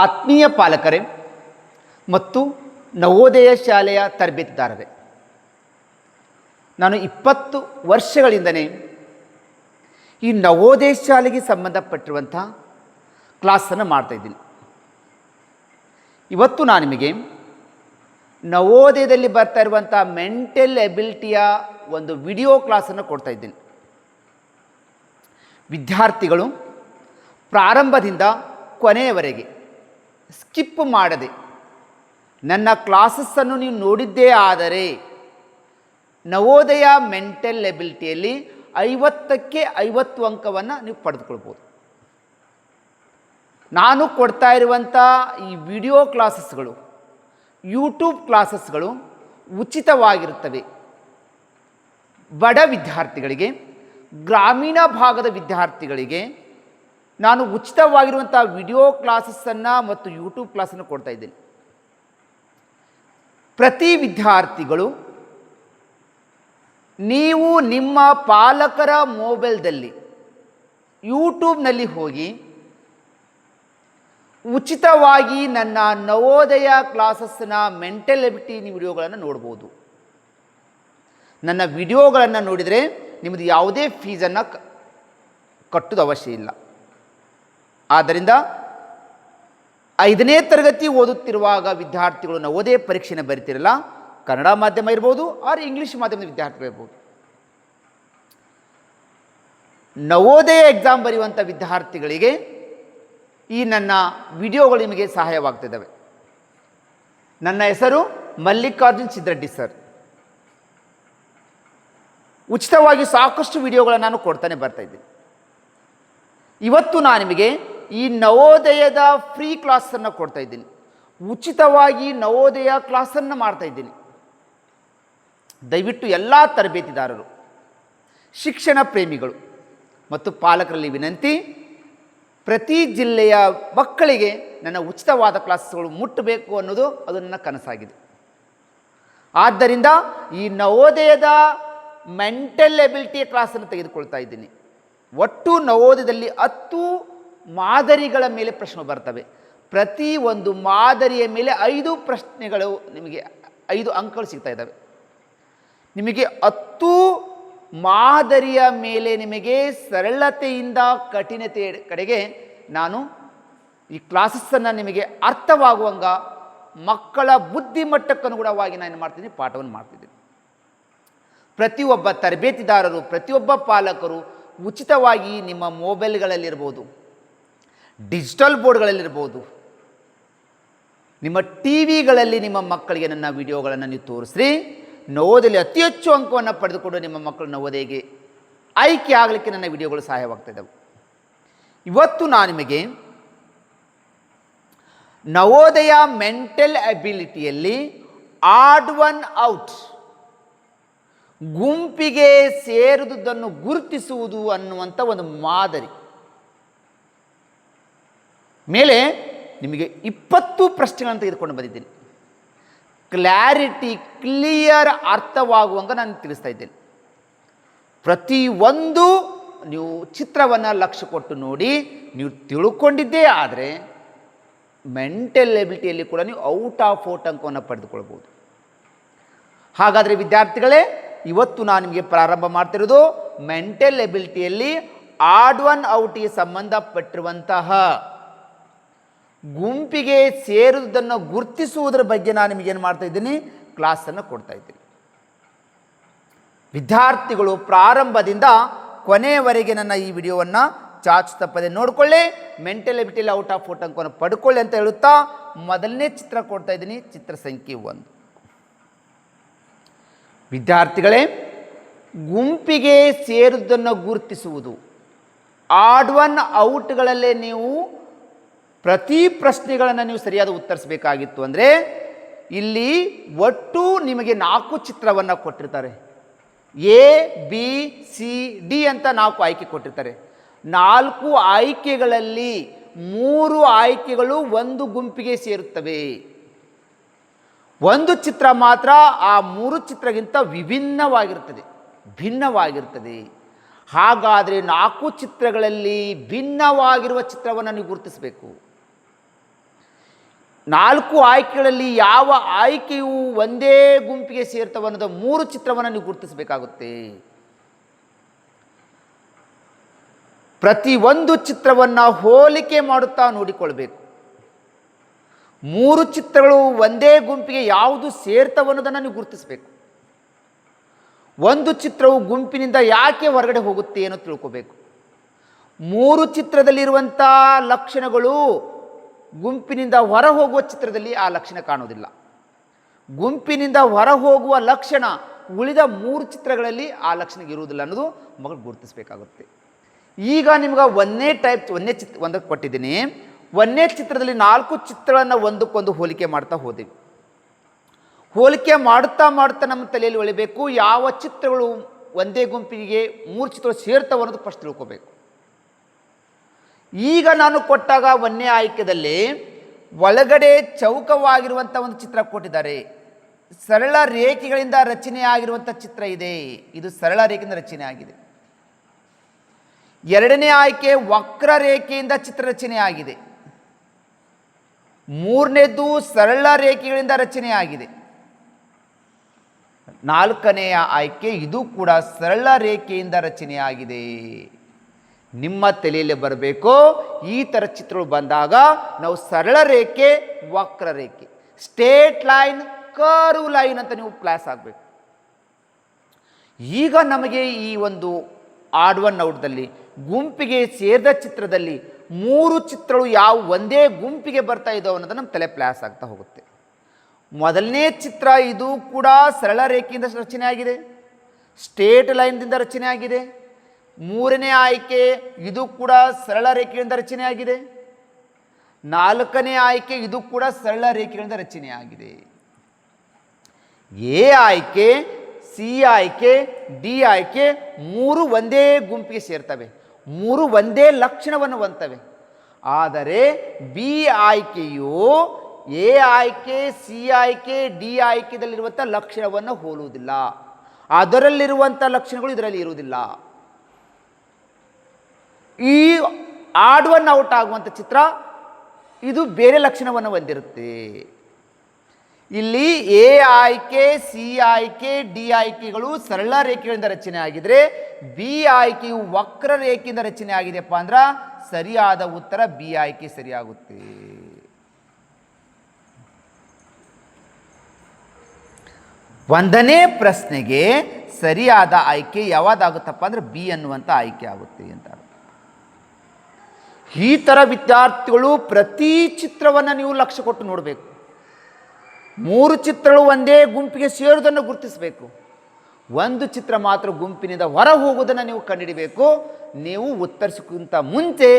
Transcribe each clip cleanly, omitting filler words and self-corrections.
ಆತ್ಮೀಯ ಪಾಲಕರೇ ಮತ್ತು ನವೋದಯ ಶಾಲೆಯ ತರಬೇತಿದಾರರೇ, ನಾನು 20 ವರ್ಷಗಳಿಂದಲೇ ಈ ನವೋದಯ ಶಾಲೆಗೆ ಸಂಬಂಧಪಟ್ಟಿರುವಂಥ ಕ್ಲಾಸನ್ನು ಮಾಡ್ತಾಯಿದ್ದೀನಿ. ಇವತ್ತು ನಾನು ನಿಮಗೆ ನವೋದಯದಲ್ಲಿ ಬರ್ತಾ ಇರುವಂಥ ಮೆಂಟಲ್ ಎಬಿಲಿಟಿಯ ಒಂದು ವಿಡಿಯೋ ಕ್ಲಾಸನ್ನು ಕೊಡ್ತಾಯಿದ್ದೀನಿ. ವಿದ್ಯಾರ್ಥಿಗಳು ಪ್ರಾರಂಭದಿಂದ ಕೊನೆಯವರೆಗೆ ಸ್ಕಿಪ್ ಮಾಡದೆ ನನ್ನ ಕ್ಲಾಸಸ್ಸನ್ನು ನೀವು ನೋಡಿದ್ದೇ ಆದರೆ ನವೋದಯ ಮೆಂಟಲ್ ಎಬಿಲಿಟಿಯಲ್ಲಿ 50ಕ್ಕೆ 50 ಅಂಕವನ್ನು ನೀವು ಪಡೆದುಕೊಳ್ಬೋದು. ನಾನು ಕೊಡ್ತಾ ಇರುವಂಥ ಈ ವಿಡಿಯೋ ಕ್ಲಾಸಸ್ಗಳು, ಯೂಟ್ಯೂಬ್ ಕ್ಲಾಸಸ್ಗಳು ಉಚಿತವಾಗಿರುತ್ತವೆ. ಬಡ ವಿದ್ಯಾರ್ಥಿಗಳಿಗೆ, ಗ್ರಾಮೀಣ ಭಾಗದ ವಿದ್ಯಾರ್ಥಿಗಳಿಗೆ ನಾನು ಉಚಿತವಾಗಿರುವಂಥ ವಿಡಿಯೋ ಕ್ಲಾಸಸ್ಸನ್ನು ಮತ್ತು ಯೂಟ್ಯೂಬ್ ಕ್ಲಾಸನ್ನು ಕೊಡ್ತಾ ಇದ್ದೇನೆ. ಪ್ರತಿ ವಿದ್ಯಾರ್ಥಿಗಳು ನೀವು ನಿಮ್ಮ ಪಾಲಕರ ಮೊಬೈಲ್ದಲ್ಲಿ ಯೂಟ್ಯೂಬ್ನಲ್ಲಿ ಹೋಗಿ ಉಚಿತವಾಗಿ ನನ್ನ ನವೋದಯ ಕ್ಲಾಸಸ್ನ ಮೆಂಟಲ್ ಎಬಿಲಿಟಿ ವಿಡಿಯೋಗಳನ್ನು ನೋಡ್ಬೋದು. ನನ್ನ ವಿಡಿಯೋಗಳನ್ನು ನೋಡಿದರೆ ನಿಮ್ಮದು ಯಾವುದೇ ಫೀಸನ್ನು ಕಟ್ಟೋದು ಅವಶ್ಯ ಇಲ್ಲ. ಆದ್ದರಿಂದ 5ನೇ ತರಗತಿ ಓದುತ್ತಿರುವಾಗ ವಿದ್ಯಾರ್ಥಿಗಳು ನವೋದಯ ಪರೀಕ್ಷೆನ ಬರಿತಿರಲ್ಲ, ಕನ್ನಡ ಮಾಧ್ಯಮ ಇರ್ಬೋದು ಆರ್ ಇಂಗ್ಲೀಷ್ ಮಾಧ್ಯಮದ ವಿದ್ಯಾರ್ಥಿಗಳು ಇರ್ಬೋದು. ನವೋದಯ ಎಕ್ಸಾಮ್ ಬರೆಯುವಂಥ ವಿದ್ಯಾರ್ಥಿಗಳಿಗೆ ಈ ನನ್ನ ವಿಡಿಯೋಗಳು ನಿಮಗೆ ಸಹಾಯವಾಗ್ತಿದ್ದಾವೆ. ನನ್ನ ಹೆಸರು ಮಲ್ಲಿಕಾರ್ಜುನ್ ಸಿದ್ರೆಡ್ಡಿ ಸರ್. ಉಚಿತವಾಗಿ ಸಾಕಷ್ಟು ವಿಡಿಯೋಗಳನ್ನು ನಾನು ಕೊಡ್ತಾನೆ ಬರ್ತಾಯಿದ್ದೀನಿ. ಇವತ್ತು ನಾನು ನಿಮಗೆ ಈ ನವೋದಯದ ಫ್ರೀ ಕ್ಲಾಸನ್ನು ಕೊಡ್ತಾ ಇದ್ದೀನಿ. ಉಚಿತವಾಗಿ ನವೋದಯ ಕ್ಲಾಸನ್ನು ಮಾಡ್ತಾಯಿದ್ದೀನಿ. ದಯವಿಟ್ಟು ಎಲ್ಲ ತರಬೇತಿದಾರರು, ಶಿಕ್ಷಣ ಪ್ರೇಮಿಗಳು ಮತ್ತು ಪಾಲಕರಲ್ಲಿ ವಿನಂತಿ, ಪ್ರತಿ ಜಿಲ್ಲೆಯ ಮಕ್ಕಳಿಗೆ ನನ್ನ ಉಚಿತವಾದ ಕ್ಲಾಸ್ಗಳು ಮುಟ್ಟಬೇಕು ಅನ್ನೋದು ಅದು ನನ್ನ ಕನಸಾಗಿದೆ. ಆದ್ದರಿಂದ ಈ ನವೋದಯದ ಮೆಂಟಲ್ ಎಬಿಲಿಟಿ ಕ್ಲಾಸನ್ನು ತೆಗೆದುಕೊಳ್ತಾ ಇದ್ದೀನಿ. ಒಟ್ಟು ನವೋದಯದಲ್ಲಿ 10 ಮಾದರಿಗಳ ಮೇಲೆ ಪ್ರಶ್ನೆ ಬರ್ತವೆ. ಪ್ರತಿ ಒಂದು ಮಾದರಿಯ ಮೇಲೆ 5 ಪ್ರಶ್ನೆಗಳು, ನಿಮಗೆ 5 ಅಂಕಗಳು ಸಿಗ್ತಾ ಇದ್ದಾವೆ. ನಿಮಗೆ 10 ಮಾದರಿಯ ಮೇಲೆ ನಿಮಗೆ ಸರಳತೆಯಿಂದ ಕಠಿಣತೆ ಕಡೆಗೆ ನಾನು ಈ ಕ್ಲಾಸಸ್ಸನ್ನು ನಿಮಗೆ ಅರ್ಥವಾಗುವಂಗ ಮಕ್ಕಳ ಬುದ್ಧಿಮಟ್ಟಕ್ಕನುಗುಣವಾಗಿ ನಾನು ಮಾಡ್ತೀನಿ, ಪಾಠವನ್ನು ಮಾಡ್ತಿದ್ದೀನಿ. ಪ್ರತಿಯೊಬ್ಬ ತರಬೇತಿದಾರರು, ಪ್ರತಿಯೊಬ್ಬ ಪಾಲಕರು ಉಚಿತವಾಗಿ ನಿಮ್ಮ ಮೊಬೈಲ್ಗಳಲ್ಲಿರ್ಬೋದು, ಡಿಜಿಟಲ್ ಬೋರ್ಡ್ಗಳಲ್ಲಿರ್ಬೋದು, ನಿಮ್ಮ ಟಿ ವಿಗಳಲ್ಲಿ ನಿಮ್ಮ ಮಕ್ಕಳಿಗೆ ನನ್ನ ವಿಡಿಯೋಗಳನ್ನು ನೀವು ತೋರಿಸ್ರಿ. ನವೋದಯದಲ್ಲಿ ಅತಿ ಹೆಚ್ಚು ಅಂಕವನ್ನು ಪಡೆದುಕೊಂಡು ನಿಮ್ಮ ಮಕ್ಕಳು ನವೋದಯಗೆ ಆಯ್ಕೆ ಆಗಲಿಕ್ಕೆ ನನ್ನ ವಿಡಿಯೋಗಳು ಸಹಾಯವಾಗ್ತಾಯಿದ್ದಾವೆ. ಇವತ್ತು ನಾನು ನಿಮಗೆ ನವೋದಯ ಮೆಂಟಲ್ ಎಬಿಲಿಟಿಯಲ್ಲಿ ಆಡ್ ಒನ್ ಔಟ್, ಗುಂಪಿಗೆ ಸೇರುವುದನ್ನು ಗುರುತಿಸುವುದು ಅನ್ನುವಂಥ ಒಂದು ಮಾದರಿ ಮೇಲೆ ನಿಮಗೆ 20 ಪ್ರಶ್ನೆಗಳನ್ನು ತೆಗೆದುಕೊಂಡು ಬಂದಿದ್ದೀನಿ. ಕ್ಲಿಯರ್ ಅರ್ಥವಾಗುವಂಗ ನಾನು ತಿಳಿಸ್ತಾ ಇದ್ದೇನೆ. ಪ್ರತಿಯೊಂದು ನೀವು ಚಿತ್ರವನ್ನು ಲಕ್ಷ್ಯ ಕೊಟ್ಟು ನೋಡಿ, ನೀವು ತಿಳ್ಕೊಂಡಿದ್ದೇ ಆದರೆ ಮೆಂಟಲ್ ಎಬಿಲಿಟಿಯಲ್ಲಿ ಕೂಡ ನೀವು ಔಟ್ ಆಫ್ ಅಂಕವನ್ನು ಪಡೆದುಕೊಳ್ಬೋದು. ಹಾಗಾದರೆ ವಿದ್ಯಾರ್ಥಿಗಳೇ, ಇವತ್ತು ನಾನು ನಿಮಗೆ ಪ್ರಾರಂಭ ಮಾಡ್ತಿರೋದು ಮೆಂಟಲ್ ಎಬಿಲಿಟಿಯಲ್ಲಿ ಆಡ್ ಒನ್ ಔಟ್ಗೆ ಸಂಬಂಧಪಟ್ಟಿರುವಂತಹ ಗುಂಪಿಗೆ ಸೇರುವುದನ್ನು ಗುರುತಿಸುವುದರ ಬಗ್ಗೆ ನಾನು ನಿಮಗೇನು ಮಾಡ್ತಾ ಇದ್ದೀನಿ, ಕ್ಲಾಸನ್ನು ಕೊಡ್ತಾ ಇದ್ದೀನಿ. ವಿದ್ಯಾರ್ಥಿಗಳು ಪ್ರಾರಂಭದಿಂದ ಕೊನೆಯವರೆಗೆ ನನ್ನ ಈ ವಿಡಿಯೋವನ್ನು ಚಾಚು ತಪ್ಪದೆ ನೋಡಿಕೊಳ್ಳಿ. ಮೆಂಟಲ್ ಎಬಿಲಿಟಿಯಲ್ಲಿ ಔಟ್ ಆಫ್ ಅಂಕವನ್ನು ಪಡ್ಕೊಳ್ಳಿ ಅಂತ ಹೇಳುತ್ತಾ ಮೊದಲನೇ ಚಿತ್ರ ಕೊಡ್ತಾ ಇದ್ದೀನಿ. ಚಿತ್ರ ಸಂಖ್ಯೆ 1. ವಿದ್ಯಾರ್ಥಿಗಳೇ, ಗುಂಪಿಗೆ ಸೇರುವುದನ್ನು ಗುರುತಿಸುವುದು, ಆಡ್ ಒನ್ ಔಟ್ಗಳಲ್ಲೇ ನೀವು ಪ್ರತಿ ಪ್ರಶ್ನೆಗಳನ್ನು ನೀವು ಸರಿಯಾದ ಉತ್ತರಿಸಬೇಕಾಗಿತ್ತು. ಅಂದರೆ ಇಲ್ಲಿ ಒಟ್ಟು ನಿಮಗೆ 4 ಚಿತ್ರವನ್ನು ಕೊಟ್ಟಿರ್ತಾರೆ. ಎ, ಬಿ, ಸಿ, ಡಿ ಅಂತ 4 ಆಯ್ಕೆ ಕೊಟ್ಟಿರ್ತಾರೆ. 4 ಆಯ್ಕೆಗಳಲ್ಲಿ 3 ಆಯ್ಕೆಗಳು ಒಂದು ಗುಂಪಿಗೆ ಸೇರುತ್ತವೆ. ಒಂದು ಚಿತ್ರ ಮಾತ್ರ ಆ 3 ಚಿತ್ರಗಿಂತ ಭಿನ್ನವಾಗಿರುತ್ತದೆ. ಹಾಗಾದರೆ 4 ಚಿತ್ರಗಳಲ್ಲಿ ಭಿನ್ನವಾಗಿರುವ ಚಿತ್ರವನ್ನು ನೀವು ಗುರುತಿಸಬೇಕು. 4 ಆಯ್ಕೆಗಳಲ್ಲಿ ಯಾವ ಆಯ್ಕೆಯು ಒಂದೇ ಗುಂಪಿಗೆ ಸೇರ್ತವೆ ಅನ್ನೋದು 3 ಚಿತ್ರವನ್ನು ನೀವು ಗುರುತಿಸಬೇಕಾಗುತ್ತೆ. ಪ್ರತಿಯೊಂದು ಚಿತ್ರವನ್ನು ಹೋಲಿಕೆ ಮಾಡುತ್ತಾ ನೋಡಿಕೊಳ್ಬೇಕು. 3 ಚಿತ್ರಗಳು ಒಂದೇ ಗುಂಪಿಗೆ ಯಾವುದು ಸೇರ್ತವೆ ಅನ್ನೋದನ್ನು ನೀವು ಗುರುತಿಸಬೇಕು. ಒಂದು ಚಿತ್ರವು ಗುಂಪಿನಿಂದ ಯಾಕೆ ಹೊರಗಡೆ ಹೋಗುತ್ತೆ ಅನ್ನೋ ತಿಳ್ಕೋಬೇಕು. 3 ಚಿತ್ರದಲ್ಲಿರುವಂಥ ಲಕ್ಷಣಗಳು ಗುಂಪಿನಿಂದ ಹೊರ ಹೋಗುವ ಚಿತ್ರದಲ್ಲಿ ಆ ಲಕ್ಷಣ ಕಾಣೋದಿಲ್ಲ. ಗುಂಪಿನಿಂದ ಹೊರ ಹೋಗುವ ಲಕ್ಷಣ ಉಳಿದ 3 ಚಿತ್ರಗಳಲ್ಲಿ ಆ ಲಕ್ಷಣ ಇರುವುದಿಲ್ಲ ಅನ್ನೋದು ಮಗಳು ಗುರುತಿಸಬೇಕಾಗುತ್ತೆ. ಈಗ ನಿಮ್ಗೆ ಒಂದಕ್ಕೆ ಕೊಟ್ಟಿದ್ದೀನಿ. ಒಂದನೇ ಚಿತ್ರದಲ್ಲಿ 4 ಚಿತ್ರಗಳನ್ನು ಒಂದಕ್ಕೊಂದು ಹೋಲಿಕೆ ಮಾಡ್ತಾ ಹೋದೆವು. ಹೋಲಿಕೆ ಮಾಡುತ್ತಾ ಮಾಡುತ್ತಾ ನಮ್ಮ ತಲೆಯಲ್ಲಿ ಒಳಿಬೇಕು ಯಾವ ಚಿತ್ರಗಳು ಒಂದೇ ಗುಂಪಿಗೆ 3 ಚಿತ್ರಗಳು ಸೇರ್ತವೆ ಅನ್ನೋದು ಫಸ್ಟ್ ತಿಳ್ಕೋಬೇಕು. ಈಗ ನಾನು ಕೊಟ್ಟಾಗ ಒಂದನೇ ಆಯ್ಕೆಯಲ್ಲಿ ಒಳಗಡೆ ಚೌಕವಾಗಿರುವಂಥ ಒಂದು ಚಿತ್ರ ಕೊಟ್ಟಿದ್ದಾರೆ. ಸರಳ ರೇಖೆಗಳಿಂದ ರಚನೆ ಆಗಿರುವಂಥ ಚಿತ್ರ ಇದೆ. ಇದು ಸರಳ ರೇಖೆಯಿಂದ ರಚನೆ ಆಗಿದೆ. ಎರಡನೇ ಆಯ್ಕೆ ವಕ್ರ ರೇಖೆಯಿಂದ ಚಿತ್ರ ರಚನೆ ಆಗಿದೆ. ಮೂರನೇದು ಸರಳ ರೇಖೆಗಳಿಂದ ರಚನೆ ಆಗಿದೆ. ನಾಲ್ಕನೆಯ ಆಯ್ಕೆ ಇದು ಕೂಡ ಸರಳ ರೇಖೆಯಿಂದ ರಚನೆಯಾಗಿದೆ. ನಿಮ್ಮ ತಲೆಯಲ್ಲಿ ಬರಬೇಕು ಈ ಥರ ಚಿತ್ರಗಳು ಬಂದಾಗ ನಾವು ಸರಳ ರೇಖೆ, ವಕ್ರ ರೇಖೆ, ಸ್ಟೇಟ್ ಲೈನ್, ಕರ್ವ್ ಲೈನ್ ಅಂತ ನೀವು ಕ್ಲಾಸ್ ಆಗಬೇಕು. ಈಗ ನಮಗೆ ಈ ಒಂದು ಆಡ್ ಒನ್ ಔಟ್ದಲ್ಲಿ ಗುಂಪಿಗೆ ಸೇರಿದ ಚಿತ್ರದಲ್ಲಿ 3 ಚಿತ್ರಗಳು ಯಾವ ಒಂದೇ ಗುಂಪಿಗೆ ಬರ್ತಾ ಇದ್ದಾವೆ ಅನ್ನೋದು ನಮ್ಮ ತಲೆ ಪ್ಲಾಸ್ ಆಗ್ತಾ ಹೋಗುತ್ತೆ. ಮೊದಲನೇ ಚಿತ್ರ ಇದು ಕೂಡ ಸರಳ ರೇಖೆಯಿಂದ ರಚನೆ ಆಗಿದೆ, ಸ್ಟೇಟ್ ಲೈನ್ದಿಂದ ರಚನೆ ಆಗಿದೆ. ಮೂರನೇ ಆಯ್ಕೆ ಇದು ಕೂಡ ಸರಳ ರೇಖೆಯಿಂದ ರಚನೆ ಆಗಿದೆ. ನಾಲ್ಕನೇ ಆಯ್ಕೆ ಇದು ಕೂಡ ಸರಳ ರೇಖೆಗಳಿಂದ ರಚನೆ ಆಗಿದೆ. ಎ ಆಯ್ಕೆ, ಸಿ ಆಯ್ಕೆ, ಡಿ ಆಯ್ಕೆ 3 ಒಂದೇ ಗುಂಪಿಗೆ ಸೇರ್ತವೆ, 3 ಒಂದೇ ಲಕ್ಷಣವನ್ನು ಹೊಂದ್ತವೆ. ಆದರೆ ಬಿ ಆಯ್ಕೆಯು ಎ ಆಯ್ಕೆ, ಸಿ ಆಯ್ಕೆ, ಡಿ ಆಯ್ಕೆದಲ್ಲಿರುವಂಥ ಲಕ್ಷಣವನ್ನು ಹೋಲುವುದಿಲ್ಲ. ಅದರಲ್ಲಿರುವಂಥ ಲಕ್ಷಣಗಳು ಇದರಲ್ಲಿ ಇರುವುದಿಲ್ಲ. ಈ ಆಡ್ ಒನ್ ಔಟ್ ಆಗುವಂಥ ಚಿತ್ರ ಇದು ಬೇರೆ ಲಕ್ಷಣವನ್ನು ಹೊಂದಿರುತ್ತೆ. ಇಲ್ಲಿ ಎ ಆಯ್ಕೆ, ಸಿ ಆಯ್ಕೆ, ಡಿ ಆಯ್ಕೆಗಳು ಸರಳ ರೇಖೆಗಳಿಂದ ರಚನೆ ಆಗಿದ್ರೆ ಬಿ ಆಯ್ಕೆಯು ವಕ್ರ ರೇಖೆಯಿಂದ ರಚನೆ ಆಗಿದೆಪ್ಪ ಅಂದ್ರೆ ಸರಿಯಾದ ಉತ್ತರ ಬಿ ಆಯ್ಕೆ ಸರಿಯಾಗುತ್ತೆ. ಒಂದನೇ ಪ್ರಶ್ನೆಗೆ ಸರಿಯಾದ ಆಯ್ಕೆ ಯಾವ್ದಾಗುತ್ತಪ್ಪ ಅಂದ್ರೆ ಬಿ ಅನ್ನುವಂಥ ಆಯ್ಕೆ ಆಗುತ್ತೆ ಅಂತ. ಈ ಥರ ವಿದ್ಯಾರ್ಥಿಗಳು ಪ್ರತಿ ಚಿತ್ರವನ್ನು ನೀವು ಲಕ್ಷ್ಯ ಕೊಟ್ಟು ನೋಡಬೇಕು. 3 ಚಿತ್ರಗಳು ಒಂದೇ ಗುಂಪಿಗೆ ಸೇರುವುದನ್ನು ಗುರುತಿಸಬೇಕು. ಒಂದು ಚಿತ್ರ ಮಾತ್ರ ಗುಂಪಿನಿಂದ ಹೊರ ಹೋಗುವುದನ್ನು ನೀವು ಕಂಡುಹಿಡಬೇಕು. ನೀವು ಉತ್ತರಿಸೋಕ್ಕಿಂತ ಮುಂಚೆ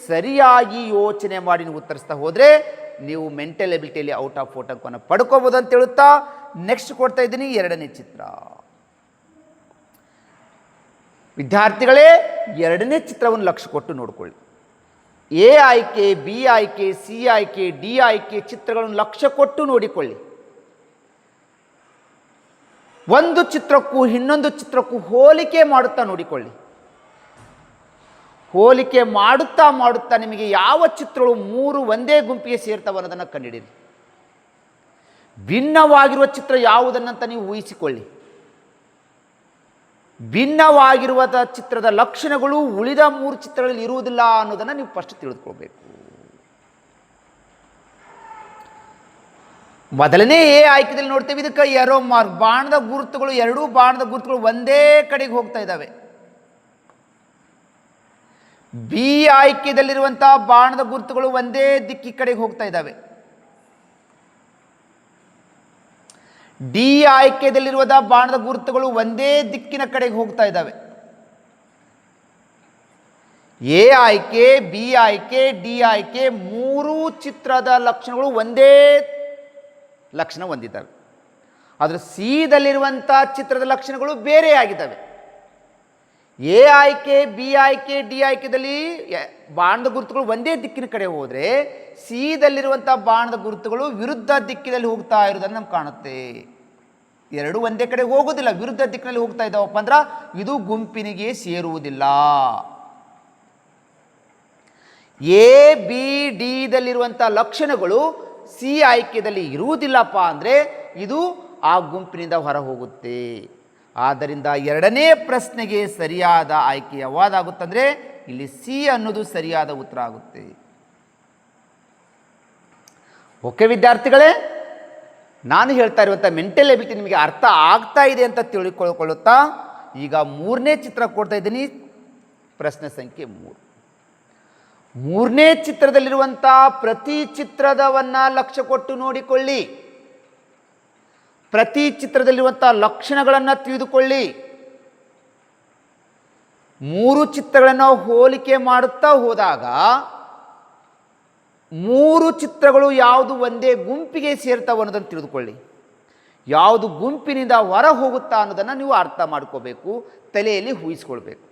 ಸರಿಯಾಗಿ ಯೋಚನೆ ಮಾಡಿ ನೀವು ಉತ್ತರಿಸ್ತಾ ಹೋದರೆ ನೀವು ಮೆಂಟಲ್ ಎಬಿಲಿಟಿಯಲ್ಲಿ ಔಟ್ ಆಫ್ 4 ಅಂಕವನ್ನು ಪಡ್ಕೋಬೋದು ಅಂತ ಹೇಳುತ್ತಾ ನೆಕ್ಸ್ಟ್ ಕೊಡ್ತಾ ಇದ್ದೀನಿ ಎರಡನೇ ಚಿತ್ರ. ವಿದ್ಯಾರ್ಥಿಗಳೇ ಎರಡನೇ ಚಿತ್ರವನ್ನು ಲಕ್ಷ್ಯ ಕೊಟ್ಟು ನೋಡಿಕೊಳ್ಳಿ. ಎ ಆಯ್ಕೆ, ಬಿ ಆಯ್ಕೆ, ಸಿ ಆಯ್ಕೆ, ಡಿ ಆಯ್ಕೆ ಚಿತ್ರಗಳನ್ನು ಲಕ್ಷ್ಯ ಕೊಟ್ಟು ನೋಡಿಕೊಳ್ಳಿ. ಒಂದು ಚಿತ್ರಕ್ಕೂ ಇನ್ನೊಂದು ಚಿತ್ರಕ್ಕೂ ಹೋಲಿಕೆ ಮಾಡುತ್ತಾ ನೋಡಿಕೊಳ್ಳಿ. ಹೋಲಿಕೆ ಮಾಡುತ್ತಾ ಮಾಡುತ್ತಾ ನಿಮಗೆ ಯಾವ ಚಿತ್ರಗಳು 3 ಒಂದೇ ಗುಂಪಿಗೆ ಸೇರ್ತವೆ ಅನ್ನೋದನ್ನು ಕಂಡುಹಿಡಿಯಿರಿ. ಭಿನ್ನವಾಗಿರುವ ಚಿತ್ರ ಯಾವುದನ್ನಂತ ನೀವು ಊಹಿಸಿಕೊಳ್ಳಿ. ಭಿನ್ನವಾಗಿರುವ ಚಿತ್ರದ ಲಕ್ಷಣಗಳು ಉಳಿದ 3 ಚಿತ್ರಗಳಲ್ಲಿ ಇರುವುದಿಲ್ಲ ಅನ್ನೋದನ್ನು ನೀವು ಫಸ್ಟ್ ತಿಳಿದುಕೊಳ್ಬೇಕು. ಮೊದಲನೇ ಎ ಆಯ್ಕೆಯಲ್ಲಿ ನೋಡ್ತೇವೆ, ಇದಕ್ಕೆ ಎರೋ ಮಾರ್ಕ್, ಬಾಣದ ಗುರುತುಗಳು, ಎರಡೂ ಬಾಣದ ಗುರುತುಗಳು ಒಂದೇ ಕಡೆಗೆ ಹೋಗ್ತಾ ಇದ್ದಾವೆ. ಬಿ ಆಯ್ಕೆಯಲ್ಲಿರುವಂತಹ ಬಾಣದ ಗುರುತುಗಳು ಒಂದೇ ದಿಕ್ಕಿ ಕಡೆಗೆ ಹೋಗ್ತಾ ಇದ್ದಾವೆ. ಡಿ ಆಯ್ಕೆಯಲ್ಲಿರುವ ಬಾಣದ ಗುರುತುಗಳು ಒಂದೇ ದಿಕ್ಕಿನ ಕಡೆಗೆ ಹೋಗ್ತಾ ಇದ್ದಾವೆ. ಎ ಆಯ್ಕೆ, ಬಿ ಆಯ್ಕೆ, ಡಿ ಆಯ್ಕೆ 3 ಚಿತ್ರದ ಲಕ್ಷಣಗಳು ಒಂದೇ ಲಕ್ಷಣ ಹೊಂದಿದ್ದಾವೆ. ಆದರೆ ಸಿ ದಲ್ಲಿರುವಂಥ ಚಿತ್ರದ ಲಕ್ಷಣಗಳು ಬೇರೆ ಆಗಿದ್ದಾವೆ. ಎ ಆಯ್ಕೆ, ಬಿ ಆಯ್ಕೆ, ಡಿ ಆಯ್ಕೆದಲ್ಲಿ ಬಾಣದ ಗುರುತುಗಳು ಒಂದೇ ದಿಕ್ಕಿನ ಕಡೆ ಹೋದರೆ ಸಿ ದಲ್ಲಿರುವಂಥ ಬಾಣದ ಗುರುತುಗಳು ವಿರುದ್ಧ ದಿಕ್ಕಿನಲ್ಲಿ ಹೋಗ್ತಾ ಇರೋದನ್ನು ನಮ್ಗೆ ಕಾಣುತ್ತೆ. ಎರಡು ಒಂದೇ ಕಡೆ ಹೋಗೋದಿಲ್ಲ, ವಿರುದ್ಧ ದಿಕ್ಕಿನಲ್ಲಿ ಹೋಗ್ತಾ ಇದ್ದಾವಪ್ಪ ಅಂದ್ರೆ ಇದು ಗುಂಪಿನಿಗೆ ಸೇರುವುದಿಲ್ಲ. ಎ ಬಿ ಡಿ ದಲ್ಲಿರುವಂಥ ಲಕ್ಷಣಗಳು ಸಿ ಆಯ್ಕೆಯಲ್ಲಿ ಇರುವುದಿಲ್ಲಪ್ಪ ಅಂದರೆ ಇದು ಆ ಗುಂಪಿನಿಂದ ಹೊರ ಹೋಗುತ್ತೆ. ಆದ್ದರಿಂದ ಎರಡನೇ ಪ್ರಶ್ನೆಗೆ ಸರಿಯಾದ ಆಯ್ಕೆ ಯಾವುದಾಗುತ್ತಂದರೆ ಇಲ್ಲಿ ಸಿ ಅನ್ನೋದು ಸರಿಯಾದ ಉತ್ತರ ಆಗುತ್ತೆ. ಓಕೆ ವಿದ್ಯಾರ್ಥಿಗಳೇ, ನಾನು ಹೇಳ್ತಾ ಇರುವಂಥ ಮೆಂಟಲ್ ಎಬಿಲಿಟಿ ನಿಮಗೆ ಅರ್ಥ ಆಗ್ತಾ ಇದೆ ಅಂತ ತಿಳಿದುಕೊಳ್ಳುತ್ತಾ ಈಗ ಮೂರನೇ ಚಿತ್ರ ಕೊಡ್ತಾ ಇದ್ದೀನಿ. ಪ್ರಶ್ನೆ ಸಂಖ್ಯೆ 3. ಮೂರನೇ ಚಿತ್ರದಲ್ಲಿರುವಂಥ ಪ್ರತಿ ಚಿತ್ರದವನ್ನು ಲಕ್ಷ್ಯ ಕೊಟ್ಟು ನೋಡಿಕೊಳ್ಳಿ. ಪ್ರತಿ ಚಿತ್ರದಲ್ಲಿರುವಂಥ ಲಕ್ಷಣಗಳನ್ನು ತಿಳಿದುಕೊಳ್ಳಿ. 3 ಚಿತ್ರಗಳನ್ನು ಹೋಲಿಕೆ ಮಾಡುತ್ತಾ ಹೋದಾಗ 3 ಚಿತ್ರಗಳು ಯಾವುದು ಒಂದೇ ಗುಂಪಿಗೆ ಸೇರ್ತಾವೆ ಅನ್ನೋದನ್ನು ತಿಳಿದುಕೊಳ್ಳಿ. ಯಾವುದು ಗುಂಪಿನಿಂದ ಹೊರ ಹೋಗುತ್ತಾ ಅನ್ನೋದನ್ನು ನೀವು ಅರ್ಥ ಮಾಡ್ಕೋಬೇಕು, ತಲೆಯಲ್ಲಿ ಊಹಿಸ್ಕೊಳ್ಬೇಕು.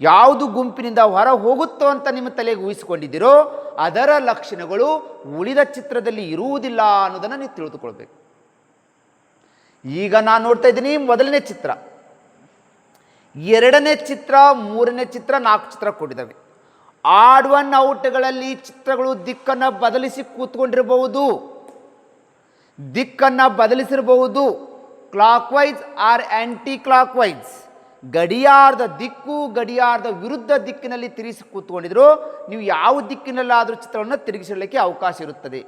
ಯಾವುದು ಗುಂಪಿನಿಂದ ಹೊರ ಹೋಗುತ್ತೋ ಅಂತ ನಿಮ್ಮ ತಲೆಗೆ ಊಹಿಸಿಕೊಂಡಿದ್ದೀರೋ ಅದರ ಲಕ್ಷಣಗಳು ಉಳಿದ ಚಿತ್ರದಲ್ಲಿ ಇರುವುದಿಲ್ಲ ಅನ್ನೋದನ್ನು ನೀವು ತಿಳಿದುಕೊಳ್ಬೇಕು. ಈಗ ನಾನು ನೋಡ್ತಾ ಇದ್ದೀನಿ ಮೊದಲನೇ ಚಿತ್ರ, ಎರಡನೇ ಚಿತ್ರ, ಮೂರನೇ ಚಿತ್ರ, 4 ಚಿತ್ರ ಕೊಟ್ಟಿದ್ದಾವೆ. ಆಡ್ ಒನ್ ಔಟ್ಗಳಲ್ಲಿ ಚಿತ್ರಗಳು ದಿಕ್ಕನ್ನು ಬದಲಿಸಿ ಕೂತ್ಕೊಂಡಿರಬಹುದು, ದಿಕ್ಕನ್ನು ಬದಲಿಸಿರಬಹುದು. Clockwise or anticlockwise, ಗಡಿಯಾರದ ದಿಕ್ಕು ಗಡಿಯಾರದ ವಿರುದ್ಧ ದಿಕ್ಕಿನಲ್ಲಿ ತಿರುಗಿಸಿ ಕೂತ್ಕೊಂಡಿದ್ರು ನೀವು ಯಾವ ದಿಕ್ಕಿನಲ್ಲಾದರೂ ಚಿತ್ರವನ್ನು ತಿರುಗಿಸಲಿಕ್ಕೆ ಅವಕಾಶ ಇರುತ್ತದೆ.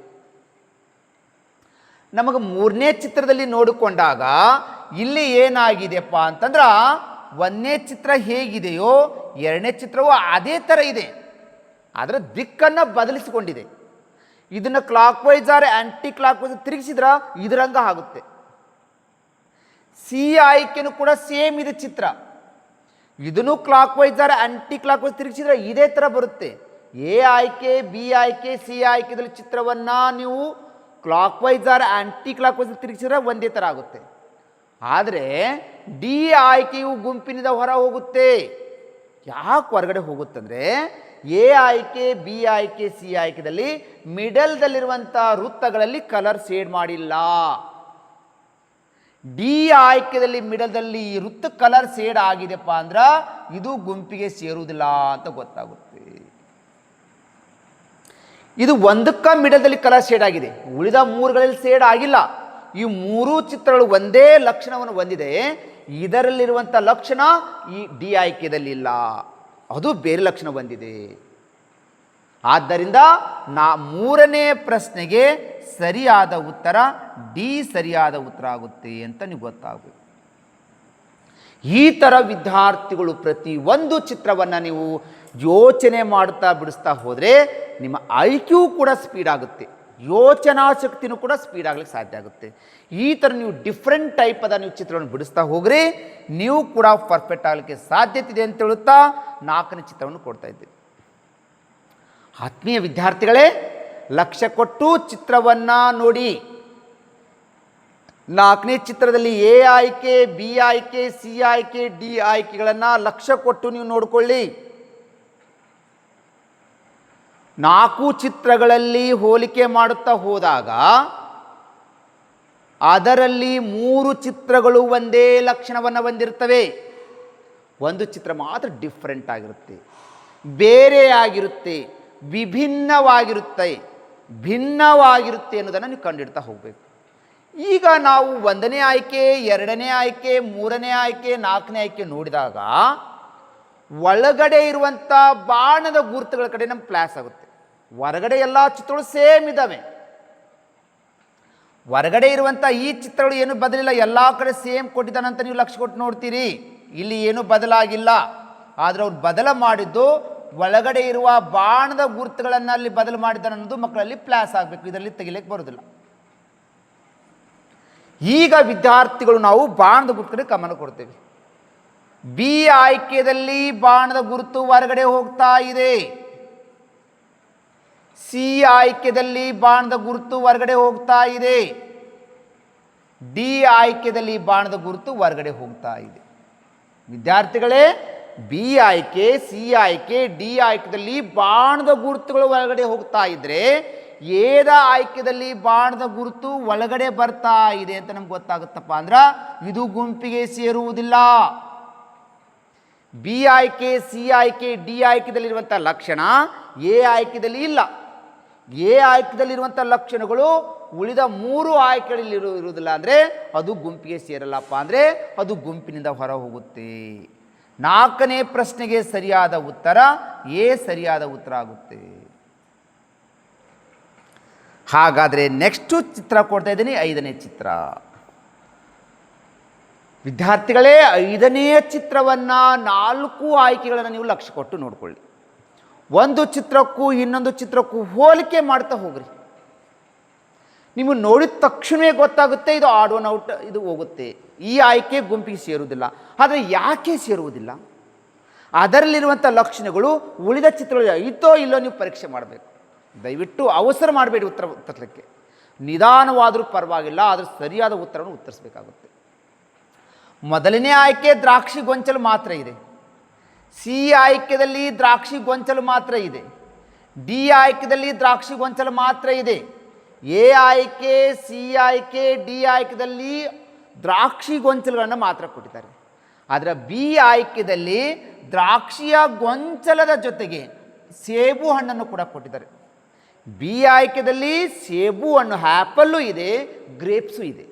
ನಮಗೆ ಮೂರನೇ ಚಿತ್ರದಲ್ಲಿ ನೋಡಿಕೊಂಡಾಗ ಇಲ್ಲಿ ಏನಾಗಿದೆಯಪ್ಪ ಅಂತಂದ್ರೆ ಒಂದನೇ ಚಿತ್ರ ಹೇಗಿದೆಯೋ ಎರಡನೇ ಚಿತ್ರವೂ ಅದೇ ಥರ ಇದೆ, ಆದರೆ ದಿಕ್ಕನ್ನು ಬದಲಿಸಿಕೊಂಡಿದೆ. ಇದನ್ನು clockwise or anticlockwise ತಿರುಗಿಸಿದ್ರೆ ಇದರಂಗ ಆಗುತ್ತೆ. ಸಿ ಆಯ್ಕೆನೂ ಕೂಡ ಸೇಮ್ ಇದೆ ಚಿತ್ರ, ಇದನ್ನು clockwise or anticlockwise ತಿರುಗಿಸಿದ್ರೆ ಇದೇ ಥರ ಬರುತ್ತೆ. ಎ ಆಯ್ಕೆ, ಬಿ ಆಯ್ಕೆ, ಸಿ ಆಯ್ಕೆದಲ್ಲಿ ಚಿತ್ರವನ್ನು ನೀವು clockwise or anticlockwise ತಿರುಗಿಸಿದ್ರೆ ಒಂದೇ ಥರ ಆಗುತ್ತೆ. ಆದರೆ ಡಿ ಆಯ್ಕೆಯು ಗುಂಪಿನಿಂದ ಹೊರ ಹೋಗುತ್ತೆ. ಯಾಕೆ ಹೊರಗಡೆ ಹೋಗುತ್ತಂದರೆ ಎ ಆಯ್ಕೆ, ಬಿ ಆಯ್ಕೆ, ಸಿ ಆಯ್ಕೆದಲ್ಲಿ ಮಿಡಲ್ದಲ್ಲಿರುವಂಥ ವೃತ್ತಗಳಲ್ಲಿ ಕಲರ್ ಶೇಡ್ ಮಾಡಿಲ್ಲ. ಡಿ ಆಯ್ಕೆಯಲ್ಲಿ ಮಿಡಲ್ದಲ್ಲಿ ಈ ವೃತ್ತ ಕಲರ್ ಶೇಡ್ ಆಗಿದೆಪ್ಪ ಅಂದ್ರೆ ಇದು ಗುಂಪಿಗೆ ಸೇರುವುದಿಲ್ಲ ಅಂತ ಗೊತ್ತಾಗುತ್ತೆ. ಇದು ಒಂದಕ್ಕ ಮಿಡಲ್ದಲ್ಲಿ ಕಲರ್ ಶೇಡ್ ಆಗಿದೆ, ಉಳಿದ 3ಗಳಲ್ಲಿ ಶೇಡ್ ಆಗಿಲ್ಲ. ಈ 3 ಚಿತ್ರಗಳು ಒಂದೇ ಲಕ್ಷಣವನ್ನು ಹೊಂದಿದೆ, ಇದರಲ್ಲಿರುವಂಥ ಲಕ್ಷಣ ಈ ಡಿ ಆಯ್ಕೆಯಲ್ಲಿ ಇಲ್ಲ, ಅದು ಬೇರೆ ಲಕ್ಷಣ ಹೊಂದಿದೆ. ಆದ್ದರಿಂದ ಮೂರನೇ ಪ್ರಶ್ನೆಗೆ ಸರಿಯಾದ ಉತ್ತರ ಡಿ ಸರಿಯಾದ ಉತ್ತರ ಆಗುತ್ತೆ ಅಂತ ನೀವು ಗೊತ್ತಾಗಬೇಕು. ಈ ಥರ ವಿದ್ಯಾರ್ಥಿಗಳು ಪ್ರತಿಯೊಂದು ಚಿತ್ರವನ್ನು ನೀವು ಯೋಚನೆ ಮಾಡುತ್ತಾ ಬಿಡಿಸ್ತಾ ಹೋದರೆ ನಿಮ್ಮ IQ ಕೂಡ ಸ್ಪೀಡ್ ಆಗುತ್ತೆ, ಯೋಚನಾ ಶಕ್ತಿನೂ ಕೂಡ ಸ್ಪೀಡ್ ಆಗಲಿಕ್ಕೆ ಸಾಧ್ಯ ಆಗುತ್ತೆ. ಈ ಥರ ನೀವು ಡಿಫ್ರೆಂಟ್ ಟೈಪ್ ಅದ ನೀವು ಚಿತ್ರವನ್ನು ಬಿಡಿಸ್ತಾ ಹೋಗ್ರಿ, ನೀವು ಕೂಡ ಪರ್ಫೆಕ್ಟ್ ಆಗಲಿಕ್ಕೆ ಸಾಧ್ಯತೆ ಇದೆ ಅಂತ ಹೇಳುತ್ತಾ 4ನೇ ಚಿತ್ರವನ್ನು ಕೊಡ್ತಾ ಇದ್ದೀವಿ. ಆತ್ಮೀಯ ವಿದ್ಯಾರ್ಥಿಗಳೇ, ಲಕ್ಷ್ಯ ಕೊಟ್ಟು ಚಿತ್ರವನ್ನು ನೋಡಿ. 4ನೇ ಚಿತ್ರದಲ್ಲಿ ಎ ಆಯ್ಕೆ, ಬಿ ಆಯ್ಕೆ, ಸಿ ಆಯ್ಕೆ, ಡಿ ಆಯ್ಕೆಗಳನ್ನು ಲಕ್ಷ್ಯ ಕೊಟ್ಟು ನೀವು ನೋಡಿಕೊಳ್ಳಿ. 4 ಚಿತ್ರಗಳಲ್ಲಿ ಹೋಲಿಕೆ ಮಾಡುತ್ತಾ ಹೋದಾಗ ಅದರಲ್ಲಿ 3 ಚಿತ್ರಗಳು ಒಂದೇ ಲಕ್ಷಣವನ್ನು ಹೊಂದಿರ್ತವೆ, ಒಂದು ಚಿತ್ರ ಮಾತ್ರ ಡಿಫ್ರೆಂಟ್ ಆಗಿರುತ್ತೆ, ಬೇರೆಯಾಗಿರುತ್ತೆ, ವಿಭಿನ್ನವಾಗಿರುತ್ತೆ, ಭಿನ್ನವಾಗಿರುತ್ತೆ ಅನ್ನೋದನ್ನು ನೀವು ಕಂಡುಹಿಡ್ತಾ ಹೋಗಬೇಕು. ಈಗ ನಾವು 1ನೇ ಆಯ್ಕೆ, 2ನೇ ಆಯ್ಕೆ, 3ನೇ ಆಯ್ಕೆ, 4ನೇ ಆಯ್ಕೆ ನೋಡಿದಾಗ ಒಳಗಡೆ ಇರುವಂಥ ಬಾಣದ ಗುರುತುಗಳ ಕಡೆ ನಮ್ಮ ಪ್ಲಾಸ್ ಆಗುತ್ತೆ. ಹೊರಗಡೆ ಎಲ್ಲ ಚಿತ್ರಗಳು ಸೇಮ್ ಇದ್ದಾವೆ, ಹೊರಗಡೆ ಇರುವಂಥ ಈ ಚಿತ್ರಗಳು ಏನು ಬದಲಿಲ್ಲ, ಎಲ್ಲ ಕಡೆ ಸೇಮ್ ಕೊಟ್ಟಿದ್ದಾನಂತ ನೀವು ಲಕ್ಷ್ಯ ಕೊಟ್ಟು ನೋಡ್ತೀರಿ. ಇಲ್ಲಿ ಏನೂ ಬದಲಾಗಿಲ್ಲ, ಆದರೆ ಅವ್ರು ಬದಲ ಮಾಡಿದ್ದು ಒಳಗಡೆ ಇರುವ ಬಾಣದ ಗುರುತುಗಳನ್ನು ಅಲ್ಲಿ ಬದಲು ಮಾಡಿದ್ದಾನೆ ಅನ್ನೋದು ಮಕ್ಕಳಲ್ಲಿ ಪ್ಲಾಸ್ ಆಗಬೇಕು, ಇದರಲ್ಲಿ ತೆಗಿಲಿಕ್ಕೆ ಬರೋದಿಲ್ಲ. ಈಗ ವಿದ್ಯಾರ್ಥಿಗಳು ನಾವು ಬಾಣದ ಗುರುತುಗಳಿಗೆ ಗಮನ ಕೊಡ್ತೇವೆ. ಬಿ ಆಯ್ಕೆಯಲ್ಲಿ ಬಾಣದ ಗುರುತು ಹೊರಗಡೆ ಹೋಗ್ತಾ ಇದೆ, ಸಿ ಆಯ್ಕೆಯಲ್ಲಿ ಬಾಣದ ಗುರುತು ಹೊರಗಡೆ ಹೋಗ್ತಾ ಇದೆ, ಡಿ ಆಯ್ಕೆಯಲ್ಲಿ ಬಾಣದ ಗುರುತು ಹೊರಗಡೆ ಹೋಗ್ತಾ ಇದೆ. ವಿದ್ಯಾರ್ಥಿಗಳೇ, ಬಿ ಆಯ್ಕೆ, ಸಿ ಆಯ್ಕೆ, ಡಿ ಆಯ್ಕೆಯಲ್ಲಿ ಬಾಣದ ಗುರುತುಗಳು ಹೊರಗಡೆ ಹೋಗ್ತಾ ಇದ್ರೆ ಏದ ಆಯ್ಕೆಯಲ್ಲಿ ಬಾಣದ ಗುರುತು ಒಳಗಡೆ ಬರ್ತಾ ಇದೆ ಅಂತ ನಮ್ಗೆ ಗೊತ್ತಾಗುತ್ತಪ್ಪ ಅಂದ್ರೆ ಇದು ಗುಂಪಿಗೆ ಸೇರುವುದಿಲ್ಲ. ಬಿ ಆಯ್ಕೆ, ಸಿ ಆಯ್ಕೆ, ಡಿ ಆಯ್ಕೆಯಲ್ಲಿರುವಂಥ ಲಕ್ಷಣ ಎ ಆಯ್ಕೆಯಲ್ಲಿ ಇಲ್ಲ. ಎ ಆಯ್ಕೆದಲ್ಲಿರುವಂಥ ಲಕ್ಷಣಗಳು ಉಳಿದ 3 ಆಯ್ಕೆಗಳಲ್ಲಿ ಇರುವುದಿಲ್ಲ ಅಂದರೆ ಅದು ಗುಂಪಿಗೆ ಸೇರಲ್ಲಪ್ಪ ಅಂದರೆ ಅದು ಗುಂಪಿನಿಂದ ಹೊರ ಹೋಗುತ್ತೆ. 4ನೇ ಪ್ರಶ್ನೆಗೆ ಸರಿಯಾದ ಉತ್ತರ ಎ ಸರಿಯಾದ ಉತ್ತರ ಆಗುತ್ತೆ. ಹಾಗಾದರೆ ನೆಕ್ಸ್ಟು ಚಿತ್ರ ಕೊಡ್ತಾ ಇದ್ದೀನಿ, 5ನೇ ಚಿತ್ರ. ವಿದ್ಯಾರ್ಥಿಗಳೇ, 5ನೇ ಚಿತ್ರವನ್ನು 4 ಆಯ್ಕೆಗಳನ್ನು ನೀವು ಲಕ್ಷ್ಯ ಕೊಟ್ಟು ನೋಡಿಕೊಳ್ಳಿ. ಒಂದು ಚಿತ್ರಕ್ಕೂ ಇನ್ನೊಂದು ಚಿತ್ರಕ್ಕೂ ಹೋಲಿಕೆ ಮಾಡ್ತಾ ಹೋಗ್ರಿ. ನೀವು ನೋಡಿದ ತಕ್ಷಣವೇ ಗೊತ್ತಾಗುತ್ತೆ ಇದು ಆಡ್ ಒನ್ ಔಟ್, ಇದು ಹೋಗುತ್ತೆ, ಈ ಆಯ್ಕೆ ಗುಂಪಿಗೆ ಸೇರುವುದಿಲ್ಲ. ಆದರೆ ಯಾಕೆ ಸೇರುವುದಿಲ್ಲ? ಅದರಲ್ಲಿರುವಂಥ ಲಕ್ಷಣಗಳು ಉಳಿದ ಚಿತ್ರಗಳು ಐತೋ ಇಲ್ಲೋ ನೀವು ಪರೀಕ್ಷೆ ಮಾಡಬೇಕು. ದಯವಿಟ್ಟು ಅವಸರ ಮಾಡಬೇಡಿ ಉತ್ತರ ತರಲಿಕ್ಕೆ. ನಿಧಾನವಾದರೂ ಪರವಾಗಿಲ್ಲ, ಆದರೆ ಸರಿಯಾದ ಉತ್ತರವನ್ನು ಉತ್ತರಿಸಬೇಕಾಗುತ್ತೆ. ಮೊದಲನೇ ಆಯ್ಕೆ ದ್ರಾಕ್ಷಿ ಗೊಂಚಲು ಮಾತ್ರ ಇದೆ. ಸಿ ಆಯ್ಕೆಯಲ್ಲಿ ದ್ರಾಕ್ಷಿ ಗೊಂಚಲು ಮಾತ್ರ ಇದೆ. ಡಿ ಆಯ್ಕೆಯಲ್ಲಿ ದ್ರಾಕ್ಷಿ ಗೊಂಚಲು ಮಾತ್ರ ಇದೆ. ಎ ಆಯ್ಕೆ, ಸಿ ಆಯ್ಕೆ, ಡಿ ಆಯ್ಕೆಯಲ್ಲಿ ದ್ರಾಕ್ಷಿ ಗೊಂಚಲುಗಳನ್ನು ಮಾತ್ರ ಕೊಟ್ಟಿದ್ದಾರೆ. ಆದರೆ ಬಿ ಆಯ್ಕೆಯಲ್ಲಿ ದ್ರಾಕ್ಷಿಯ ಗೊಂಚಲದ ಜೊತೆಗೆ ಸೇಬು ಹಣ್ಣನ್ನು ಕೂಡ ಕೊಟ್ಟಿದ್ದಾರೆ. ಬಿ ಆಯ್ಕೆಯಲ್ಲಿ ಸೇಬು ಹಣ್ಣು ಆ್ಯಪಲ್ಲು ಇದೆ, ಗ್ರೇಪ್ಸು ಇದೆ.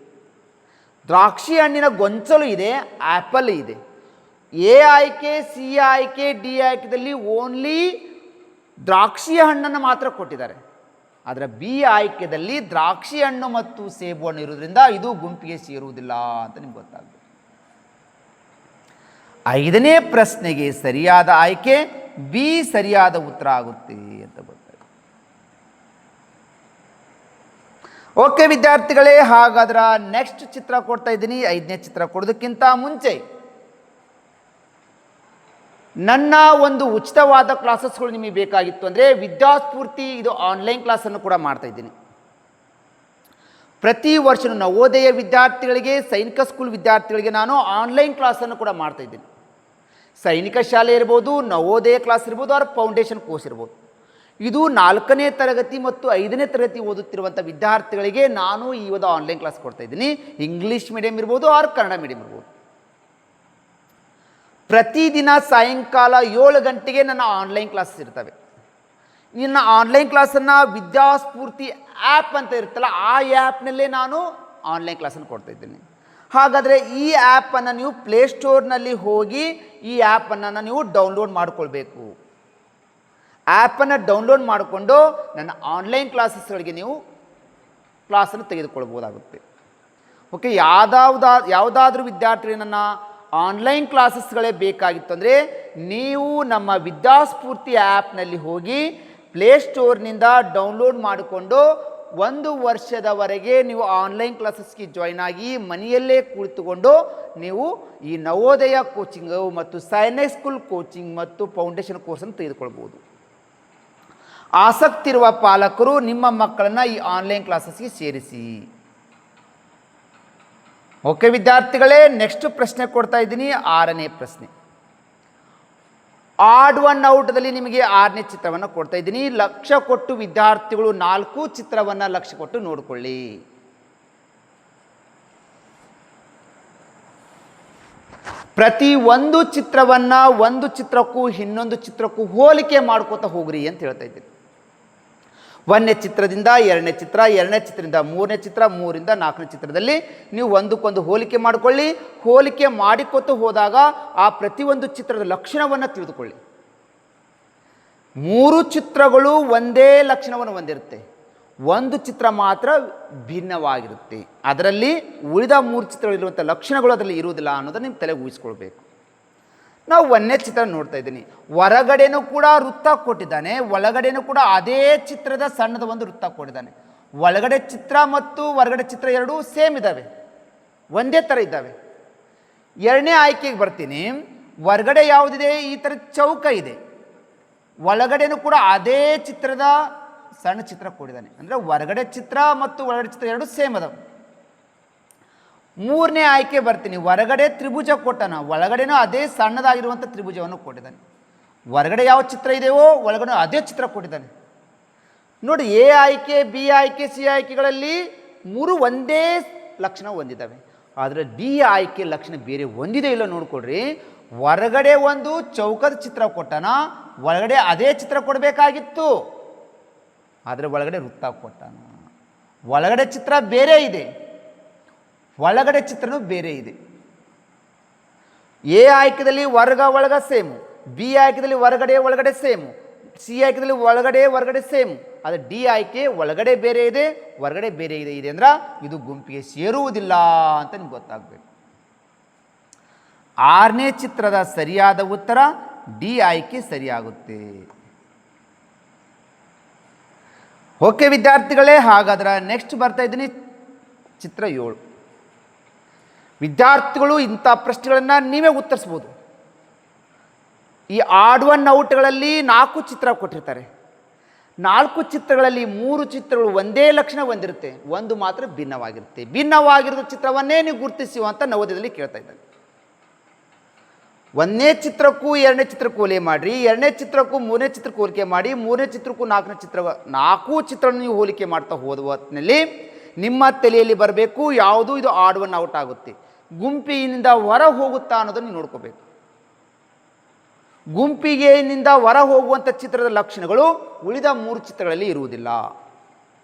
ದ್ರಾಕ್ಷಿ ಹಣ್ಣಿನ ಗೊಂಚಲು ಇದೆ, ಆ್ಯಪಲ್ ಇದೆ. ಎ ಆಯ್ಕೆ, ಸಿ ಆಯ್ಕೆ, ಡಿ ಆಯ್ಕೆಯಲ್ಲಿ ಓನ್ಲಿ ದ್ರಾಕ್ಷಿ ಹಣ್ಣನ್ನು ಮಾತ್ರ ಕೊಟ್ಟಿದ್ದಾರೆ. ಆದರೆ ಬಿ ಆಯ್ಕೆಯಲ್ಲಿ ದ್ರಾಕ್ಷಿ ಹಣ್ಣು ಮತ್ತು ಸೇಬು ಹಣ್ಣು ಇರೋದ್ರಿಂದ ಇದು ಗುಂಪಿಗೆ ಸೇರುವುದಿಲ್ಲ ಅಂತ ನಿಮ್ಗೆ ಗೊತ್ತಾಗಬೇಕು. 5ನೇ ಪ್ರಶ್ನೆಗೆ ಸರಿಯಾದ ಆಯ್ಕೆ ಬಿ ಸರಿಯಾದ ಉತ್ತರ ಆಗುತ್ತೆ ಅಂತ ಗೊತ್ತಾಗುತ್ತೆ. ಓಕೆ ವಿದ್ಯಾರ್ಥಿಗಳೇ, ಹಾಗಾದ್ರೆ ನೆಕ್ಸ್ಟ್ ಚಿತ್ರ ಕೊಡ್ತಾ ಇದ್ದೀನಿ. 5ನೇ ಚಿತ್ರ ಕೊಡೋದಕ್ಕಿಂತ ಮುಂಚೆ ನನ್ನ ಒಂದು ಉಚಿತವಾದ ಕ್ಲಾಸಸ್ಗಳು ನಿಮಗೆ ಬೇಕಾಗಿತ್ತು ಅಂದರೆ ವಿದ್ಯಾಸ್ಫೂರ್ತಿ ಇದು ಆನ್ಲೈನ್ ಕ್ಲಾಸನ್ನು ಕೂಡ ಮಾಡ್ತಾ ಇದ್ದೀನಿ. ಪ್ರತಿ ವರ್ಷ ನವೋದಯ ವಿದ್ಯಾರ್ಥಿಗಳಿಗೆ, ಸೈನಿಕ ಸ್ಕೂಲ್ ವಿದ್ಯಾರ್ಥಿಗಳಿಗೆ ನಾನು ಆನ್ಲೈನ್ ಕ್ಲಾಸನ್ನು ಕೂಡ ಮಾಡ್ತಾ ಇದ್ದೀನಿ. ಸೈನಿಕ ಶಾಲೆ ಇರ್ಬೋದು, ನವೋದಯ ಕ್ಲಾಸ್ ಇರ್ಬೋದು, ಅವ್ರ ಫೌಂಡೇಶನ್ ಕೋರ್ಸ್ ಇರ್ಬೋದು. ಇದು 4ನೇ ತರಗತಿ ಮತ್ತು 5ನೇ ತರಗತಿ ಓದುತ್ತಿರುವಂಥ ವಿದ್ಯಾರ್ಥಿಗಳಿಗೆ ನಾನು ಈ ಒಂದು ಆನ್ಲೈನ್ ಕ್ಲಾಸ್ ಕೊಡ್ತಾ ಇದ್ದೀನಿ. ಇಂಗ್ಲೀಷ್ ಮೀಡಿಯಂ ಇರ್ಬೋದು, ಆರ್ ಕನ್ನಡ ಮೀಡಿಯಂ ಇರ್ಬೋದು. ಪ್ರತಿದಿನ ಸಾಯಂಕಾಲ 7 ಗಂಟೆಗೆ ನನ್ನ ಆನ್ಲೈನ್ ಕ್ಲಾಸಸ್ ಇರ್ತವೆ. ಇನ್ನು ಆನ್ಲೈನ್ ಕ್ಲಾಸನ್ನು ವಿದ್ಯಾಸ್ಫೂರ್ತಿ ಆ್ಯಪ್ ಅಂತ ಇರುತ್ತಲ್ಲ, ಆ ಆ್ಯಪ್ನಲ್ಲೇ ನಾನು ಆನ್ಲೈನ್ ಕ್ಲಾಸನ್ನು ಕೊಡ್ತಾ ಇದ್ದೀನಿ. ಹಾಗಾದರೆ ಈ ಆ್ಯಪನ್ನು ನೀವು ಪ್ಲೇಸ್ಟೋರ್ನಲ್ಲಿ ಹೋಗಿ ಈ ಆ್ಯಪನ್ನು ನೀವು ಡೌನ್ಲೋಡ್ ಮಾಡಿಕೊಳ್ಬೇಕು. ಆ್ಯಪನ್ನು ಡೌನ್ಲೋಡ್ ಮಾಡಿಕೊಂಡು ನನ್ನ ಆನ್ಲೈನ್ ಕ್ಲಾಸಸ್ಗಳಿಗೆ ನೀವು ಕ್ಲಾಸನ್ನು ತೆಗೆದುಕೊಳ್ಬೋದಾಗುತ್ತೆ. ಓಕೆ, ಯಾವುದಾದ್ರೂ ವಿದ್ಯಾರ್ಥಿಗಳಿಗೆ ನನ್ನ ಆನ್ಲೈನ್ ಕ್ಲಾಸಸ್ಗಳೇ ಬೇಕಾಗಿತ್ತು ಅಂದರೆ ನೀವು ನಮ್ಮ ವಿದ್ಯಾಸ್ಫೂರ್ತಿ ಆ್ಯಪ್ನಲ್ಲಿ ಹೋಗಿ ಪ್ಲೇಸ್ಟೋರ್ನಿಂದ ಡೌನ್ಲೋಡ್ ಮಾಡಿಕೊಂಡು 1 ವರ್ಷದವರೆಗೆ ನೀವು ಆನ್ಲೈನ್ ಕ್ಲಾಸಸ್ಗೆ ಜಾಯ್ನ್ ಆಗಿ ಮನೆಯಲ್ಲೇ ಕುಳಿತುಕೊಂಡು ನೀವು ಈ ನವೋದಯ ಕೋಚಿಂಗು ಮತ್ತು ಸೈನಿಕ್ ಸ್ಕೂಲ್ ಕೋಚಿಂಗ್ ಮತ್ತು ಫೌಂಡೇಶನ್ ಕೋರ್ಸನ್ನು ತೆಗೆದುಕೊಳ್ಬೋದು. ಆಸಕ್ತಿ ಇರುವ ಪಾಲಕರು ನಿಮ್ಮ ಮಕ್ಕಳನ್ನು ಈ ಆನ್ಲೈನ್ ಕ್ಲಾಸಸ್ಗೆ ಸೇರಿಸಿ. ಓಕೆ ವಿದ್ಯಾರ್ಥಿಗಳೇ, ನೆಕ್ಸ್ಟ್ ಪ್ರಶ್ನೆ ಕೊಡ್ತಾ ಇದ್ದೀನಿ. 6ನೇ ಪ್ರಶ್ನೆ. ಆಡ್ ಒನ್ ಔಟ್ದಲ್ಲಿ ನಿಮಗೆ 6ನೇ ಚಿತ್ರವನ್ನು ಕೊಡ್ತಾ ಇದ್ದೀನಿ. ಲಕ್ಷ್ಯ ಕೊಟ್ಟು ವಿದ್ಯಾರ್ಥಿಗಳು 4 ಚಿತ್ರವನ್ನು ಲಕ್ಷ್ಯ ಕೊಟ್ಟು ನೋಡಿಕೊಳ್ಳಿ. ಪ್ರತಿ ಒಂದು ಚಿತ್ರವನ್ನು ಒಂದು ಚಿತ್ರಕ್ಕೂ ಇನ್ನೊಂದು ಚಿತ್ರಕ್ಕೂ ಹೋಲಿಕೆ ಮಾಡ್ಕೋತಾ ಹೋಗ್ರಿ ಅಂತ ಹೇಳ್ತಾ ಇದ್ದೀನಿ. 1ನೇ ಚಿತ್ರದಿಂದ 2ನೇ ಚಿತ್ರ, 2ನೇ ಚಿತ್ರದಿಂದ 3ನೇ ಚಿತ್ರ, 3ರಿಂದ 4ನೇ ಚಿತ್ರದಲ್ಲಿ ನೀವು ಒಂದಕ್ಕೊಂದು ಹೋಲಿಕೆ ಮಾಡಿಕೊಳ್ಳಿ. ಹೋಲಿಕೆ ಮಾಡಿಕೊತು ಹೋದಾಗ ಆ ಪ್ರತಿಯೊಂದು ಚಿತ್ರದ ಲಕ್ಷಣವನ್ನು ತಿಳಿದುಕೊಳ್ಳಿ. 3 ಚಿತ್ರಗಳು ಒಂದೇ ಲಕ್ಷಣವನ್ನು ಹೊಂದಿರುತ್ತೆ, ಒಂದು ಚಿತ್ರ ಮಾತ್ರ ಭಿನ್ನವಾಗಿರುತ್ತೆ. ಅದರಲ್ಲಿ ಉಳಿದ 3 ಚಿತ್ರಗಳಿರುವಂಥ ಲಕ್ಷಣಗಳು ಅದರಲ್ಲಿ ಇರುವುದಿಲ್ಲ ಅನ್ನೋದನ್ನು ನಿಮ್ಮ ತಲೆಗೆ ಊಹಿಸ್ಕೊಳ್ಬೇಕು. ನಾವು 1ನೇ ಚಿತ್ರ ನೋಡ್ತಾ ಇದ್ದೀನಿ. ಹೊರಗಡೆನೂ ಕೂಡ ವೃತ್ತ ಕೊಟ್ಟಿದ್ದಾನೆ, ಒಳಗಡೆನೂ ಕೂಡ ಅದೇ ಚಿತ್ರದ ಸಣ್ಣದ ಒಂದು ವೃತ್ತ ಕೊಟ್ಟಿದ್ದಾನೆ. ಒಳಗಡೆ ಚಿತ್ರ ಮತ್ತು ಹೊರಗಡೆ ಚಿತ್ರ ಎರಡೂ ಸೇಮ್ ಇದ್ದಾವೆ, ಒಂದೇ ಥರ ಇದ್ದಾವೆ. 2ನೇ ಆಯ್ಕೆಗೆ ಬರ್ತೀನಿ. ಹೊರಗಡೆ ಯಾವುದಿದೆ, ಈ ಥರ ಚೌಕ ಇದೆ. ಒಳಗಡೆನೂ ಕೂಡ ಅದೇ ಚಿತ್ರದ ಸಣ್ಣ ಚಿತ್ರ ಕೊಟ್ಟಿದ್ದಾನೆ. ಅಂದರೆ ಹೊರಗಡೆ ಚಿತ್ರ ಮತ್ತು ಒಳಗಡೆ ಚಿತ್ರ ಎರಡು ಸೇಮ್ ಅದಾವೆ. 3ನೇ ಆಯ್ಕೆ ಬರ್ತೀನಿ. ಹೊರಗಡೆ ತ್ರಿಭುಜ ಕೊಟ್ಟನ, ಒಳಗಡೆನೂ ಅದೇ ಸಣ್ಣದಾಗಿರುವಂಥ ತ್ರಿಭುಜವನ್ನು ಕೊಟ್ಟಿದ್ದಾನೆ. ಹೊರಗಡೆ ಯಾವ ಚಿತ್ರ ಇದೆಯೋ ಒಳಗಡೆ ಅದೇ ಚಿತ್ರ ಕೊಟ್ಟಿದ್ದಾನೆ. ನೋಡಿ, ಎ ಆಯ್ಕೆ, ಬಿ ಆಯ್ಕೆ, ಸಿ ಆಯ್ಕೆಗಳಲ್ಲಿ 3 ಒಂದೇ ಲಕ್ಷಣ ಹೊಂದಿದ್ದಾವೆ. ಆದರೆ ಡಿ ಆಯ್ಕೆ ಲಕ್ಷಣ ಬೇರೆ ಹೊಂದಿದೆ ಇಲ್ಲ ನೋಡ್ಕೊಡ್ರಿ. ಹೊರಗಡೆ ಒಂದು ಚೌಕದ ಚಿತ್ರ ಕೊಟ್ಟನ, ಒಳಗಡೆ ಅದೇ ಚಿತ್ರ ಕೊಡಬೇಕಾಗಿತ್ತು. ಆದರೆ ಒಳಗಡೆ ವೃತ್ತ ಕೊಟ್ಟಾನ. ಒಳಗಡೆ ಚಿತ್ರ ಬೇರೆ ಇದೆ, ಒಳಗಡೆ ಚಿತ್ರನೂ ಬೇರೆ ಇದೆ. ಎ ಆಯ್ಕೆದಲ್ಲಿ ಒಳಗ ಸೇಮು, ಬಿ ಆಯ್ಕೆದಲ್ಲಿ ಒಳಗಡೆ ಸೇಮು, ಸಿ ಆಯ್ಕೆದಲ್ಲಿ ಹೊರಗಡೆ ಸೇಮು. ಆದರೆ ಡಿ ಆಯ್ಕೆ ಒಳಗಡೆ ಬೇರೆ ಇದೆ, ಹೊರಗಡೆ ಬೇರೆ ಇದೆ ಅಂದ್ರೆ ಇದು ಗುಂಪಿಗೆ ಸೇರುವುದಿಲ್ಲ ಅಂತ ನಿಮ್ಗೆ ಗೊತ್ತಾಗಬೇಕು. 6ನೇ ಚಿತ್ರದ ಸರಿಯಾದ ಉತ್ತರ ಡಿ ಆಯ್ಕೆ ಸರಿಯಾಗುತ್ತೆ. ಓಕೆ ವಿದ್ಯಾರ್ಥಿಗಳೇ, ಹಾಗಾದ್ರೆ ನೆಕ್ಸ್ಟ್ ಬರ್ತಾ ಇದ್ದೀನಿ ಚಿತ್ರ 7. ವಿದ್ಯಾರ್ಥಿಗಳು ಇಂಥ ಪ್ರಶ್ನೆಗಳನ್ನು ನೀವೇ ಉತ್ತರಿಸ್ಬೋದು. ಈ ಆಡ್ ಒನ್ ಔಟ್ಗಳಲ್ಲಿ 4 ಚಿತ್ರ ಕೊಟ್ಟಿರ್ತಾರೆ. 4 ಚಿತ್ರಗಳಲ್ಲಿ 3 ಚಿತ್ರಗಳು ಒಂದೇ ಲಕ್ಷಣ ಹೊಂದಿರುತ್ತೆ, ಒಂದು ಮಾತ್ರ ಭಿನ್ನವಾಗಿರುತ್ತೆ. ಭಿನ್ನವಾಗಿರೋ ಚಿತ್ರವನ್ನೇ ನೀವು ಗುರುತಿಸುವ ಅಂತ ನವೋದಯದಲ್ಲಿ ಕೇಳ್ತಾ ಇದ್ದಾರೆ. 1ನೇ ಚಿತ್ರಕ್ಕೂ 2ನೇ ಚಿತ್ರಕ್ಕೂ ಹೋಲಿಕೆ ಮಾಡಿರಿ, 2ನೇ ಚಿತ್ರಕ್ಕೂ 3ನೇ ಚಿತ್ರಕ್ಕೂ ಹೋಲಿಕೆ ಮಾಡಿ, 3ನೇ ಚಿತ್ರಕ್ಕೂ 4ನೇ ಚಿತ್ರ 4 ಚಿತ್ರವನ್ನು ನೀವು ಹೋಲಿಕೆ ಮಾಡ್ತಾ ಹೋದ ಹೊತ್ತಿನಲ್ಲಿ ನಿಮ್ಮ ತಲೆಯಲ್ಲಿ ಬರಬೇಕು ಯಾವುದು ಇದು ಆಡ್ ಒನ್ ಔಟ್ ಆಗುತ್ತೆ, ಗುಂಪಿನಿಂದ ಹೊರ ಹೋಗುತ್ತಾ ಅನ್ನೋದನ್ನು ನೀವು ನೋಡ್ಕೋಬೇಕು. ಗುಂಪಿಗೆನಿಂದ ಹೊರ ಹೋಗುವಂಥ ಚಿತ್ರದ ಲಕ್ಷಣಗಳು ಉಳಿದ 3 ಚಿತ್ರಗಳಲ್ಲಿ ಇರುವುದಿಲ್ಲ.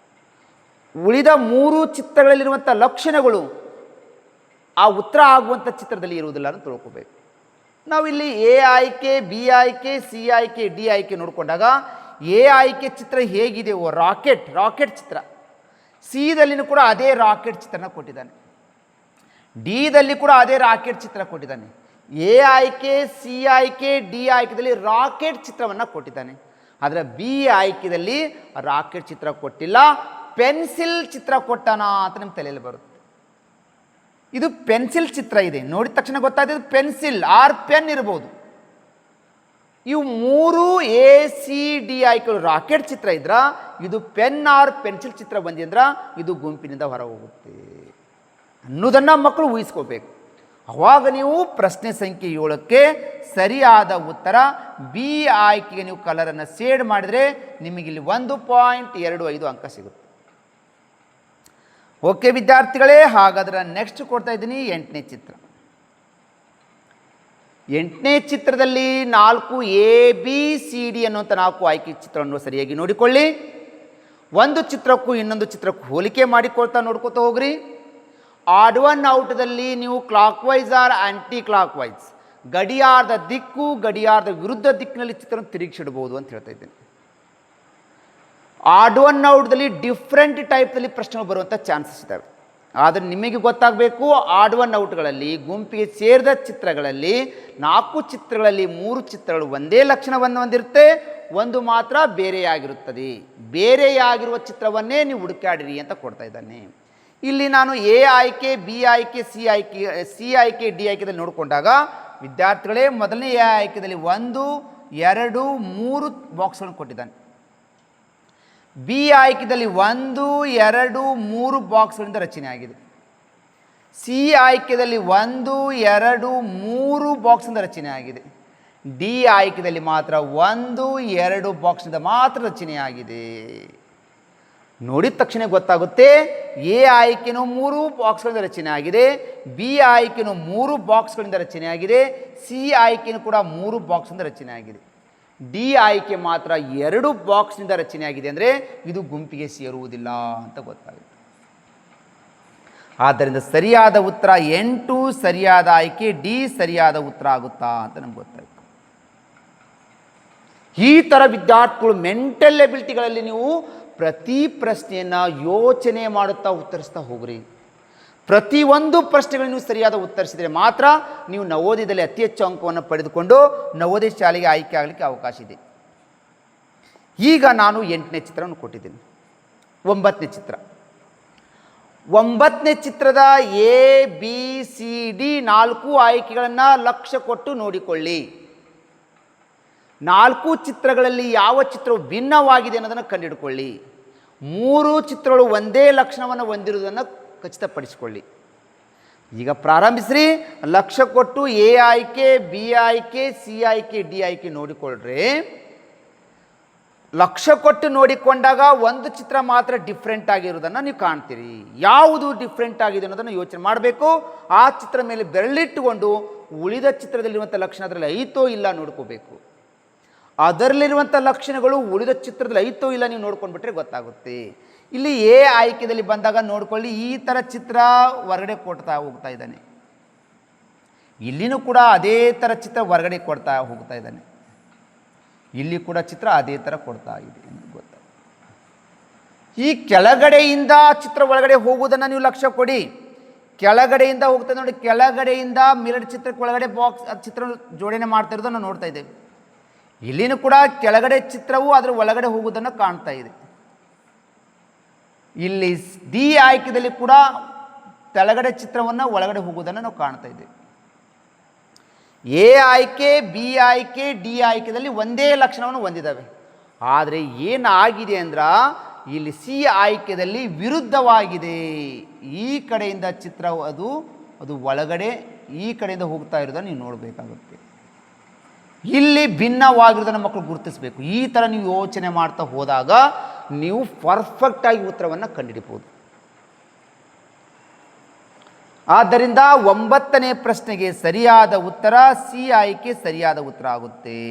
ಉಳಿದ 3 ಚಿತ್ರಗಳಲ್ಲಿರುವಂಥ ಲಕ್ಷಣಗಳು ಆ ಉತ್ತರ ಆಗುವಂಥ ಚಿತ್ರದಲ್ಲಿ ಇರುವುದಿಲ್ಲ ಅಂತ ತಿಳ್ಕೋಬೇಕು. ನಾವಿಲ್ಲಿ ಎ ಆಯ್ಕೆ, ಬಿ ಆಯ್ಕೆ, ಸಿ ಆಯ್ಕೆ, ಡಿ ಆಯ್ಕೆ ನೋಡಿಕೊಂಡಾಗ ಎ ಆಯ್ಕೆ ಚಿತ್ರ ಹೇಗಿದೆ, ರಾಕೆಟ್ ಚಿತ್ರ. ಸಿ ದಲ್ಲಿನೂ ಕೂಡ ಅದೇ ರಾಕೆಟ್ ಚಿತ್ರನ ಕೊಟ್ಟಿದ್ದಾನೆ, ಡಿ ದಲ್ಲಿ ಕೂಡ ಅದೇ ರಾಕೆಟ್ ಚಿತ್ರ ಕೊಟ್ಟಿದ್ದಾನೆ. ಎ ಆಯ್ಕೆ, ಸಿ ಆಯ್ಕೆ, ಡಿ ಆಯ್ಕೆದಲ್ಲಿ ರಾಕೆಟ್ ಚಿತ್ರವನ್ನು ಕೊಟ್ಟಿದ್ದಾನೆ. ಆದರೆ ಬಿ ಆಯ್ಕೆಯಲ್ಲಿ ರಾಕೆಟ್ ಚಿತ್ರ ಕೊಟ್ಟಿಲ್ಲ, ಪೆನ್ಸಿಲ್ ಚಿತ್ರ ಕೊಟ್ಟಾನ ಅಂತ ನಿಮ್ಮ ತಲೆಯಲ್ಲಿ ಬರುತ್ತೆ. ಇದು ಪೆನ್ಸಿಲ್ ಚಿತ್ರ ಇದೆ, ನೋಡಿದ ತಕ್ಷಣ ಗೊತ್ತಾಗ್ತದೆ ಪೆನ್ಸಿಲ್ ಆರ್ ಪೆನ್ ಇರ್ಬೋದು. ಇವು 3 ಎ ಸಿ ಡಿ ಆಯ್ಕೆಗಳು ರಾಕೆಟ್ ಚಿತ್ರ ಇದ್ರ ಇದು ಪೆನ್ ಆರ್ ಪೆನ್ಸಿಲ್ ಚಿತ್ರ ಬಂದಿದ್ರ ಇದು ಗುಂಪಿನಿಂದ ಹೊರ ಹೋಗುತ್ತೆ ಅನ್ನೋದನ್ನು ಮಕ್ಕಳು ಊಹಿಸ್ಕೋಬೇಕು. ಅವಾಗ ನೀವು ಪ್ರಶ್ನೆ ಸಂಖ್ಯೆ 7ಕ್ಕೆ ಸರಿಯಾದ ಉತ್ತರ ಬಿ ಆಯ್ಕೆಗೆ ನೀವು ಕಲರನ್ನು ಶೇಡ್ ಮಾಡಿದರೆ ನಿಮಗಿಲ್ಲಿ 1.25 ಅಂಕ ಸಿಗುತ್ತೆ. ಓಕೆ ವಿದ್ಯಾರ್ಥಿಗಳೇ, ಹಾಗಾದ್ರೆ ನೆಕ್ಸ್ಟ್ ಕೊಡ್ತಾ ಇದ್ದೀನಿ 8ನೇ ಚಿತ್ರ. 8ನೇ ಚಿತ್ರದಲ್ಲಿ 4 ಎ ಬಿ ಸಿ ಡಿ ಅನ್ನುವಂಥ 4 ಆಯ್ಕೆ ಚಿತ್ರವನ್ನು ಸರಿಯಾಗಿ ನೋಡಿಕೊಳ್ಳಿ. ಒಂದು ಚಿತ್ರಕ್ಕೂ ಇನ್ನೊಂದು ಚಿತ್ರಕ್ಕೂ ಹೋಲಿಕೆ ಮಾಡಿಕೊಳ್ತಾ ನೋಡ್ಕೊತಾ ಹೋಗ್ರಿ. ಆಡ್ ಒನ್ ಔಟ್ದಲ್ಲಿ ನೀವು clockwise or anticlockwise, ಗಡಿಯಾರದ ದಿಕ್ಕು ಗಡಿಯಾರದ ವಿರುದ್ಧ ದಿಕ್ಕಿನಲ್ಲಿ ಚಿತ್ರ ತಿರುಗಿಸಿಡ್ಬೋದು ಅಂತ ಹೇಳ್ತಾ ಇದ್ದೇನೆ. ಆಡ್ ಒನ್ ಔಟ್ದಲ್ಲಿ ಡಿಫ್ರೆಂಟ್ ಟೈಪ್ನಲ್ಲಿ ಪ್ರಶ್ನೆಗಳು ಬರುವಂಥ ಚಾನ್ಸಸ್ ಇದ್ದಾವೆ. ಆದರೆ ನಿಮಗೆ ಗೊತ್ತಾಗಬೇಕು, ಆಡ್ ಒನ್ ಔಟ್ಗಳಲ್ಲಿ ಗುಂಪಿಗೆ ಸೇರಿದ ಚಿತ್ರಗಳಲ್ಲಿ 4 ಚಿತ್ರಗಳಲ್ಲಿ 3 ಚಿತ್ರಗಳು ಒಂದೇ ಲಕ್ಷಣವನ್ನು ಹೊಂದಿರುತ್ತೆ, ಒಂದು ಮಾತ್ರ ಬೇರೆಯಾಗಿರುತ್ತದೆ. ಬೇರೆಯಾಗಿರುವ ಚಿತ್ರವನ್ನೇ ನೀವು ಹುಡುಕಾಡಿರಿ ಅಂತ ಕೊಡ್ತಾ ಇದ್ದಾನೆ. ಇಲ್ಲಿ ನಾನು ಎ ಆಯ್ಕೆ, ಬಿ ಆಯ್ಕೆ, ಸಿ ಆಯ್ಕೆ, ಡಿ ಆಯ್ಕೆದಲ್ಲಿ ನೋಡಿಕೊಂಡಾಗ ವಿದ್ಯಾರ್ಥಿಗಳೇ ಮೊದಲನೇ ಎ ಆಯ್ಕೆಯಲ್ಲಿ 1, 2, 3 ಬಾಕ್ಸ್ಗಳನ್ನು ಕೊಟ್ಟಿದ್ದಾನೆ. ಬಿ ಆಯ್ಕೆಯಲ್ಲಿ 1, 2, 3 ಬಾಕ್ಸ್ಗಳಿಂದ ರಚನೆ ಆಗಿದೆ. ಸಿ ಆಯ್ಕೆಯಲ್ಲಿ 1, 2, 3 ಬಾಕ್ಸಿಂದ ರಚನೆ ಆಗಿದೆ. ಡಿ ಆಯ್ಕೆಯಲ್ಲಿ ಮಾತ್ರ 1, 2 ಬಾಕ್ಸ್ನಿಂದ ಮಾತ್ರ ರಚನೆಯಾಗಿದೆ. ನೋಡಿದ ತಕ್ಷಣ ಗೊತ್ತಾಗುತ್ತೆ ಎ ಆಯ್ಕೆನೂ 3 ಬಾಕ್ಸ್ಗಳಿಂದ ರಚನೆ ಆಗಿದೆ, ಬಿ ಆಯ್ಕೆನೂ 3 ಬಾಕ್ಸ್ಗಳಿಂದ ರಚನೆ ಆಗಿದೆ, ಸಿ ಆಯ್ಕೆನೂ ಕೂಡ 3 ಬಾಕ್ಸ್ನಿಂದ ರಚನೆ ಆಗಿದೆ. ಡಿ ಆಯ್ಕೆ ಮಾತ್ರ 2 ಬಾಕ್ಸ್ನಿಂದ ರಚನೆ ಆಗಿದೆ ಅಂದರೆ ಇದು ಗುಂಪಿಗೆ ಸೇರುವುದಿಲ್ಲ ಅಂತ ಗೊತ್ತಾಗುತ್ತೆ. ಆದ್ದರಿಂದ ಸರಿಯಾದ ಉತ್ತರ 8 ಸರಿಯಾದ ಆಯ್ಕೆ, ಡಿ ಸರಿಯಾದ ಉತ್ತರ ಆಗುತ್ತಾ ಅಂತ ನಮ್ಗೆ ಗೊತ್ತಾಗುತ್ತೆ. ಈ ಥರ ವಿದ್ಯಾರ್ಥಿಗಳು ಮೆಂಟಲ್ ಎಬಿಲಿಟಿಗಳಲ್ಲಿ ನೀವು ಪ್ರತಿ ಪ್ರಶ್ನೆಯನ್ನು ಯೋಚನೆ ಮಾಡುತ್ತಾ ಉತ್ತರಿಸ್ತಾ ಹೋಗ್ರಿ. ಪ್ರತಿಯೊಂದು ಪ್ರಶ್ನೆಗಳನ್ನು ನೀವು ಸರಿಯಾದ ಉತ್ತರಿಸಿದರೆ ಮಾತ್ರ ನೀವು ನವೋದಯದಲ್ಲಿ ಅತಿ ಹೆಚ್ಚು ಅಂಕವನ್ನು ಪಡೆದುಕೊಂಡು ನವೋದಯ ಶಾಲೆಗೆ ಆಯ್ಕೆ ಆಗಲಿಕ್ಕೆ ಅವಕಾಶ ಇದೆ. ಈಗ ನಾನು 8ನೇ ಚಿತ್ರವನ್ನು ಕೊಟ್ಟಿದ್ದೀನಿ. 9ನೇ ಚಿತ್ರ. 9ನೇ ಚಿತ್ರದ ಎ ಬಿ ಸಿ ಡಿ 4 ಆಯ್ಕೆಗಳನ್ನು ಲಕ್ಷ್ಯ ಕೊಟ್ಟು ನೋಡಿಕೊಳ್ಳಿ. 4 ಚಿತ್ರಗಳಲ್ಲಿ ಯಾವ ಚಿತ್ರವು ಭಿನ್ನವಾಗಿದೆ ಅನ್ನೋದನ್ನು ಕಂಡುಹಿಡ್ಕೊಳ್ಳಿ. 3 ಚಿತ್ರಗಳು ಒಂದೇ ಲಕ್ಷಣವನ್ನು ಹೊಂದಿರುವುದನ್ನು ಖಚಿತಪಡಿಸಿಕೊಳ್ಳಿ. ಈಗ ಪ್ರಾರಂಭಿಸ್ರಿ. ಲಕ್ಷ್ಯ ಕೊಟ್ಟು ಎ ಆಯ್ಕೆ, ಬಿ ಆಯ್ಕೆ, ಸಿ ಆಯ್ಕೆ, ಡಿ ಆಯ್ಕೆ ನೋಡಿಕೊಳ್ಳ್ರಿ. ಲಕ್ಷ್ಯ ಕೊಟ್ಟು ನೋಡಿಕೊಂಡಾಗ ಒಂದು ಚಿತ್ರ ಮಾತ್ರ ಡಿಫ್ರೆಂಟ್ ಆಗಿರುವುದನ್ನು ನೀವು ಕಾಣ್ತೀರಿ. ಯಾವುದು ಡಿಫ್ರೆಂಟ್ ಆಗಿದೆ ಅನ್ನೋದನ್ನು ಯೋಚನೆ ಮಾಡಬೇಕು. ಆ ಚಿತ್ರ ಮೇಲೆ ಬೆರಳಿಟ್ಟುಕೊಂಡು ಉಳಿದ ಚಿತ್ರದಲ್ಲಿರುವಂಥ ಲಕ್ಷಣ ಅದರಲ್ಲಿ ಐತೋ ಇಲ್ಲ ನೋಡ್ಕೋಬೇಕು. ಅದರಲ್ಲಿರುವಂಥ ಲಕ್ಷಣಗಳು ಉಳಿದ ಚಿತ್ರದಲ್ಲಿ ಐತೋ ಇಲ್ಲ ನೀವು ನೋಡ್ಕೊಂಡ್ಬಿಟ್ರೆ ಗೊತ್ತಾಗುತ್ತೆ. ಇಲ್ಲಿ ಎ ಆಯ್ಕೆಯಲ್ಲಿ ಬಂದಾಗ ನೋಡ್ಕೊಳ್ಳಿ, ಈ ಥರ ಚಿತ್ರ ಹೊರಗಡೆ ಕೊಡ್ತಾ ಹೋಗ್ತಾ ಇದ್ದಾನೆ. ಇಲ್ಲಿನೂ ಕೂಡ ಅದೇ ಥರ ಚಿತ್ರ ಹೊರಗಡೆ ಕೊಡ್ತಾ ಹೋಗ್ತಾ ಇದ್ದಾನೆ. ಇಲ್ಲಿ ಕೂಡ ಚಿತ್ರ ಅದೇ ಥರ ಕೊಡ್ತಾ ಇದೆ ಅನ್ನೋದು ಗೊತ್ತಾಗುತ್ತೆ. ಈ ಕೆಳಗಡೆಯಿಂದ ಚಿತ್ರ ಒಳಗಡೆ ಹೋಗುವುದನ್ನು ನೀವು ಲಕ್ಷ್ಯ ಕೊಡಿ. ಕೆಳಗಡೆಯಿಂದ ಹೋಗ್ತಾ ನೋಡಿ, ಕೆಳಗಡೆಯಿಂದ ಮಿರರ್ ಚಿತ್ರಕ್ಕೆ ಒಳಗಡೆ ಬಾಕ್ಸ್ ಚಿತ್ರ ಜೋಡಣೆ ಮಾಡ್ತಾ ಇರೋದನ್ನು ನಾವು ನೋಡ್ತಾ ಇದ್ದೇವೆ. ಇಲ್ಲಿನೂ ಕೂಡ ಕೆಳಗಡೆ ಚಿತ್ರವು ಅದರ ಒಳಗಡೆ ಹೋಗುವುದನ್ನು ಕಾಣ್ತಾ ಇದೆ. ಇಲ್ಲಿ ಡಿ ಆಯ್ಕೆಯಲ್ಲಿ ಕೂಡ ಕೆಳಗಡೆ ಚಿತ್ರವನ್ನು ಒಳಗಡೆ ಹೋಗುವುದನ್ನು ನಾವು ಕಾಣ್ತಾ ಇದ್ದೇವೆ. ಎ ಆಯ್ಕೆ, ಬಿ ಆಯ್ಕೆ, ಡಿ ಆಯ್ಕೆಯಲ್ಲಿ ಒಂದೇ ಲಕ್ಷಣವನ್ನು ಹೊಂದಿದ್ದಾವೆ. ಆದರೆ ಏನಾಗಿದೆ ಅಂದ್ರೆ ಇಲ್ಲಿ ಸಿ ಆಯ್ಕೆಯಲ್ಲಿ ವಿರುದ್ಧವಾಗಿದೆ. ಈ ಕಡೆಯಿಂದ ಚಿತ್ರ ಅದು ಒಳಗಡೆ ಈ ಕಡೆಯಿಂದ ಹೋಗ್ತಾ ಇರೋದನ್ನು ನೀವು ನೋಡಬೇಕಾಗುತ್ತೆ. ಇಲ್ಲಿ ಭಿನ್ನವಾಗಿರೋದನ್ನು ಮಕ್ಕಳು ಗುರುತಿಸಬೇಕು. ಈ ಥರ ನೀವು ಯೋಚನೆ ಮಾಡ್ತಾ ಹೋದಾಗ ನೀವು ಪರ್ಫೆಕ್ಟಾಗಿ ಉತ್ತರವನ್ನು ಕಂಡುಹಿಡಿಬಹುದು. ಆದ್ದರಿಂದ 9ನೇ ಪ್ರಶ್ನೆಗೆ ಸರಿಯಾದ ಉತ್ತರ ಸಿ ಆಯ್ಕೆ ಸರಿಯಾದ ಉತ್ತರ ಆಗುತ್ತೆ.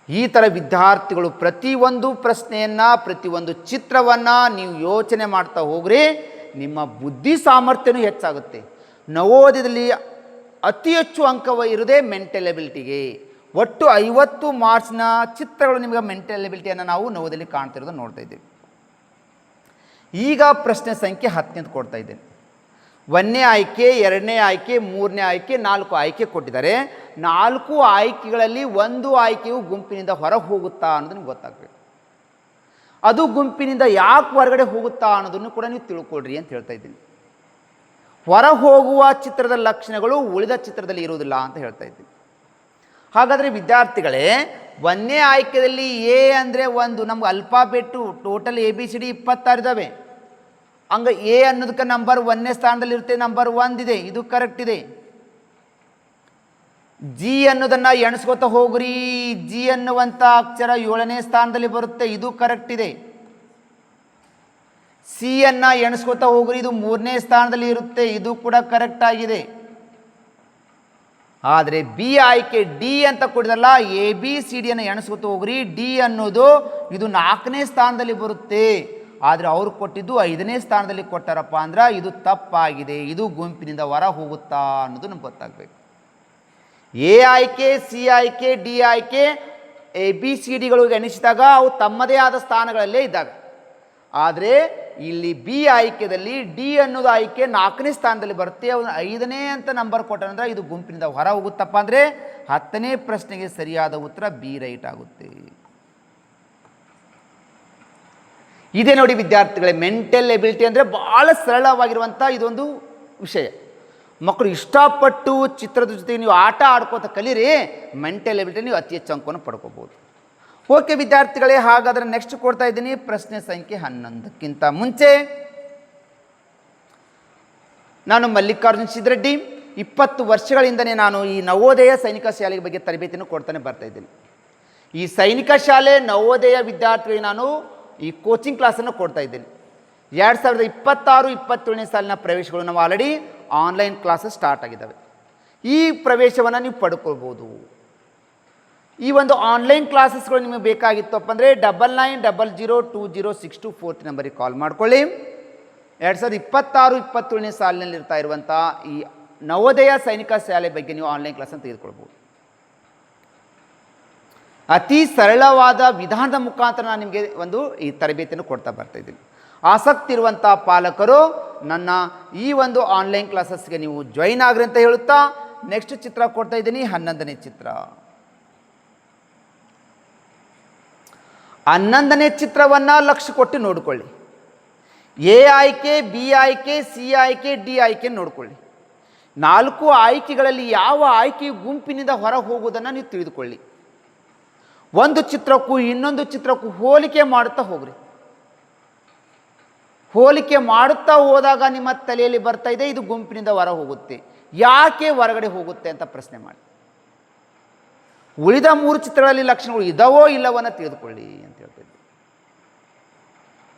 ಈ ಥರ ವಿದ್ಯಾರ್ಥಿಗಳು ಪ್ರತಿಯೊಂದು ಪ್ರಶ್ನೆಯನ್ನು, ಪ್ರತಿಯೊಂದು ಚಿತ್ರವನ್ನು ನೀವು ಯೋಚನೆ ಮಾಡ್ತಾ ಹೋಗ್ರಿ, ನಿಮ್ಮ ಬುದ್ಧಿ ಸಾಮರ್ಥ್ಯನೂ ಹೆಚ್ಚಾಗುತ್ತೆ. ನವೋದಯದಲ್ಲಿ ಅತಿ ಹೆಚ್ಚು ಅಂಕ ಇರೋದೇ ಮೆಂಟಲ್ ಎಬಿಲಿಟಿಗೆ. ಒಟ್ಟು 50 ಮಾರ್ಕ್ಸ್ನ ಚಿತ್ರಗಳು ನಿಮಗೆ ಮೆಂಟಲ್ ಎಬಿಲಿಟಿಯನ್ನು ನಾವು ನವೋದಯದಲ್ಲಿ ಕಾಣ್ತಿರೋದನ್ನು ನೋಡ್ತಾ ಇದ್ದೇವೆ. ಈಗ ಪ್ರಶ್ನೆ ಸಂಖ್ಯೆ 10 ಕೊಡ್ತಾ ಇದ್ದೇನೆ. 1ನೇ ಆಯ್ಕೆ, 2ನೇ ಆಯ್ಕೆ, 3ನೇ ಆಯ್ಕೆ, 4 ಆಯ್ಕೆ ಕೊಟ್ಟಿದ್ದಾರೆ. 4 ಆಯ್ಕೆಗಳಲ್ಲಿ ಒಂದು ಆಯ್ಕೆಯು ಗುಂಪಿನಿಂದ ಹೊರಗೆ ಹೋಗುತ್ತಾ ಅನ್ನೋದು ನಿಮ್ಗೆ ಗೊತ್ತಾಗಬೇಕು. ಅದು ಗುಂಪಿನಿಂದ ಯಾಕೆ ಹೊರಗಡೆ ಹೋಗುತ್ತಾ ಅನ್ನೋದನ್ನು ಕೂಡ ನೀವು ತಿಳ್ಕೊಳ್ರಿ ಅಂತ ಹೇಳ್ತಾ ಇದ್ದೀನಿ. ಹೊರ ಹೋಗುವ ಚಿತ್ರದ ಲಕ್ಷಣಗಳು ಉಳಿದ ಚಿತ್ರದಲ್ಲಿ ಇರುವುದಿಲ್ಲ ಅಂತ ಹೇಳ್ತಾ ಇದ್ದೀನಿ. ಹಾಗಾದರೆ ವಿದ್ಯಾರ್ಥಿಗಳೇ, 1ನೇ ಆಯ್ಕೆಯಲ್ಲಿ ಎ ಅಂದರೆ 1, ನಮ್ಗೆ ಅಲ್ಫಾಬೆಟ್ಟು ಟೋಟಲ್ ABCD 26 ಇದ್ದಾವೆ. ಹಂಗೆ ಎ ಅನ್ನೋದಕ್ಕೆ ನಂಬರ್ 1ನೇ ಸ್ಥಾನದಲ್ಲಿ ಇರುತ್ತೆ, ನಂಬರ್ 1 ಇದೆ, ಇದು ಕರೆಕ್ಟ್ ಇದೆ. ಜಿ ಅನ್ನೋದನ್ನು ಎಣಿಸ್ಕೋತಾ ಹೋಗ್ರಿ, ಜಿ ಅನ್ನುವಂಥ ಅಕ್ಷರ 7ನೇ ಸ್ಥಾನದಲ್ಲಿ ಬರುತ್ತೆ, ಇದು ಕರೆಕ್ಟ್ ಇದೆ. ಸಿ ಅನ್ನು ಎಣಿಸ್ಕೋತಾ ಹೋಗ್ರಿ, ಇದು 3ನೇ ಸ್ಥಾನದಲ್ಲಿ ಇರುತ್ತೆ, ಇದು ಕೂಡ ಕರೆಕ್ಟ್ ಆಗಿದೆ. ಆದರೆ ಬಿ ಆಯ್ಕೆ ಡಿ ಅಂತ ಕೊಡಿದಲ್ಲ, ABCD ಎಣಿಸ್ಕೋತಾ ಹೋಗ್ರಿ, ಡಿ ಅನ್ನೋದು ಇದು 4ನೇ ಸ್ಥಾನದಲ್ಲಿ ಬರುತ್ತೆ. ಆದರೆ ಅವರು ಕೊಟ್ಟಿದ್ದು 5ನೇ ಸ್ಥಾನದಲ್ಲಿ ಕೊಟ್ಟಾರಪ್ಪ ಅಂದ್ರೆ ಇದು ತಪ್ಪಾಗಿದೆ, ಇದು ಗುಂಪಿನಿಂದ ಹೊರ ಹೋಗುತ್ತಾ ಅನ್ನೋದು ನಮ್ಗೆ ಗೊತ್ತಾಗಬೇಕು. ಎ ಆಯ್ಕೆ, ಸಿ ಆಯ್ಕೆ, ಡಿ ಆಯ್ಕೆ ABCDಗಳು ಎಣಿಸಿದಾಗ ಅವು ತಮ್ಮದೇ ಆದ ಸ್ಥಾನಗಳಲ್ಲೇ ಇದ್ದಾವೆ. ಆದರೆ ಇಲ್ಲಿ ಬಿ ಆಯ್ಕೆಯಲ್ಲಿ ಡಿ ಅನ್ನೋದು ಆಯ್ಕೆ 4ನೇ ಸ್ಥಾನದಲ್ಲಿ ಬರುತ್ತೆ, ಅವನು 5ನೇ ಅಂತ ನಂಬರ್ ಕೊಟ್ಟಂದ್ರೆ ಇದು ಗುಂಪಿನಿಂದ ಹೊರ ಹೋಗುತ್ತಪ್ಪ ಅಂದರೆ 10ನೇ ಪ್ರಶ್ನೆಗೆ ಸರಿಯಾದ ಉತ್ತರ ಬಿ ರೈಟ್ ಆಗುತ್ತೆ. ಇದೇ ನೋಡಿ ವಿದ್ಯಾರ್ಥಿಗಳೇ, ಮೆಂಟಲ್ ಎಬಿಲಿಟಿ ಅಂದರೆ ಭಾಳ ಸರಳವಾಗಿರುವಂಥ ಇದೊಂದು ವಿಷಯ. ಮಕ್ಕಳು ಇಷ್ಟಪಟ್ಟು ಚಿತ್ರದ ಜೊತೆಗೆ ನೀವು ಆಟ ಆಡ್ಕೋತ ಕಲೀರಿ, ಮೆಂಟಲ್ ಎಬಿಲಿಟಿ ನೀವು ಅತಿ ಹೆಚ್ಚು ಅಂಕವನ್ನು ಪಡ್ಕೋಬೋದು. ಓಕೆ ವಿದ್ಯಾರ್ಥಿಗಳೇ, ಹಾಗಾದರೆ ನೆಕ್ಸ್ಟ್ ಕೊಡ್ತಾ ಇದ್ದೀನಿ ಪ್ರಶ್ನೆ ಸಂಖ್ಯೆ 11ಕ್ಕಿಂತ ಮುಂಚೆ ನಾನು ಮಲ್ಲಿಕಾರ್ಜುನ್ ಸಿದ್ರೆಡ್ಡಿ 20 ವರ್ಷಗಳಿಂದನೇ ನಾನು ಈ ನವೋದಯ ಸೈನಿಕ ಶಾಲೆ ಬಗ್ಗೆ ತರಬೇತಿಯನ್ನು ಕೊಡ್ತಾನೆ ಬರ್ತಾ ಇದ್ದೀನಿ. ಈ ಸೈನಿಕ ಶಾಲೆ ನವೋದಯ ವಿದ್ಯಾರ್ಥಿಗಳಿಗೆ ನಾನು ಈ ಕೋಚಿಂಗ್ ಕ್ಲಾಸನ್ನು ಕೊಡ್ತಾ ಇದ್ದೀನಿ. 2026-27ನೇ ಸಾಲಿನ ಪ್ರವೇಶಗಳು ನಾವು ಆಲ್ರೆಡಿ ಆನ್ಲೈನ್ ಕ್ಲಾಸಸ್ ಸ್ಟಾರ್ಟ್ ಆಗಿದ್ದಾವೆ. ಈ ಪ್ರವೇಶವನ್ನು ನೀವು ಪಡ್ಕೊಳ್ಬೋದು. ಈ ಒಂದು ಆನ್ಲೈನ್ ಕ್ಲಾಸಸ್ಗಳು ನಿಮಗೆ ಬೇಕಾಗಿತ್ತಪ್ಪ ಅಂದರೆ 99002062 ನಂಬರಿಗೆ ಕಾಲ್ ಮಾಡ್ಕೊಳ್ಳಿ. 2026-27ನೇ ಸಾಲಿನಲ್ಲಿ ಇರ್ತಾ ಇರುವಂಥ ಈ ನವೋದಯ ಸೈನಿಕ ಶಾಲೆ ಬಗ್ಗೆ ನೀವು ಆನ್ಲೈನ್ ಕ್ಲಾಸನ್ನು ತೆಗೆದುಕೊಳ್ಬೋದು. ಅತಿ ಸರಳವಾದ ವಿಧಾನದ ಮುಖಾಂತರ ನಾನು ನಿಮಗೆ ಒಂದು ಈ ತರಬೇತಿಯನ್ನು ಕೊಡ್ತಾ ಬರ್ತಾಯಿದ್ದೀನಿ. ಆಸಕ್ತಿ ಇರುವಂಥ ಪಾಲಕರು ನನ್ನ ಈ ಒಂದು ಆನ್ಲೈನ್ ಕ್ಲಾಸಸ್ಗೆ ನೀವು ಜಾಯಿನ್ ಆಗ್ರಿ ಅಂತ ಹೇಳುತ್ತಾ ನೆಕ್ಸ್ಟ್ ಚಿತ್ರ ಕೊಡ್ತಾ ಇದ್ದೀನಿ. 11ನೇ ಚಿತ್ರ. 11ನೇ ಚಿತ್ರವನ್ನು ಲಕ್ಷ್ಯ ಕೊಟ್ಟು ನೋಡಿಕೊಳ್ಳಿ. ಎ ಆಯ್ಕೆ, ಬಿ ಆಯ್ಕೆ, ಸಿ ಆಯ್ಕೆ, ಡಿ ಆಯ್ಕೆ ನೋಡಿಕೊಳ್ಳಿ. 4 ಆಯ್ಕೆಗಳಲ್ಲಿ ಯಾವ ಆಯ್ಕೆಯು ಗುಂಪಿನಿಂದ ಹೊರ ಹೋಗುವುದನ್ನು ನೀವು ತಿಳಿದುಕೊಳ್ಳಿ. ಒಂದು ಚಿತ್ರಕ್ಕೂ ಇನ್ನೊಂದು ಚಿತ್ರಕ್ಕೂ ಹೋಲಿಕೆ ಮಾಡುತ್ತಾ ಹೋಗ್ರಿ. ಹೋಲಿಕೆ ಮಾಡುತ್ತಾ ಹೋದಾಗ ನಿಮ್ಮ ತಲೆಯಲ್ಲಿ ಬರ್ತಾ ಇದೆ ಇದು ಗುಂಪಿನಿಂದ ಹೊರ ಹೋಗುತ್ತೆ, ಯಾಕೆ ಹೊರಗಡೆ ಹೋಗುತ್ತೆ ಅಂತ ಪ್ರಶ್ನೆ ಮಾಡಿ. ಉಳಿದ 3 ಚಿತ್ರಗಳಲ್ಲಿ ಲಕ್ಷಣಗಳು ಇದಾವೋ ಇಲ್ಲವನ್ನ ತಿಳಿದುಕೊಳ್ಳಿ ಅಂತ ಹೇಳ್ತಿದ್ದೆ.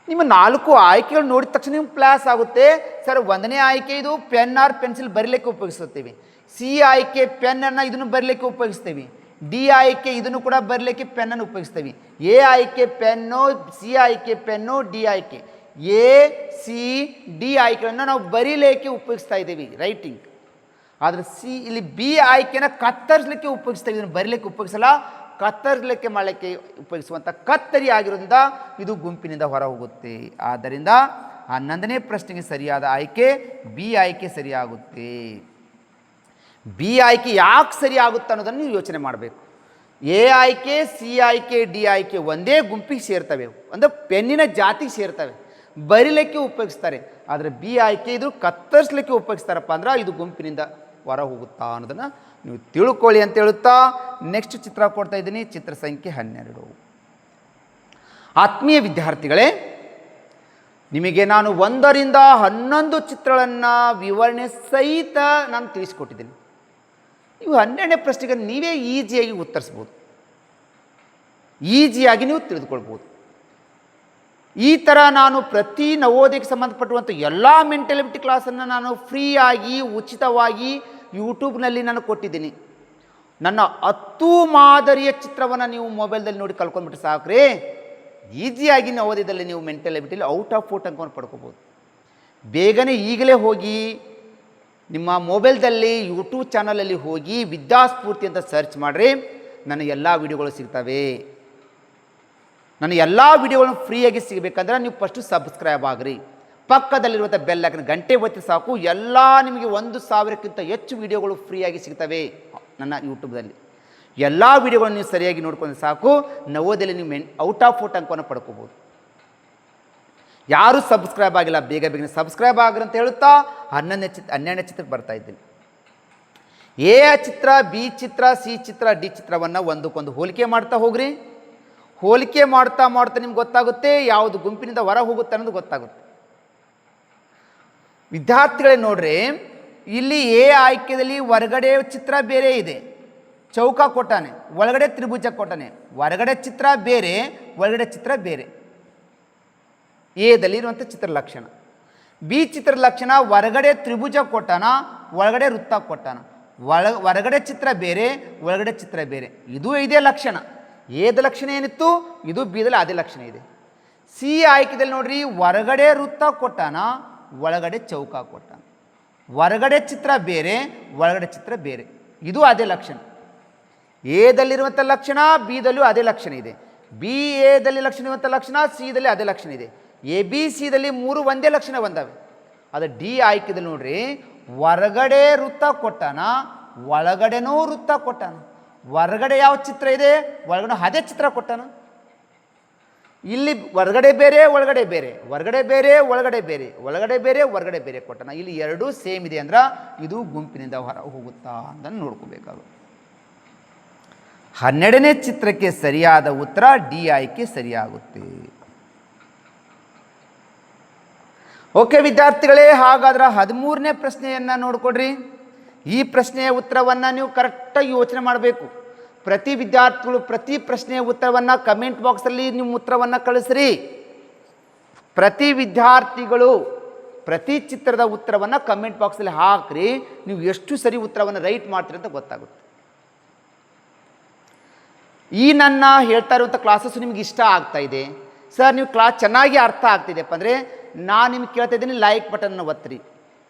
ನಿಮ್ಮ 4 ಆಯ್ಕೆಗಳು ನೋಡಿದ ತಕ್ಷಣ ನಿಮ್ಗೆ ಪ್ಲಾಸ್ ಆಗುತ್ತೆ. ಸರ್ 1ನೇ ಆಯ್ಕೆ ಇದು ಪೆನ್ ಆರ್ ಪೆನ್ಸಿಲ್ ಬರೀಲಿಕ್ಕೆ ಉಪಯೋಗಿಸುತ್ತೀವಿ. ಸಿ ಆಯ್ಕೆ ಪೆನ್ನನ್ನು ಇದನ್ನು ಬರೀಲಿಕ್ಕೆ ಉಪಯೋಗಿಸ್ತೀವಿ. ಡಿ ಆಯ್ಕೆ ಇದನ್ನು ಕೂಡ ಬರಲಿಕ್ಕೆ ಪೆನ್ನನ್ನು ಉಪಯೋಗಿಸ್ತೀವಿ. ಎ ಆಯ್ಕೆ ಪೆನ್ನು, ಸಿ ಆಯ್ಕೆ ಪೆನ್ನು, ಡಿ ಆಯ್ಕೆ. ಎ ಸಿ ಡಿ ಆಯ್ಕೆಗಳನ್ನು ನಾವು ಬರೀಲಿಕ್ಕೆ ಉಪಯೋಗಿಸ್ತಾ ಇದ್ದೀವಿ, ರೈಟಿಂಗ್. ಆದರೆ ಇಲ್ಲಿ ಬಿ ಆಯ್ಕೆನ ಕತ್ತರಿಸಲಿಕ್ಕೆ ಉಪಯೋಗಿಸ್ತಾ ಇದನ್ನು ಬರೀಲಿಕ್ಕೆ ಉಪಯೋಗಿಸಲ್ಲ, ಕತ್ತರಿಸಲಿಕ್ಕೆ ಮಾಡಲಿಕ್ಕೆ ಉಪಯೋಗಿಸುವಂಥ ಕತ್ತರಿ ಆಗಿರೋದ್ರಿಂದ ಇದು ಗುಂಪಿನಿಂದ ಹೊರ ಹೋಗುತ್ತೆ. ಆದ್ದರಿಂದ 11ನೇ ಪ್ರಶ್ನೆಗೆ ಸರಿಯಾದ ಆಯ್ಕೆ ಬಿ ಆಯ್ಕೆ ಸರಿಯಾಗುತ್ತೆ. ಬಿ ಆಯ್ಕೆ ಯಾಕೆ ಸರಿ ಆಗುತ್ತೆ ಅನ್ನೋದನ್ನು ನೀವು ಯೋಚನೆ ಮಾಡಬೇಕು. ಎ ಆಯ್ಕೆ, ಸಿ ಆಯ್ಕೆ, ಡಿ ಆಯ್ಕೆ ಒಂದೇ ಗುಂಪಿಗೆ ಸೇರ್ತವೆ, ಅಂದರೆ ಪೆನ್ನಿನ ಜಾತಿಗೆ ಸೇರ್ತವೆ, ಬರೀಲಿಕ್ಕೆ ಉಪಯೋಗಿಸ್ತಾರೆ. ಆದರೆ ಬಿ ಆಯ್ಕೆ ಇದು ಕತ್ತರಿಸಲಿಕ್ಕೆ ಉಪಯೋಗಿಸ್ತಾರಪ್ಪ ಅಂದ್ರೆ ಇದು ಗುಂಪಿನಿಂದ ಹೊರ ಹೋಗುತ್ತಾ ಅನ್ನೋದನ್ನು ನೀವು ತಿಳ್ಕೊಳ್ಳಿ ಅಂತ ಹೇಳುತ್ತಾ ನೆಕ್ಸ್ಟ್ ಚಿತ್ರ ಕೊಡ್ತಾ ಇದ್ದೀನಿ. ಚಿತ್ರ ಸಂಖ್ಯೆ 12. ಆತ್ಮೀಯ ವಿದ್ಯಾರ್ಥಿಗಳೇ, ನಿಮಗೆ ನಾನು 1ರಿಂದ 11 ಚಿತ್ರಗಳನ್ನು ವಿವರಣೆ ಸಹಿತ ನಾನು ತಿಳಿಸಿಕೊಟ್ಟಿದ್ದೀನಿ. ನೀವು 12ನೇ ಪ್ರಶ್ನೆಗೆ ನೀವೇ ಈಸಿಯಾಗಿ ಉತ್ತರಿಸ್ಬೋದು, ಈಸಿಯಾಗಿ ನೀವು ತಿಳಿದುಕೊಳ್ಬೋದು. ಈ ಥರ ನಾನು ಪ್ರತಿ ನವೋದಯಕ್ಕೆ ಸಂಬಂಧಪಟ್ಟುವಂಥ ಎಲ್ಲ ಮೆಂಟಲಿಟಿ ಕ್ಲಾಸನ್ನು ನಾನು ಫ್ರೀಯಾಗಿ ಉಚಿತವಾಗಿ ಯೂಟ್ಯೂಬ್ನಲ್ಲಿ ನಾನು ಕೊಟ್ಟಿದ್ದೀನಿ. ನನ್ನ 10 ಮಾದರಿಯ ಚಿತ್ರವನ್ನು ನೀವು ಮೊಬೈಲ್ದಲ್ಲಿ ನೋಡಿ ಕಲ್ಕೊಂಡ್ಬಿಟ್ಟು ಸಾಕ್ರಿ, ಈಸಿಯಾಗಿ ನವೋದಯದಲ್ಲಿ ನೀವು ಮೆಂಟಲ್ ಎಬಿಲಿಟಿಲಿ ಔಟ್ ಆಫ್ 4 ಅಂಕವನ್ನು ಪಡ್ಕೋಬೋದು. ಬೇಗನೆ ಈಗಲೇ ಹೋಗಿ ನಿಮ್ಮ ಮೊಬೈಲ್ದಲ್ಲಿ ಯೂಟ್ಯೂಬ್ ಚಾನಲಲ್ಲಿ ಹೋಗಿ ವಿದ್ಯಾಸ್ಫೂರ್ತಿ ಅಂತ ಸರ್ಚ್ ಮಾಡಿರಿ, ನನ್ನ ಎಲ್ಲ ವಿಡಿಯೋಗಳು ಸಿಗ್ತವೆ. ನನ್ನ ಎಲ್ಲ ವಿಡಿಯೋಗಳನ್ನು ಫ್ರೀಯಾಗಿ ಸಿಗಬೇಕಂದ್ರೆ ನೀವು ಫಸ್ಟು ಸಬ್ಸ್ಕ್ರೈಬ್ ಆಗಿರಿ. ಪಕ್ಕದಲ್ಲಿರುವಂಥ ಬೆಲ್ ಐಕನ್ ಗಂಟೆ ಒತ್ತಿ ಸಾಕು, ಎಲ್ಲ ನಿಮಗೆ 1,000ಕ್ಕಿಂತ ಹೆಚ್ಚು ವಿಡಿಯೋಗಳು ಫ್ರೀಯಾಗಿ ಸಿಗ್ತವೆ ನನ್ನ ಯೂಟ್ಯೂಬ್ದಲ್ಲಿ. ಎಲ್ಲ ವಿಡಿಯೋಗಳನ್ನು ನೀವು ಸರಿಯಾಗಿ ನೋಡ್ಕೊಂಡು ಸಾಕು, ನವೋದಯದಲ್ಲಿ ನೀವು ಔಟ್ ಆಫ್ 4 ಅಂಕವನ್ನು ಪಡ್ಕೋಬೋದು. ಯಾರೂ ಸಬ್ಸ್ಕ್ರೈಬ್ ಆಗಿಲ್ಲ, ಬೇಗ ಬೇಗನೆ ಸಬ್ಸ್ಕ್ರೈಬ್ ಆಗ್ರಿ ಅಂತ ಹೇಳುತ್ತಾ 12ನೇ ಚಿತ್ರಕ್ಕೆ ಬರ್ತಾ ಇದ್ದೀನಿ. A Chitra, B Chitra, C Chitra, D ಚಿತ್ರವನ್ನು ಒಂದಕ್ಕೊಂದು ಹೋಲಿಕೆ ಮಾಡ್ತಾ ಹೋಗ್ರಿ. ಹೋಲಿಕೆ ಮಾಡ್ತಾ ಮಾಡ್ತಾ ನಿಮ್ಗೆ ಗೊತ್ತಾಗುತ್ತೆ ಯಾವುದು ಗುಂಪಿನಿಂದ ಹೊರ ಹೋಗುತ್ತೆ ಅನ್ನೋದು ಗೊತ್ತಾಗುತ್ತೆ. ವಿದ್ಯಾರ್ಥಿಗಳೇ ನೋಡ್ರಿ, ಇಲ್ಲಿ ಎ ಆಯ್ಕೆಯಲ್ಲಿ ಹೊರಗಡೆ ಚಿತ್ರ ಬೇರೆ ಇದೆ, ಚೌಕ ಕೊಟ್ಟಾನೆ, ಒಳಗಡೆ ತ್ರಿಭುಜ ಕೊಟ್ಟಾನೆ. ಹೊರಗಡೆ ಚಿತ್ರ ಬೇರೆ, ಒಳಗಡೆ ಚಿತ್ರ ಬೇರೆ. ಎದಲ್ಲಿ ಇರುವಂಥ ಚಿತ್ರ ಲಕ್ಷಣ. ಬಿ ಚಿತ್ರ ಲಕ್ಷಣ ಹೊರಗಡೆ ತ್ರಿಭುಜ ಕೊಟ್ಟಾನ, ಒಳಗಡೆ ವೃತ್ತ ಕೊಟ್ಟಾನ. ಹೊರಗಡೆ ಚಿತ್ರ ಬೇರೆ, ಒಳಗಡೆ ಚಿತ್ರ ಬೇರೆ. ಇದು ಇದೇ ಲಕ್ಷಣ. ಎದ ಲಕ್ಷಣ ಏನಿತ್ತು, ಇದು ಬಿದಲ್ಲಿ ಅದೇ ಲಕ್ಷಣ ಇದೆ. ಸಿ ಆಯ್ಕೆದಲ್ಲಿ ನೋಡ್ರಿ, ಹೊರಗಡೆ ವೃತ್ತ ಕೊಟ್ಟಾನ, ಒಳಗಡೆ ಚೌಕ ಕೊಟ್ಟಾನ. ಹೊರಗಡೆ ಚಿತ್ರ ಬೇರೆ, ಒಳಗಡೆ ಚಿತ್ರ ಬೇರೆ. ಇದು ಅದೇ ಲಕ್ಷಣ. ಎದಲ್ಲಿರುವಂಥ ಲಕ್ಷಣ ಬಿದಲ್ಲೂ ಅದೇ ಲಕ್ಷಣ ಇದೆ. ಬಿ ಎದಲ್ಲಿ ಲಕ್ಷಣ ಇರುವಂಥ ಲಕ್ಷಣ ಸಿದಲ್ಲಿ ಅದೇ ಲಕ್ಷಣ ಇದೆ. ಎ ಬಿ ಸಿದಲ್ಲಿ 3 ಒಂದೇ ಲಕ್ಷಣ ಬಂದಾವೆ. ಅದು ಡಿ ಆಯ್ಕೆದಲ್ಲಿ ನೋಡ್ರಿ, ಹೊರಗಡೆ ವೃತ್ತ ಕೊಟ್ಟಾನ, ಒಳಗಡೆನೂ ವೃತ್ತ ಕೊಟ್ಟಾನ. ಹೊರಗಡೆ ಯಾವ ಚಿತ್ರ ಇದೆ, ಒಳಗಡೆ ಅದೇ ಚಿತ್ರ ಕೊಟ್ಟಾನ. ಇಲ್ಲಿ ಹೊರಗಡೆ ಬೇರೆ, ಒಳಗಡೆ ಬೇರೆ, ಹೊರಗಡೆ ಬೇರೆ, ಒಳಗಡೆ ಬೇರೆ, ಒಳಗಡೆ ಬೇರೆ, ಹೊರಗಡೆ ಬೇರೆ ಕೊಟ್ಟಾನ. ಇಲ್ಲಿ ಎರಡೂ ಸೇಮ್ ಇದೆ ಅಂದ್ರೆ ಇದು ಗುಂಪಿನಿಂದ ಹೊರ ಹೋಗುತ್ತಾ ಅಂತ ನೋಡ್ಕೋಬೇಕಾಗುತ್ತೆ. 12ನೇ ಚಿತ್ರಕ್ಕೆ ಸರಿಯಾದ ಉತ್ತರ ಡಿ ಆಯ್ಕೆ ಸರಿಯಾಗುತ್ತೆ. ಓಕೆ ವಿದ್ಯಾರ್ಥಿಗಳೇ, ಹಾಗಾದ್ರೆ 13ನೇ ಪ್ರಶ್ನೆಯನ್ನು ನೋಡಿಕೊಡ್ರಿ. ಈ ಪ್ರಶ್ನೆಯ ಉತ್ತರವನ್ನು ನೀವು ಕರೆಕ್ಟಾಗಿ ಯೋಚನೆ ಮಾಡಬೇಕು. ಪ್ರತಿ ವಿದ್ಯಾರ್ಥಿಗಳು ಪ್ರತಿ ಪ್ರಶ್ನೆಯ ಉತ್ತರವನ್ನು ಕಮೆಂಟ್ ಬಾಕ್ಸಲ್ಲಿ ನಿಮ್ಮ ಉತ್ತರವನ್ನು ಕಳಿಸ್ರಿ. ಪ್ರತಿ ವಿದ್ಯಾರ್ಥಿಗಳು ಪ್ರತಿ ಚಿತ್ರದ ಉತ್ತರವನ್ನು ಕಮೆಂಟ್ ಬಾಕ್ಸಲ್ಲಿ ಹಾಕ್ರಿ. ನೀವು ಎಷ್ಟು ಸರಿ ಉತ್ತರವನ್ನು ರೈಟ್ ಮಾಡ್ತೀರಿ ಅಂತ ಗೊತ್ತಾಗುತ್ತೆ. ಈ ನನ್ನ ಹೇಳ್ತಾ ಇರುವಂಥ ಕ್ಲಾಸಸ್ ನಿಮ್ಗೆ ಇಷ್ಟ ಆಗ್ತಾ ಇದೆ ಸರ್, ನೀವು ಕ್ಲಾಸ್ ಚೆನ್ನಾಗಿ ಅರ್ಥ ಆಗ್ತಿದೆಯಪ್ಪ ಅಂದರೆ ನಾನು ನಿಮ್ಗೆ ಕೇಳ್ತಾ ಇದ್ದೀನಿ, ಲೈಕ್ ಬಟನ್ನ ಒತ್ತಿರಿ.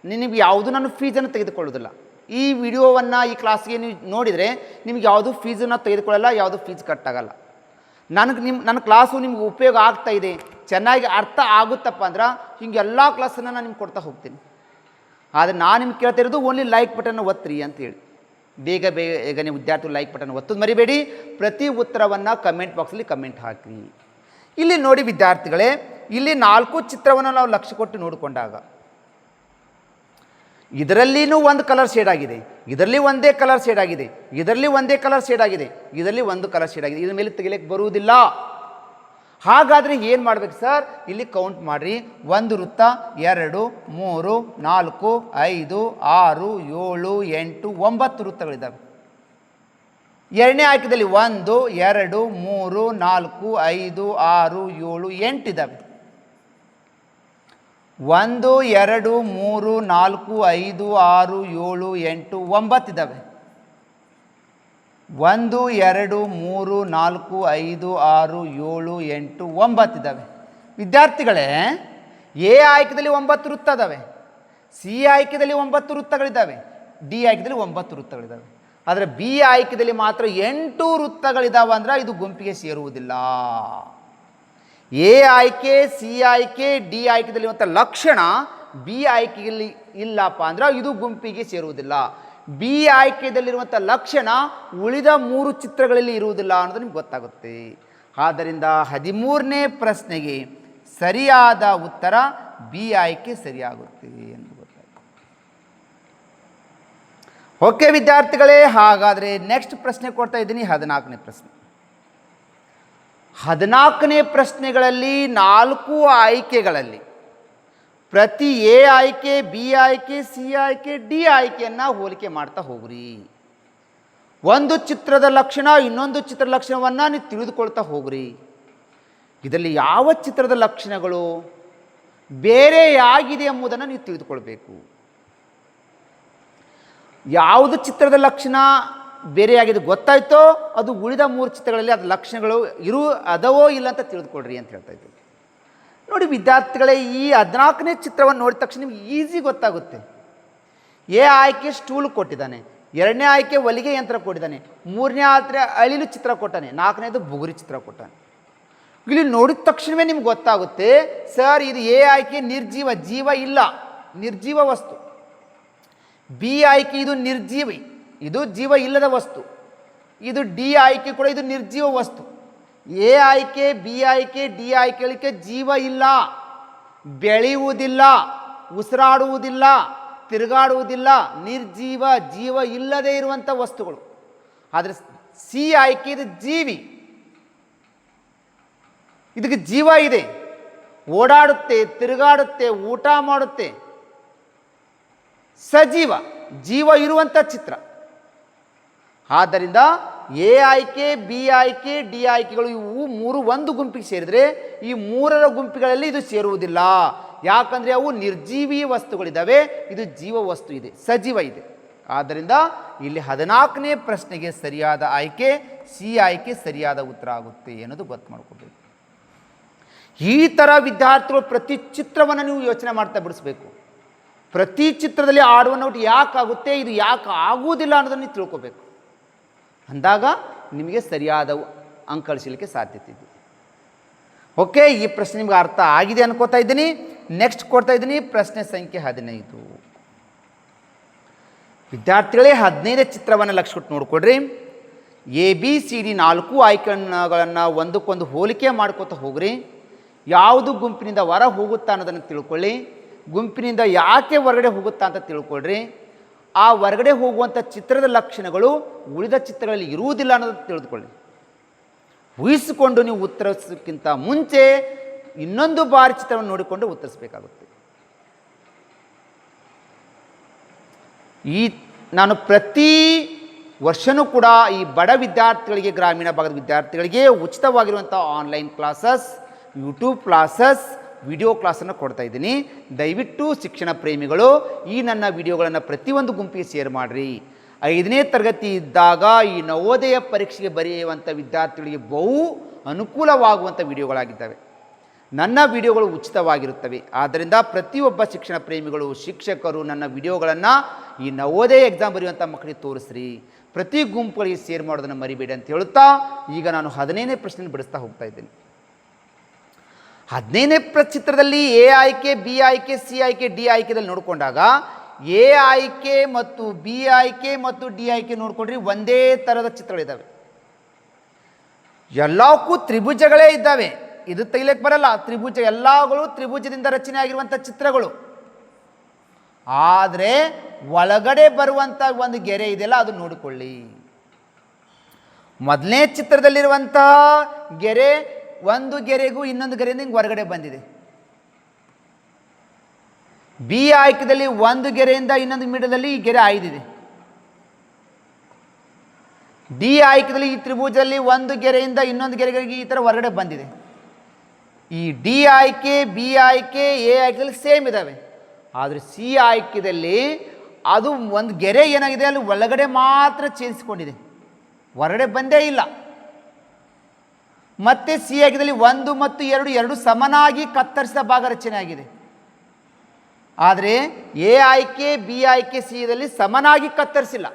ನಿಮಗೆ ಯಾವುದು ನಾನು ಫೀಸನ್ನು ತೆಗೆದುಕೊಳ್ಳೋದಿಲ್ಲ. ಈ ವಿಡಿಯೋವನ್ನು ಈ ಕ್ಲಾಸ್ಗೆ ನೀವು ನೋಡಿದರೆ ನಿಮ್ಗೆ ಯಾವುದು ಫೀಸನ್ನು ತೆಗೆದುಕೊಳ್ಳಲ್ಲ, ಯಾವುದು ಫೀಸ್ ಕಟ್ಟಾಗಲ್ಲ. ನನ್ನ ಕ್ಲಾಸು ನಿಮ್ಗೆ ಉಪಯೋಗ ಆಗ್ತಾ ಇದೆ, ಚೆನ್ನಾಗಿ ಅರ್ಥ ಆಗುತ್ತಪ್ಪ ಅಂದ್ರೆ ಹಿಂಗೆಲ್ಲ ಕ್ಲಾಸನ್ನು ನಾನು ನಿಮ್ಗೆ ಕೊಡ್ತಾ ಹೋಗ್ತೀನಿ. ಆದರೆ ನಾನು ನಿಮ್ಗೆ ಕೇಳ್ತಾ ಇರೋದು ಓನ್ಲಿ ಲೈಕ್ ಬಟನ್ನ ಒತ್ತಿರಿ ಅಂತೇಳಿ. ಬೇಗ ಬೇಗನೆ ವಿದ್ಯಾರ್ಥಿಗಳು ಲೈಕ್ ಬಟನ್ ಒತ್ತೋದು ಮರಿಬೇಡಿ. ಪ್ರತಿ ಉತ್ತರವನ್ನು ಕಮೆಂಟ್ ಬಾಕ್ಸಲ್ಲಿ ಕಮೆಂಟ್ ಹಾಕಿ. ಇಲ್ಲಿ ನೋಡಿ ವಿದ್ಯಾರ್ಥಿಗಳೇ, ಇಲ್ಲಿ 4 ಚಿತ್ರವನ್ನು ನಾವು ಲಕ್ಷ್ಯ ಕೊಟ್ಟು ನೋಡಿಕೊಂಡಾಗ ಇದರಲ್ಲಿನೂ ಒಂದು ಕಲರ್ ಶೇಡ್ ಆಗಿದೆ, ಇದರಲ್ಲಿ ಒಂದೇ ಕಲರ್ ಶೇಡ್ ಆಗಿದೆ, ಇದರಲ್ಲಿ ಒಂದೇ ಕಲರ್ ಶೇಡ್ ಆಗಿದೆ, ಇದರಲ್ಲಿ ಒಂದು ಕಲರ್ ಶೇಡ್ ಆಗಿದೆ. ಇದ್ರ ಮೇಲೆ ತೆಗಿಲಿಕ್ಕೆ ಬರುವುದಿಲ್ಲ. ಹಾಗಾದರೆ ಏನು ಮಾಡಬೇಕು ಸರ್? ಇಲ್ಲಿ ಕೌಂಟ್ ಮಾಡಿರಿ. 1 ವೃತ್ತ, 2, 3, 4, 5, 6, 7, 8, 9 ವೃತ್ತಗಳಿದ್ದಾವೆ. ಎರಡನೇ ಆಯ್ಕೆಯಲ್ಲಿ 1, 2, 3, 4, 5, 6, 7, 8 ಇದ್ದಾವೆ. 1, 2, 3, 4, 5, 6, 7, 8, 9 ಇದ್ದಾವೆ. 1 2 3 4 5 6 7 8 9 ಇದ್ದಾವೆ. ವಿದ್ಯಾರ್ಥಿಗಳೇ, ಎ ಆಯ್ಕೆಯಲ್ಲಿ 9 ವೃತ್ತ ಇದ್ದಾವೆ, ಸಿ ಆಯ್ಕೆಯಲ್ಲಿ 9 ವೃತ್ತಗಳಿದ್ದಾವೆ, ಡಿ ಆಯ್ಕೆಯಲ್ಲಿ 9 ವೃತ್ತಗಳಿದ್ದಾವೆ. ಆದರೆ ಬಿ ಆಯ್ಕೆಯಲ್ಲಿ ಮಾತ್ರ 8 ವೃತ್ತಗಳಿದ್ದಾವೆ. ಅಂದ್ರೆ ಇದು ಗುಂಪಿಗೆ ಸೇರುವುದಿಲ್ಲ. ಎ ಆಯ್ಕೆ, ಸಿ ಆಯ್ಕೆ, ಡಿ ಆಯ್ಕೆಯಲ್ಲಿರುವಂಥ ಲಕ್ಷಣ ಬಿ ಆಯ್ಕೆಯಲ್ಲಿ ಇಲ್ಲಪ್ಪ ಅಂದ್ರೆ ಇದು ಗುಂಪಿಗೆ ಸೇರುವುದಿಲ್ಲ. ಬಿ ಆಯ್ಕೆಯಲ್ಲಿರುವಂಥ ಲಕ್ಷಣ ಉಳಿದ 3 ಚಿತ್ರಗಳಲ್ಲಿ ಇರುವುದಿಲ್ಲ ಅನ್ನೋದು ನಿಮ್ಗೆ ಗೊತ್ತಾಗುತ್ತೆ. ಆದ್ದರಿಂದ 13ನೇ ಪ್ರಶ್ನೆಗೆ ಸರಿಯಾದ ಉತ್ತರ ಬಿ ಆಯ್ಕೆ ಸರಿಯಾಗುತ್ತೆ ಎಂದು ಗೊತ್ತಾಗುತ್ತೆ. ಓಕೆ ವಿದ್ಯಾರ್ಥಿಗಳೇ, ಹಾಗಾದರೆ ನೆಕ್ಸ್ಟ್ ಪ್ರಶ್ನೆ ಕೊಡ್ತಾ ಇದ್ದೀನಿ, 14ನೇ ಪ್ರಶ್ನೆ. 14ನೇ ಪ್ರಶ್ನೆಗಳಲ್ಲಿ 4 ಆಯ್ಕೆಗಳಲ್ಲಿ ಪ್ರತಿ ಎ ಆಯ್ಕೆ, ಬಿ ಆಯ್ಕೆ, ಸಿ ಆಯ್ಕೆ, ಡಿ ಆಯ್ಕೆಯನ್ನು ಹೋಲಿಕೆ ಮಾಡ್ತಾ ಹೋಗ್ರಿ. ಒಂದು ಚಿತ್ರದ ಲಕ್ಷಣ ಇನ್ನೊಂದು ಚಿತ್ರದ ಲಕ್ಷಣವನ್ನು ನೀವು ತಿಳಿದುಕೊಳ್ತಾ ಹೋಗ್ರಿ. ಇದರಲ್ಲಿ ಯಾವ ಚಿತ್ರದ ಲಕ್ಷಣಗಳು ಬೇರೆಯಾಗಿದೆ ಎಂಬುದನ್ನು ನೀವು ತಿಳಿದುಕೊಳ್ಬೇಕು. ಯಾವುದು ಚಿತ್ರದ ಲಕ್ಷಣ ಬೇರೆಯಾಗಿದೆ ಗೊತ್ತಾಯ್ತೋ ಅದು ಉಳಿದ 3 ಚಿತ್ರಗಳಲ್ಲಿ ಅದು ಲಕ್ಷಣಗಳು ಅದವೋ ಇಲ್ಲ ಅಂತ ತಿಳಿದುಕೊಳ್ರಿ ಅಂತ ಹೇಳ್ತಾ ಇದ್ದೀವಿ. ನೋಡಿ ವಿದ್ಯಾರ್ಥಿಗಳೇ, ಈ 14ನೇ ಚಿತ್ರವನ್ನು ನೋಡಿದ ತಕ್ಷಣ ನಿಮ್ಗೆ ಈಸಿ ಗೊತ್ತಾಗುತ್ತೆ. ಎ ಆಯ್ಕೆ ಸ್ಟೂಲ್ ಕೊಟ್ಟಿದ್ದಾನೆ, 2ನೇ ಆಯ್ಕೆ ಹೊಲಿಗೆ ಯಂತ್ರ ಕೊಟ್ಟಿದ್ದಾನೆ, 3ನೇ ಆಯ್ಕೆ ಅಳಿಲು ಚಿತ್ರ ಕೊಟ್ಟಾನೆ, 4ನೇದು ಬುಗುರಿ ಚಿತ್ರ ಕೊಟ್ಟಾನೆ. ಇಲ್ಲಿ ನೋಡಿದ ತಕ್ಷಣವೇ ನಿಮ್ಗೆ ಗೊತ್ತಾಗುತ್ತೆ, ಸರ್ ಇದು ಎ ಆಯ್ಕೆ ನಿರ್ಜೀವ, ಜೀವ ಇಲ್ಲ, ನಿರ್ಜೀವ ವಸ್ತು. ಬಿ ಆಯ್ಕೆ ಇದು ನಿರ್ಜೀವಿ, ಇದು ಜೀವ ಇಲ್ಲದ ವಸ್ತು. ಇದು ಡಿ ಆಯ್ಕೆ ಕೂಡ ಇದು ನಿರ್ಜೀವ ವಸ್ತು. ಎ ಆಯ್ಕೆ, ಬಿ ಆಯ್ಕೆ, ಡಿ ಆಯ್ಕೆಗಳಿಗೆ ಜೀವ ಇಲ್ಲ, ಬೆಳೆಯುವುದಿಲ್ಲ, ಉಸಿರಾಡುವುದಿಲ್ಲ, ತಿರುಗಾಡುವುದಿಲ್ಲ, ನಿರ್ಜೀವ, ಜೀವ ಇಲ್ಲದೆ ಇರುವಂಥ ವಸ್ತುಗಳು. ಆದರೆ ಸಿ ಆಯ್ಕೆ ಇದು ಜೀವಿ, ಇದಕ್ಕೆ ಜೀವ ಇದೆ, ಓಡಾಡುತ್ತೆ, ತಿರುಗಾಡುತ್ತೆ, ಊಟ ಮಾಡುತ್ತೆ, ಸಜೀವ, ಜೀವ ಇರುವಂಥ ಚಿತ್ರ. ಆದ್ದರಿಂದ ಎ ಆಯ್ಕೆ, ಬಿ ಆಯ್ಕೆ, ಡಿ ಆಯ್ಕೆಗಳು ಇವು 3 ಒಂದು ಗುಂಪಿಗೆ ಸೇರಿದರೆ ಈ 3ರ ಗುಂಪಿಗಳಲ್ಲಿ ಇದು ಸೇರುವುದಿಲ್ಲ. ಯಾಕಂದರೆ ಅವು ನಿರ್ಜೀವಿ ವಸ್ತುಗಳಿದ್ದಾವೆ, ಇದು ಜೀವ ವಸ್ತು ಇದೆ, ಸಜೀವ ಇದೆ. ಆದ್ದರಿಂದ ಇಲ್ಲಿ 14ನೇ ಪ್ರಶ್ನೆಗೆ ಸರಿಯಾದ ಆಯ್ಕೆ ಸಿ ಆಯ್ಕೆ ಸರಿಯಾದ ಉತ್ತರ ಆಗುತ್ತೆ ಅನ್ನೋದು ಗೊತ್ತು ಮಾಡ್ಕೋಬೇಕು. ಈ ಥರ ವಿದ್ಯಾರ್ಥಿಗಳು ಪ್ರತಿ ಚಿತ್ರವನ್ನು ನೀವು ಯೋಚನೆ ಮಾಡ್ತಾ ಬಿಡಿಸ್ಬೇಕು. ಪ್ರತಿ ಚಿತ್ರದಲ್ಲಿ ಆಡುವ ನೋಟ್ ಯಾಕಾಗುತ್ತೆ, ಇದು ಯಾಕೆ ಆಗುವುದಿಲ್ಲ ಅನ್ನೋದನ್ನು ನೀವು ತಿಳ್ಕೋಬೇಕು. ಅಂದಾಗ ನಿಮಗೆ ಸರಿಯಾದ ಅಂಕ ಗಳಿಸಲಿಕ್ಕೆ ಸಾಧ್ಯತೆ ಇದೆ. ಓಕೆ, ಈ ಪ್ರಶ್ನೆ ನಿಮ್ಗೆ ಅರ್ಥ ಆಗಿದೆ ಅನ್ಕೋತಾ ಇದ್ದೀನಿ. ನೆಕ್ಸ್ಟ್ ಕೊಡ್ತಾ ಇದ್ದೀನಿ ಪ್ರಶ್ನೆ ಸಂಖ್ಯೆ 15. ವಿದ್ಯಾರ್ಥಿಗಳೇ, 15ನೇ ಚಿತ್ರವನ್ನು ಲಕ್ಷ್ಯ ಕೊಟ್ಟು ನೋಡ್ಕೊಡ್ರಿ. ಎ ಬಿ ಸಿ ಡಿ 4 ಆಯ್ಕೆಗಳನ್ನು ಒಂದಕ್ಕೊಂದು ಹೋಲಿಕೆ ಮಾಡ್ಕೋತಾ ಹೋಗ್ರಿ. ಯಾವುದು ಗುಂಪಿನಿಂದ ಹೊರ ಹೋಗುತ್ತಾ ಅನ್ನೋದನ್ನು ತಿಳ್ಕೊಳ್ಳಿ. ಗುಂಪಿನಿಂದ ಯಾಕೆ ಹೊರಗಡೆ ಹೋಗುತ್ತಾ ಅಂತ ತಿಳ್ಕೊಳ್ರಿ. ಆ ಹೊರಗಡೆ ಹೋಗುವಂಥ ಚಿತ್ರದ ಲಕ್ಷಣಗಳು ಉಳಿದ ಚಿತ್ರಗಳಲ್ಲಿ ಇರುವುದಿಲ್ಲ ಅನ್ನೋದನ್ನು ತಿಳಿದುಕೊಳ್ಳಿ. ಊಹಿಸಿಕೊಂಡು ನೀವು ಉತ್ತರಿಸೋಕ್ಕಿಂತ ಮುಂಚೆ ಇನ್ನೊಂದು ಬಾರಿ ಚಿತ್ರವನ್ನು ನೋಡಿಕೊಂಡು ಉತ್ತರಿಸಬೇಕಾಗುತ್ತೆ. ನಾನು ಪ್ರತಿ ವರ್ಷವೂ ಕೂಡ ಈ ಬಡ ವಿದ್ಯಾರ್ಥಿಗಳಿಗೆ, ಗ್ರಾಮೀಣ ಭಾಗದ ವಿದ್ಯಾರ್ಥಿಗಳಿಗೆ ಉಚಿತವಾಗಿರುವಂಥ online classes, YouTube classes, video ಕ್ಲಾಸನ್ನು ಕೊಡ್ತಾ ಇದ್ದೀನಿ. ದಯವಿಟ್ಟು ಶಿಕ್ಷಣ ಪ್ರೇಮಿಗಳು ಈ ನನ್ನ ವಿಡಿಯೋಗಳನ್ನು ಪ್ರತಿಯೊಂದು ಗುಂಪಿಗೆ ಶೇರ್ ಮಾಡಿರಿ. 5ನೇ ತರಗತಿ ಇದ್ದಾಗ ಈ ನವೋದಯ ಪರೀಕ್ಷೆಗೆ ಬರೆಯುವಂಥ ವಿದ್ಯಾರ್ಥಿಗಳಿಗೆ ಬಹು ಅನುಕೂಲವಾಗುವಂಥ ವಿಡಿಯೋಗಳಾಗಿದ್ದಾವೆ. ನನ್ನ ವಿಡಿಯೋಗಳು ಉಚಿತವಾಗಿರುತ್ತವೆ. ಆದ್ದರಿಂದ ಪ್ರತಿಯೊಬ್ಬ ಶಿಕ್ಷಣ ಪ್ರೇಮಿಗಳು, ಶಿಕ್ಷಕರು ನನ್ನ ವಿಡಿಯೋಗಳನ್ನು ಈ ನವೋದಯ ಎಕ್ಸಾಮ್ ಬರೆಯುವಂಥ ಮಕ್ಕಳಿಗೆ ತೋರಿಸ್ರಿ. ಪ್ರತಿ ಗುಂಪುಗಳಿಗೆ ಶೇರ್ ಮಾಡೋದನ್ನು ಮರಿಬೇಡಿ ಅಂತ ಹೇಳುತ್ತಾ ಈಗ ನಾನು 15ನೇ ಪ್ರಶ್ನೆ ಬಿಡಿಸ್ತಾ ಹೋಗ್ತಾ ಇದ್ದೀನಿ. 15ನೇ ಚಿತ್ರದಲ್ಲಿ ಎ ಆಯ್ಕೆ, ಬಿ ಆಯ್ಕೆ, ಸಿ ಆಯ್ಕೆ, ಡಿ ಆಯ್ಕೆದಲ್ಲಿ ನೋಡಿಕೊಂಡಾಗ ಎ ಆಯ್ಕೆ ಮತ್ತು ಬಿ ಆಯ್ಕೆ ಮತ್ತು ಡಿ ಆಯ್ಕೆ ನೋಡ್ಕೊಂಡ್ರಿ ಒಂದೇ ಥರದ ಚಿತ್ರಗಳಿದ್ದಾವೆ. ಎಲ್ಲಕ್ಕೂ ತ್ರಿಭುಜಗಳೇ ಇದ್ದಾವೆ. ಇದು ತೆಗಿಲಿಕ್ಕೆ ಬರಲ್ಲ, ತ್ರಿಭುಜ ಎಲ್ಲಗಳು ತ್ರಿಭುಜದಿಂದ ರಚನೆ ಆಗಿರುವಂಥ ಚಿತ್ರಗಳು. ಆದರೆ ಒಳಗಡೆ ಬರುವಂಥ ಒಂದು ಗೆರೆ ಇದೆಯಲ್ಲ ಅದು ನೋಡಿಕೊಳ್ಳಿ. ಮೊದಲನೇ ಚಿತ್ರದಲ್ಲಿರುವಂತಹ ಗೆರೆ ಒಂದು ಗೆರೆಗೂ ಇನ್ನೊಂದು ಗೆರೆಯಿಂದ ಹಿಂಗೆ ಹೊರಗಡೆ ಬಂದಿದೆ. ಬಿ ಆಯ್ಕೆದಲ್ಲಿ ಒಂದು ಗೆರೆಯಿಂದ ಇನ್ನೊಂದು ಮಿಡದಲ್ಲಿ ಈ ಗೆರೆ ಆಯ್ದಿದೆ. ಡಿ ಆಯ್ಕೆದಲ್ಲಿ ಈ ತ್ರಿಭುಜದಲ್ಲಿ ಒಂದು ಗೆರೆಯಿಂದ ಇನ್ನೊಂದು ಗೆರೆಗೆ ಈ ಥರ ಹೊರಗಡೆ ಬಂದಿದೆ. ಈ ಡಿ ಆಯ್ಕೆ, ಬಿ ಆಯ್ಕೆ, ಎ ಆಯ್ಕೆದಲ್ಲಿ ಸೇಮ್ ಇದ್ದಾವೆ. ಆದರೆ ಸಿ ಆಯ್ಕೆಯಲ್ಲಿ ಅದು ಒಂದು ಗೆರೆ ಏನಾಗಿದೆ ಅಲ್ಲಿ ಒಳಗಡೆ ಮಾತ್ರ ಚೇರಿಸಿಕೊಂಡಿದೆ. ಹೊರಗಡೆ ಬಂದೇ ಇಲ್ಲ. ಮತ್ತೆ ಸಿ ಆಯ್ಕೆದಲ್ಲಿ 1 ಮತ್ತು 2 ಎರಡು ಸಮನಾಗಿ ಕತ್ತರಿಸಿದ ಭಾಗ ರಚನೆ ಆಗಿದೆ. ಆದರೆ ಎ ಆಯ್ಕೆ ಬಿ ಆಯ್ಕೆ ಸಿ ದಲ್ಲಿ ಸಮನಾಗಿ ಕತ್ತರಿಸಿಲ್ಲ.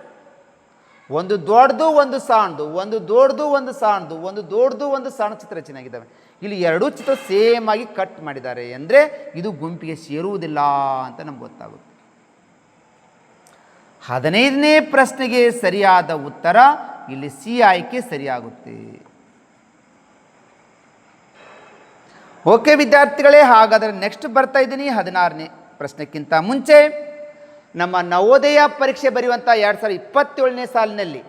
ಒಂದು ದೊಡ್ಡದು ಒಂದು ಸಣ್ಣದು, ಒಂದು ದೊಡ್ಡದು ಒಂದು ಸಣ್ಣದು, ಒಂದು ದೊಡ್ಡದು ಒಂದು ಸಣ್ಣ ಚಿತ್ರ ರಚನೆ ಆಗಿದ್ದಾವೆ. ಇಲ್ಲಿ ಎರಡೂ ಚಿತ್ರ ಸೇಮ್ ಆಗಿ ಕಟ್ ಮಾಡಿದ್ದಾರೆ ಅಂದರೆ ಇದು ಗುಂಪಿಗೆ ಸೇರುವುದಿಲ್ಲ ಅಂತ ನಮ್ಗೆ ಗೊತ್ತಾಗುತ್ತೆ. 15ನೇ ಪ್ರಶ್ನೆಗೆ ಸರಿಯಾದ ಉತ್ತರ ಇಲ್ಲಿ ಸಿ ಆಯ್ಕೆ ಸರಿಯಾಗುತ್ತೆ. ಓಕೆ ವಿದ್ಯಾರ್ಥಿಗಳೇ, ಹಾಗಾದರೆ ನೆಕ್ಸ್ಟ್ ಬರ್ತಾ ಇದ್ದೀನಿ 16ನೇ ಪ್ರಶ್ನೆಕ್ಕಿಂತ ಮುಂಚೆ ನಮ್ಮ ನವೋದಯ ಪರೀಕ್ಷೆ ಬರೆಯುವಂಥ 2027ನೇ ಸಾಲಿನಲ್ಲಿ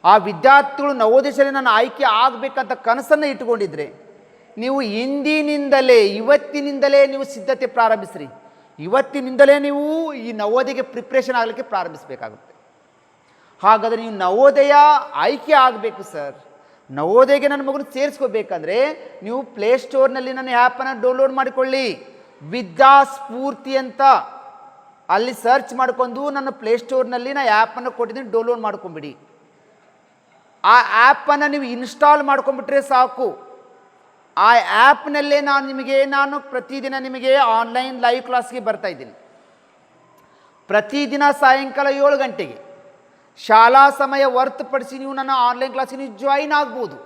ಆ ವಿದ್ಯಾರ್ಥಿಗಳು ನವೋದಯ ಶಾಲೆ ನಾನು ಆಯ್ಕೆ ಆಗಬೇಕಂತ ಕನಸನ್ನು ಇಟ್ಟುಕೊಂಡಿದ್ರೆ ನೀವು ಇಂದಿನಿಂದಲೇ ಇವತ್ತಿನಿಂದಲೇ ನೀವು ಸಿದ್ಧತೆ ಪ್ರಾರಂಭಿಸ್ರಿ. ಇವತ್ತಿನಿಂದಲೇ ನೀವು ಈ ನವೋದಯಗೆ ಪ್ರಿಪ್ರೇಷನ್ ಆಗಲಿಕ್ಕೆ ಪ್ರಾರಂಭಿಸಬೇಕಾಗುತ್ತೆ. ಹಾಗಾದರೆ ನೀವು ನವೋದಯ ಆಯ್ಕೆ ಆಗಬೇಕು ಸರ್, ನವೋದಯಗೆ ನನ್ನ ಮಗನ ಸೇರಿಸ್ಕೋಬೇಕಂದ್ರೆ ನೀವು ಪ್ಲೇಸ್ಟೋರ್ನಲ್ಲಿ ನನ್ನ ಆ್ಯಪನ್ನು ಡೌನ್ಲೋಡ್ ಮಾಡಿಕೊಳ್ಳಿ. ವಿದ್ಯಾಸ್ಫೂರ್ತಿ ಅಂತ ಅಲ್ಲಿ ಸರ್ಚ್ ಮಾಡ್ಕೊಂಡು ನನ್ನ ಪ್ಲೇಸ್ಟೋರ್ನಲ್ಲಿ ನಾನು ಆ್ಯಪನ್ನು ಕೊಟ್ಟಿದ್ದೀನಿ, ಡೌನ್ಲೋಡ್ ಮಾಡ್ಕೊಂಬಿಡಿ. ಆ ಆ್ಯಪನ್ನು ನೀವು ಇನ್ಸ್ಟಾಲ್ ಮಾಡ್ಕೊಂಬಿಟ್ರೆ ಸಾಕು. ಆ ಆ್ಯಪ್ನಲ್ಲೇ ನಾನು ಪ್ರತಿದಿನ ನಿಮಗೆ ಆನ್ಲೈನ್ ಲೈವ್ ಕ್ಲಾಸ್ಗೆ ಬರ್ತಾ ಇದ್ದೀನಿ. ಪ್ರತಿದಿನ ಸಾಯಂಕಾಲ 7 ಗಂಟೆಗೆ ಶಾಲಾ ಸಮಯ ಹೊರತುಪಡಿಸಿ ನೀವು ನನ್ನ ಆನ್ಲೈನ್ ಕ್ಲಾಸಿಗೆ ನೀವು ಜಾಯಿನ್ ಆಗ್ಬೋದು.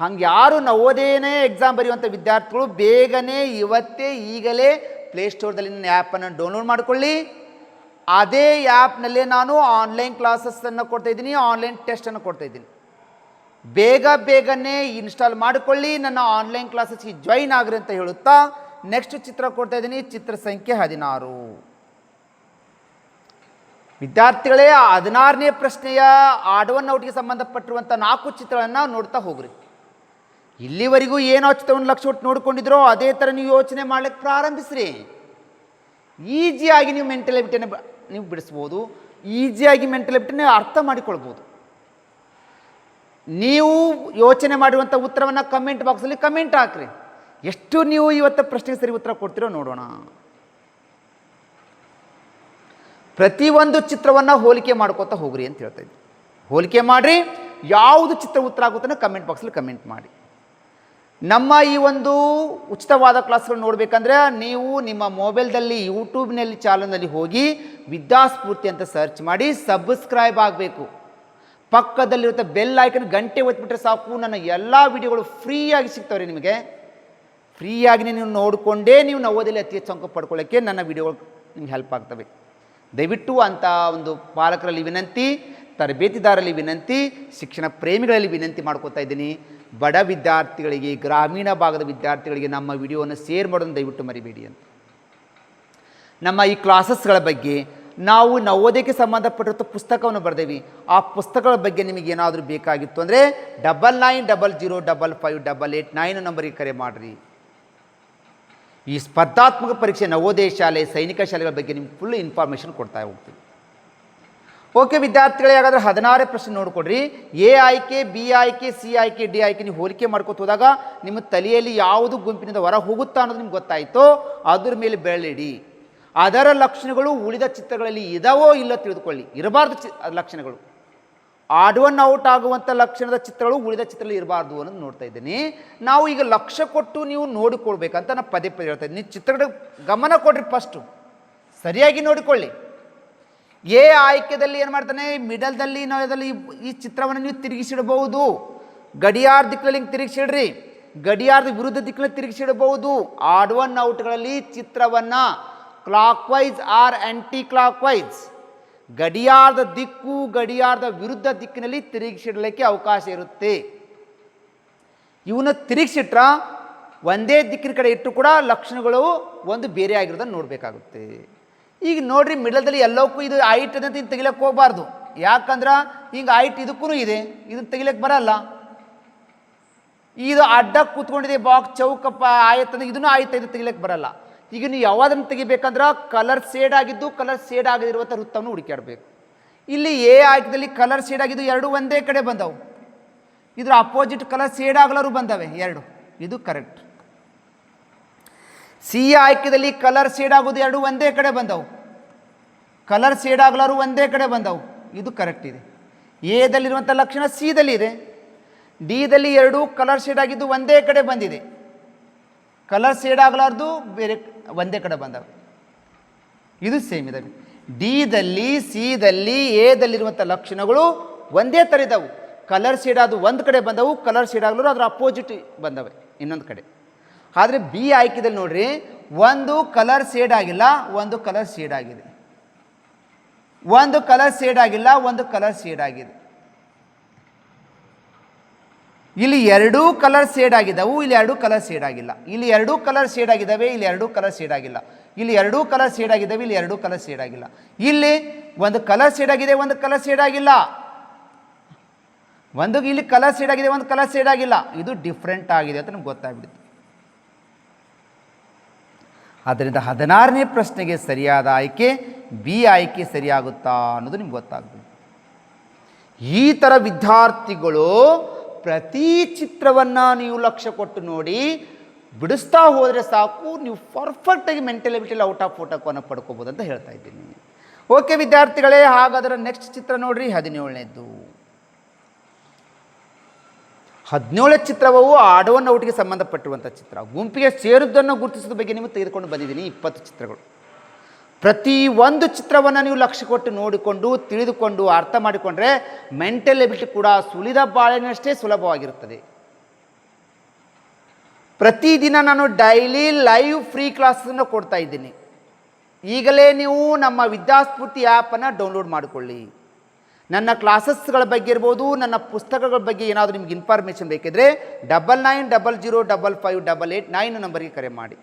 ಹಂಗೆ ಯಾರು ನವೋದಯನೇ ಎಕ್ಸಾಮ್ ಬರೆಯುವಂಥ ವಿದ್ಯಾರ್ಥಿಗಳು ಬೇಗನೆ ಇವತ್ತೇ ಈಗಲೇ ಪ್ಲೇಸ್ಟೋರ್ದಲ್ಲಿ ನನ್ನ ಆ್ಯಪನ್ನು ಡೌನ್ಲೋಡ್ ಮಾಡಿಕೊಳ್ಳಿ. ಅದೇ ಆ್ಯಪ್ನಲ್ಲೇ ನಾನು ಆನ್ಲೈನ್ ಕ್ಲಾಸಸ್ಸನ್ನು ಕೊಡ್ತಾಯಿದ್ದೀನಿ, ಆನ್ಲೈನ್ ಟೆಸ್ಟನ್ನು ಕೊಡ್ತಾಯಿದ್ದೀನಿ. ಬೇಗನೆ ಇನ್ಸ್ಟಾಲ್ ಮಾಡಿಕೊಳ್ಳಿ, ನನ್ನ ಆನ್ಲೈನ್ ಕ್ಲಾಸಸ್ಗೆ ಜಾಯಿನ್ ಆಗ್ರಿ ಅಂತ ಹೇಳುತ್ತಾ ನೆಕ್ಸ್ಟ್ ಚಿತ್ರ ಕೊಡ್ತಾ ಇದ್ದೀನಿ. ಚಿತ್ರ ಸಂಖ್ಯೆ 16. ವಿದ್ಯಾರ್ಥಿಗಳೇ, 16ನೇ ಪ್ರಶ್ನೆಯ ಆಡ್ ಒನ್ ಔಟ್ಗೆ ಸಂಬಂಧಪಟ್ಟಿರುವಂಥ 4 ಚಿತ್ರಗಳನ್ನು ನೋಡ್ತಾ ಹೋಗ್ರಿ. ಇಲ್ಲಿವರೆಗೂ ಏನೋ ಚಿತ್ರವನ್ನು ಲಕ್ಷ ಒಟ್ಟು ನೋಡ್ಕೊಂಡಿದ್ರೋ ಅದೇ ಥರ ನೀವು ಯೋಚನೆ ಮಾಡ್ಲಿಕ್ಕೆ ಪ್ರಾರಂಭಿಸ್ರಿ. ಈಸಿಯಾಗಿ ನೀವು ಮೆಂಟಲಿಟಿಯನ್ನು ನೀವು ಬಿಡಿಸ್ಬೋದು, ಈಸಿಯಾಗಿ ಮೆಂಟಲಿಟಿನ ಅರ್ಥ ಮಾಡಿಕೊಳ್ಬೋದು. ನೀವು ಯೋಚನೆ ಮಾಡಿರುವಂಥ ಉತ್ತರವನ್ನು ಕಮೆಂಟ್ ಬಾಕ್ಸಲ್ಲಿ ಕಮೆಂಟ್ ಹಾಕ್ರಿ. ಎಷ್ಟು ನೀವು ಇವತ್ತು ಪ್ರಶ್ನೆಗೆ ಸರಿ ಉತ್ತರ ಕೊಡ್ತೀರೋ ನೋಡೋಣ. ಪ್ರತಿಯೊಂದು ಚಿತ್ರವನ್ನು ಹೋಲಿಕೆ ಮಾಡ್ಕೋತಾ ಹೋಗ್ರಿ ಅಂತ ಹೇಳ್ತಾ ಇದ್ವಿ. ಹೋಲಿಕೆ ಮಾಡಿರಿ, ಯಾವುದು ಚಿತ್ರ ಉತ್ತರ ಆಗುತ್ತೋ ಕಮೆಂಟ್ ಬಾಕ್ಸಲ್ಲಿ ಕಮೆಂಟ್ ಮಾಡಿ. ನಮ್ಮ ಈ ಒಂದು ಉಚಿತವಾದ ಕ್ಲಾಸ್ಗಳು ನೋಡಬೇಕಂದ್ರೆ ನೀವು ನಿಮ್ಮ ಮೊಬೈಲ್ದಲ್ಲಿ ಯೂಟ್ಯೂಬ್ನಲ್ಲಿ ಚಾನಲ್ನಲ್ಲಿ ಹೋಗಿ ವಿದ್ಯಾಸ್ಫೂರ್ತಿ ಅಂತ ಸರ್ಚ್ ಮಾಡಿ ಸಬ್ಸ್ಕ್ರೈಬ್ ಆಗಬೇಕು. ಪಕ್ಕದಲ್ಲಿರುತ್ತೆ ಬೆಲ್ ಐಕನ್ ಗಂಟೆ ಒತ್ತಿಬಿಟ್ರೆ ಸಾಕು, ನನ್ನ ಎಲ್ಲ ವಿಡಿಯೋಗಳು ಫ್ರೀಯಾಗಿ ಸಿಗ್ತಾವ್ರಿ. ನಿಮಗೆ ಫ್ರೀಯಾಗಿ ನೀವು ನೋಡಿಕೊಂಡೇ ನೀವು ನವೋದಯದಲ್ಲಿ ಅತಿ ಹೆಚ್ಚು ಅಂಕ ಪಡ್ಕೊಳ್ಳೋಕ್ಕೆ ನನ್ನ ವಿಡಿಯೋಗಳು ನಿಮ್ಗೆ ಹೆಲ್ಪ್ ಆಗ್ತವೆ. ದಯವಿಟ್ಟು ಅಂಥ ಒಂದು ಪಾಲಕರಲ್ಲಿ ವಿನಂತಿ, ತರಬೇತಿದಾರರಲ್ಲಿ ವಿನಂತಿ, ಶಿಕ್ಷಣ ಪ್ರೇಮಿಗಳಲ್ಲಿ ವಿನಂತಿ ಮಾಡ್ಕೋತಾ ಇದ್ದೀನಿ. ಬಡ ವಿದ್ಯಾರ್ಥಿಗಳಿಗೆ, ಗ್ರಾಮೀಣ ಭಾಗದ ವಿದ್ಯಾರ್ಥಿಗಳಿಗೆ ನಮ್ಮ ವಿಡಿಯೋವನ್ನು ಶೇರ್ ಮಾಡೋದನ್ನು ದಯವಿಟ್ಟು ಮರಿಬೇಡಿ ಅಂತ. ನಮ್ಮ ಈ ಕ್ಲಾಸಸ್ಗಳ ಬಗ್ಗೆ ನಾವು ನವೋದಯಕ್ಕೆ ಸಂಬಂಧಪಟ್ಟಿರುವಂಥ ಪುಸ್ತಕವನ್ನು ಬರೆದೇವಿ. ಆ ಪುಸ್ತಕಗಳ ಬಗ್ಗೆ ನಿಮಗೆ ಏನಾದರೂ ಬೇಕಾಗಿತ್ತು ಅಂದರೆ 9900555889 ನಂಬರಿಗೆ ಕರೆ ಮಾಡಿರಿ. ಈ ಸ್ಪರ್ಧಾತ್ಮಕ ಪರೀಕ್ಷೆ ನವೋದಯ ಶಾಲೆ, ಸೈನಿಕ ಶಾಲೆಗಳ ಬಗ್ಗೆ ನಿಮ್ಗೆ ಫುಲ್ ಇನ್ಫಾರ್ಮೇಷನ್ ಕೊಡ್ತಾ ಹೋಗ್ತೀವಿ. ಓಕೆ ವಿದ್ಯಾರ್ಥಿಗಳೇ, ಹಾಗಾದರೆ 16ನೇ ಪ್ರಶ್ನೆ ನೋಡಿಕೊಡ್ರಿ. ಎ ಆಯ್ಕೆ, ಬಿ ಆಯ್ಕೆ, ಸಿ ಆಯ್ಕೆ, ಡಿ ಆಯ್ಕೆ ನೀವು ಹೋಲಿಕೆ ಮಾಡ್ಕೊತ ಹೋದಾಗ ನಿಮ್ಮ ತಲೆಯಲ್ಲಿ ಯಾವುದು ಗುಂಪಿನಿಂದ ಹೊರ ಹೋಗುತ್ತಾ ಅನ್ನೋದು ನಿಮ್ಗೆ ಗೊತ್ತಾಯಿತೋ ಅದ್ರ ಮೇಲೆ ಬೆರಳಿಡಿ. ಅದರ ಲಕ್ಷಣಗಳು ಉಳಿದ ಚಿತ್ರಗಳಲ್ಲಿ ಇದಾವೋ ಇಲ್ಲ ತಿಳಿದುಕೊಳ್ಳಿ. ಇರಬಾರ್ದು ಲಕ್ಷಣಗಳು, ಆಡ್ ಒನ್ ಔಟ್ ಆಗುವಂಥ ಲಕ್ಷಣದ ಚಿತ್ರಗಳು ಉಳಿದ ಚಿತ್ರದಲ್ಲಿ ಇರಬಾರ್ದು ಅನ್ನೋದು ನೋಡ್ತಾ ಇದ್ದೀನಿ. ನಾವು ಈಗ ಲಕ್ಷ್ಯ ಕೊಟ್ಟು ನೀವು ನೋಡಿಕೊಳ್ಬೇಕಂತ ನಾನು ಪದೇ ಹೇಳ್ತಾ ಇದ್ದೀನಿ. ಚಿತ್ರಗಳ ಗಮನ ಕೊಡ್ರಿ, ಫಸ್ಟು ಸರಿಯಾಗಿ ನೋಡಿಕೊಳ್ಳಿ. ಎ ಆಯ್ಕೆದಲ್ಲಿ ಏನು ಮಾಡ್ತಾನೆ, ಮಿಡಲ್ದಲ್ಲಿ ನಾವದಲ್ಲಿ ಈ ಚಿತ್ರವನ್ನು ನೀವು ತಿರುಗಿಸಿಡಬಹುದು. ಗಡಿಯಾರ ದಿಕ್ಕಲ್ಲಿ ಹಿಂಗೆ ತಿರುಗಿಸಿಡ್ರಿ, ಗಡಿಯಾರದ ವಿರುದ್ಧ ದಿಕ್ಕಲ್ಲಿ ತಿರುಗಿಸಿಡಬಹುದು. ಆಡ್ ಒನ್ ಔಟ್ಗಳಲ್ಲಿ ಚಿತ್ರವನ್ನು clockwise or anticlockwise, ಗಡಿಯಾರದ ದಿಕ್ಕು ಗಡಿಯಾರದ ವಿರುದ್ಧ ದಿಕ್ಕಿನಲ್ಲಿ ತಿರುಗಿಸಿಡಲಿಕ್ಕೆ ಅವಕಾಶ ಇರುತ್ತೆ. ಇವನ್ನ ತಿರುಗಿಸಿಟ್ರ ಒಂದೇ ದಿಕ್ಕಿನ ಕಡೆ ಇಟ್ಟು ಕೂಡ ಲಕ್ಷಣಗಳು ಒಂದು ಬೇರೆ ಆಗಿರೋದನ್ನು ನೋಡಬೇಕಾಗುತ್ತೆ. ಈಗ ನೋಡ್ರಿ, ಮಿಡಲ್ದಲ್ಲಿ ಎಲ್ಲವಕ್ಕೂ ಇದು ಐಟ್ ಅಂತ ತೆಗಿಲಕ್ಕೆ ಹೋಗಬಾರ್ದು. ಯಾಕಂದ್ರೆ ಹಿಂಗೆ ಐಟ್ ಇದಕ್ಕೂ ಇದೆ, ಇದನ್ನು ತೆಗಿಲಕ್ಕೆ ಬರಲ್ಲ. ಇದು ಅಡ್ಡ ಕೂತ್ಕೊಂಡಿದೆ ಬಾಕ್ಸ್ ಚೌಕಪ್ಪ ಆಯತ್ತಂದ್ರೆ ಇದನ್ನು ಆಯ್ತು, ಇದು ತೆಗಿಲಕ್ಕೆ ಬರಲ್ಲ. ಈಗ ನೀವು ಯಾವ್ದನ್ನು ತೆಗಿಬೇಕಂದ್ರೆ ಕಲರ್ ಶೇಡ್ ಆಗಿದ್ದು ಕಲರ್ ಶೇಡ್ ಆಗದಿರುವಂಥ ವೃತ್ತವನ್ನು ಹುಡುಕಾಡಬೇಕು. ಇಲ್ಲಿ ಎ ಆಯ್ಕೆದಲ್ಲಿ ಕಲರ್ ಶೇಡ್ ಆಗಿದ್ದು ಎರಡು ಒಂದೇ ಕಡೆ ಬಂದವು, ಇದ್ರ ಅಪೋಸಿಟ್ ಕಲರ್ ಶೇಡ್ ಆಗಲರು ಬಂದವೆ ಎರಡು, ಇದು ಕರೆಕ್ಟ್. ಸಿ ಆಯ್ಕೆದಲ್ಲಿ ಕಲರ್ ಶೇಡ್ ಆಗೋದು ಎರಡು ಒಂದೇ ಕಡೆ ಬಂದವು, ಕಲರ್ ಶೇಡ್ ಆಗಲಾರು ಒಂದೇ ಕಡೆ ಬಂದವು, ಇದು ಕರೆಕ್ಟ್ ಇದೆ. ಎದಲ್ಲಿರುವಂಥ ಲಕ್ಷಣ ಸಿದಲ್ಲಿ ಇದೆ. ಡಿದಲ್ಲಿ ಎರಡು ಕಲರ್ ಶೇಡ್ ಆಗಿದ್ದು ಒಂದೇ ಕಡೆ ಬಂದಿದೆ. ಕಲರ್ ಶೇಡ್ ಆಗಲಾರ್ದು ಬೇರೆ ಒಂದೇ ಕಡೆ ಬಂದವೆ. ಇದು ಸೇಮ್ ಇದ್ದಾವೆ. ಡಿದಲ್ಲಿ ಸಿದಲ್ಲಿ ಎದಲ್ಲಿರುವಂಥ ಲಕ್ಷಣಗಳು ಒಂದೇ ಥರ ಇದ್ದಾವೆ. ಕಲರ್ ಶೇಡ್ ಅದು ಒಂದು ಕಡೆ ಬಂದವು, ಕಲರ್ ಶೇಡ್ ಆಗಲು ಅದರ ಅಪೋಸಿಟ್ ಬಂದವೆ ಇನ್ನೊಂದು ಕಡೆ. ಆದರೆ ಬಿ ಆಯ್ಕೆದಲ್ಲಿ ನೋಡ್ರಿ, ಒಂದು ಕಲರ್ ಶೇಡ್ ಆಗಿಲ್ಲ, ಒಂದು ಕಲರ್ ಶೇಡ್ ಆಗಿದೆ. ಒಂದು ಕಲರ್ ಶೇಡ್ ಆಗಿಲ್ಲ, ಒಂದು ಕಲರ್ ಶೇಡ್ ಆಗಿದೆ. ಇಲ್ಲಿ ಎರಡೂ ಕಲರ್ ಶೇಡ್ ಆಗಿದ್ದಾವು, ಇಲ್ಲಿ ಎರಡೂ ಕಲರ್ ಶೇಡ್ ಆಗಿಲ್ಲ. ಇಲ್ಲಿ ಎರಡೂ ಕಲರ್ ಶೇಡ್ ಆಗಿದ್ದಾವೆ, ಇಲ್ಲಿ ಎರಡೂ ಕಲರ್ ಶೇಡ್ ಆಗಿಲ್ಲ. ಇಲ್ಲಿ ಎರಡೂ ಕಲರ್ ಶೇಡ್ ಆಗಿದ್ದಾವೆ, ಇಲ್ಲಿ ಎರಡೂ ಕಲರ್ ಶೇಡ್ ಆಗಿಲ್ಲ. ಇಲ್ಲಿ ಒಂದು ಕಲರ್ ಶೇಡ್ ಆಗಿದೆ, ಒಂದು ಕಲರ್ ಶೇಡ್ ಆಗಿಲ್ಲ. ಒಂದು ಇಲ್ಲಿ ಕಲರ್ ಶೇಡ್ ಆಗಿದೆ, ಒಂದು ಕಲರ್ ಶೇಡ್ ಆಗಿಲ್ಲ. ಇದು ಡಿಫ್ರೆಂಟ್ ಆಗಿದೆ ಅಂತ ನಮ್ಗೆ ಗೊತ್ತಾಗ್ಬಿಡುತ್ತೆ. ಆದ್ದರಿಂದ 16ನೇ ಪ್ರಶ್ನೆಗೆ ಸರಿಯಾದ ಆಯ್ಕೆ ಬಿ ಆಯ್ಕೆ ಸರಿಯಾಗುತ್ತಾ ಅನ್ನೋದು ನಿಮ್ಗೆ ಗೊತ್ತಾಗ್ತದೆ. ಈ ಥರ ವಿದ್ಯಾರ್ಥಿಗಳು ಪ್ರತಿ ಚಿತ್ರವನ್ನು ನೀವು ಲಕ್ಷ್ಯ ಕೊಟ್ಟು ನೋಡಿ ಬಿಡಿಸ್ತಾ ಹೋದರೆ ಸಾಕು, ನೀವು ಪರ್ಫೆಕ್ಟಾಗಿ ಮೆಂಟಲ್ ಎಬಿಲಿಟಿಯಲ್ಲಿ ಔಟ್ ಆಫ್ ಫೋಟೋವನ್ನು ಪಡ್ಕೋಬೋದು ಅಂತ ಹೇಳ್ತಾ ಇದ್ದೀನಿ. ಓಕೆ ವಿದ್ಯಾರ್ಥಿಗಳೇ, ಹಾಗಾದರೆ ನೆಕ್ಸ್ಟ್ ಚಿತ್ರ ನೋಡ್ರಿ, 17ನೇದ್ದು. 17ನೇ ಚಿತ್ರವು ಆಡ್ ಒನ್ ಔಟ್ಗೆ ಸಂಬಂಧಪಟ್ಟಿರುವಂಥ ಚಿತ್ರ. ಗುಂಪಿಗೆ ಸೇರಿದ್ದನ್ನು ಗುರುತಿಸೋದ ಬಗ್ಗೆ ನಿಮಗೆ ತೆಗೆದುಕೊಂಡು ಬಂದಿದ್ದೀನಿ 20 ಚಿತ್ರಗಳು. ಪ್ರತಿ ಒಂದು ಚಿತ್ರವನ್ನು ನೀವು ಲಕ್ಷ್ಯ ಕೊಟ್ಟು ನೋಡಿಕೊಂಡು ತಿಳಿದುಕೊಂಡು ಅರ್ಥ ಮಾಡಿಕೊಂಡ್ರೆ ಮೆಂಟಲ್ ಎಬಿಲಿಟಿ ಕೂಡ ಸುಲಿದ ಬಾಳೆನಷ್ಟೇ ಸುಲಭವಾಗಿರುತ್ತದೆ. ಪ್ರತಿದಿನ ನಾನು ಡೈಲಿ ಲೈವ್ ಫ್ರೀ ಕ್ಲಾಸನ್ನು ಕೊಡ್ತಾ ಇದ್ದೀನಿ. ಈಗಲೇ ನೀವು ನಮ್ಮ ವಿದ್ಯಾಸ್ಫೂರ್ತಿ ಆ್ಯಪನ್ನು ಡೌನ್ಲೋಡ್ ಮಾಡಿಕೊಳ್ಳಿ. ನನ್ನ ಕ್ಲಾಸಸ್ಗಳ ಬಗ್ಗೆ ಇರ್ಬೋದು, ನನ್ನ ಪುಸ್ತಕಗಳ ಬಗ್ಗೆ ಏನಾದರೂ ನಿಮ್ಗೆ ಇನ್ಫಾರ್ಮೇಷನ್ ಬೇಕಿದ್ರೆ 9900055889 ನಂಬರಿಗೆ ಕರೆ ಮಾಡಿ.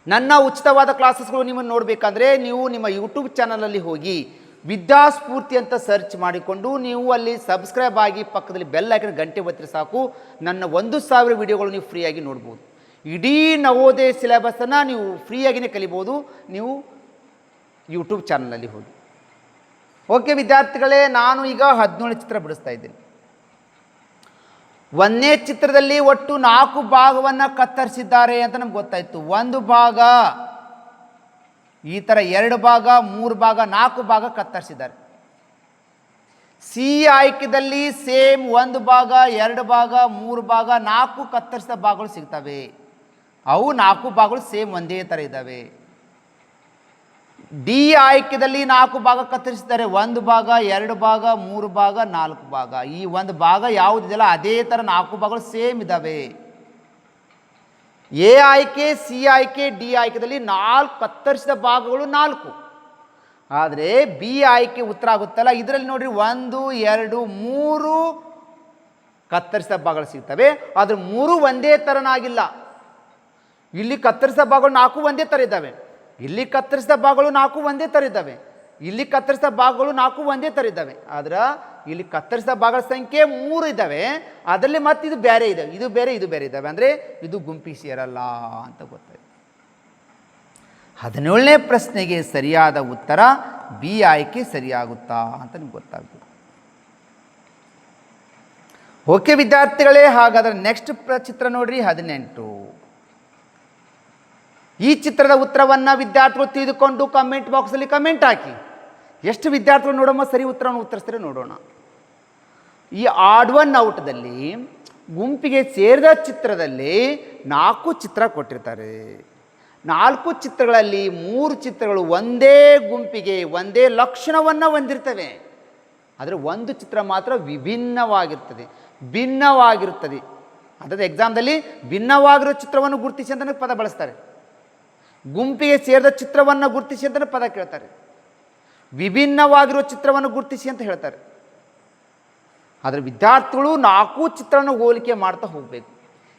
ನನ್ನ ಉಚಿತವಾದ ಕ್ಲಾಸಸ್ಗಳು ನಿಮ್ಮನ್ನು ನೋಡಬೇಕಂದ್ರೆ ನೀವು ನಿಮ್ಮ ಯೂಟ್ಯೂಬ್ ಚಾನಲಲ್ಲಿ ಹೋಗಿ ವಿದ್ಯಾಸ್ಫೂರ್ತಿ ಅಂತ ಸರ್ಚ್ ಮಾಡಿಕೊಂಡು ನೀವು ಅಲ್ಲಿ ಸಬ್ಸ್ಕ್ರೈಬ್ ಆಗಿ ಪಕ್ಕದಲ್ಲಿ ಬೆಲ್ ಐಕನ್ ಗಂಟೆ ಒತ್ತಿದ್ರೆ ಸಾಕು, ನನ್ನ 1000 ವಿಡಿಯೋಗಳು ನೀವು ಫ್ರೀಯಾಗಿ ನೋಡ್ಬೋದು. ಇಡೀ ನವೋದಯ ಸಿಲೆಬಸನ್ನು ನೀವು ಫ್ರೀಯಾಗಿಯೇ ಕಲಿಬೋದು ನೀವು ಯೂಟ್ಯೂಬ್ ಚಾನಲಲ್ಲಿ ಹೋಗಿ. ಓಕೆ ವಿದ್ಯಾರ್ಥಿಗಳೇ, ನಾನು ಈಗ 17 ಚಿತ್ರ ಬಿಡಿಸ್ತಾ ಇದ್ದೀನಿ. 1ನೇ ಚಿತ್ರದಲ್ಲಿ ಒಟ್ಟು 4 ಭಾಗವನ್ನು ಕತ್ತರಿಸಿದ್ದಾರೆ ಅಂತ ನಮ್ಗೆ ಗೊತ್ತಾಯಿತು. 1 ಭಾಗ, ಈ ಥರ 2 ಭಾಗ, 3 ಭಾಗ, 4 ಭಾಗ ಕತ್ತರಿಸಿದ್ದಾರೆ. ಸಿ ಆಯ್ಕೆದಲ್ಲಿ ಸೇಮ್ 1 ಭಾಗ, 2 ಭಾಗ, 3 ಭಾಗ, 4 ಕತ್ತರಿಸಿದ ಭಾಗಗಳು ಸಿಗ್ತವೆ. ಅವು 4 ಭಾಗಗಳು ಸೇಮ್ ಒಂದೇ ಥರ ಇದ್ದಾವೆ. ಡಿ ಆಯ್ಕೆದಲ್ಲಿ 4 ಭಾಗ ಕತ್ತರಿಸಿದ್ದಾರೆ. 1 ಭಾಗ, 2 ಭಾಗ, 3 ಭಾಗ, 4 ಭಾಗ. ಈ 1 ಭಾಗ ಯಾವುದಿದೆಯಲ್ಲ ಅದೇ ಥರ 4 ಭಾಗಗಳು ಸೇಮ್ ಇದ್ದಾವೆ. ಎ ಆಯ್ಕೆ, ಸಿ ಆಯ್ಕೆ, ಡಿ ಆಯ್ಕೆದಲ್ಲಿ 4 ಕತ್ತರಿಸಿದ ಭಾಗಗಳು 4. ಆದರೆ ಬಿ ಆಯ್ಕೆ ಉತ್ತರ ಆಗುತ್ತಲ್ಲ, ಇದರಲ್ಲಿ ನೋಡ್ರಿ 1, 2, 3 ಕತ್ತರಿಸಿದ ಭಾಗಗಳು ಸಿಗ್ತವೆ. ಆದರೆ 3 ಒಂದೇ ಥರನಾಗಿಲ್ಲ. ಇಲ್ಲಿ ಕತ್ತರಿಸಿದ ಭಾಗಗಳು 4 ಒಂದೇ ಥರ ಇದ್ದಾವೆ. ಇಲ್ಲಿ ಕತ್ತರಿಸಿದ ಭಾಗಗಳು 4 ಒಂದೇ ಥರ ಇದ್ದಾವೆ. ಇಲ್ಲಿ ಕತ್ತರಿಸಿದ ಭಾಗಗಳು 4 ಒಂದೇ ಥರ ಇದ್ದಾವೆ. ಆದ್ರೆ ಇಲ್ಲಿ ಕತ್ತರಿಸಿದ ಭಾಗಗಳ ಸಂಖ್ಯೆ 3 ಇದ್ದಾವೆ. ಅದರಲ್ಲಿ ಮತ್ತೆ ಇದು ಬೇರೆ ಇದ್ದಾವೆ, ಇದು ಬೇರೆ ಇದು ಬೇರೆ ಇದ್ದಾವೆ. ಅಂದರೆ ಇದು ಗುಂಪಿಗೆ ಸೇರಲ್ಲ ಅಂತ ಗೊತ್ತಾಯ್ತು. 17ನೇ ಪ್ರಶ್ನೆಗೆ ಸರಿಯಾದ ಉತ್ತರ ಬಿ ಆಯ್ಕೆ ಸರಿಯಾಗುತ್ತಾ ಅಂತ ನಿಮ್ಗೆ ಗೊತ್ತಾಗ್ತದೆ. ಓಕೆ ವಿದ್ಯಾರ್ಥಿಗಳೇ, ಹಾಗಾದರೆ ನೆಕ್ಸ್ಟ್ ಚಿತ್ರ ನೋಡ್ರಿ, 18. ಈ ಚಿತ್ರದ ಉತ್ತರವನ್ನು ವಿದ್ಯಾರ್ಥಿಗಳು ತಿಳಿದುಕೊಂಡು ಕಮೆಂಟ್ ಬಾಕ್ಸಲ್ಲಿ ಕಮೆಂಟ್ ಹಾಕಿ. ಎಷ್ಟು ವಿದ್ಯಾರ್ಥಿಗಳು ನೋಡೋಣ ಸರಿ ಉತ್ತರವನ್ನು ಉತ್ತರಿಸ್ತಾರೆ ನೋಡೋಣ. ಈ ಆಡ್ ಒನ್ ಔಟ್ದಲ್ಲಿ ಗುಂಪಿಗೆ ಸೇರಿದ ಚಿತ್ರದಲ್ಲಿ 4 ಚಿತ್ರ ಕೊಟ್ಟಿರ್ತಾರೆ. 4 ಚಿತ್ರಗಳಲ್ಲಿ 3 ಚಿತ್ರಗಳು ಒಂದೇ ಗುಂಪಿಗೆ ಒಂದೇ ಲಕ್ಷಣವನ್ನು ಹೊಂದಿರ್ತವೆ. ಆದರೆ ಒಂದು ಚಿತ್ರ ಮಾತ್ರ ವಿಭಿನ್ನವಾಗಿರ್ತದೆ, ಭಿನ್ನವಾಗಿರುತ್ತದೆ. ಅದರ ಎಕ್ಸಾಮ್ದಲ್ಲಿ ಭಿನ್ನವಾಗಿರೋ ಚಿತ್ರವನ್ನು ಗುರುತಿಸಿ ಅಂತ ಪದ ಬಳಸ್ತಾರೆ. ಗುಂಪಿಗೆ ಸೇರಿದ ಚಿತ್ರವನ್ನು ಗುರುತಿಸಿ ಅಂತ ಪದ ಕೇಳ್ತಾರೆ. ವಿಭಿನ್ನವಾಗಿರುವ ಚಿತ್ರವನ್ನು ಗುರುತಿಸಿ ಅಂತ ಹೇಳ್ತಾರೆ. ಆದರೆ ವಿದ್ಯಾರ್ಥಿಗಳು 4 ಚಿತ್ರವನ್ನು ಹೋಲಿಕೆ ಮಾಡ್ತಾ ಹೋಗಬೇಕು.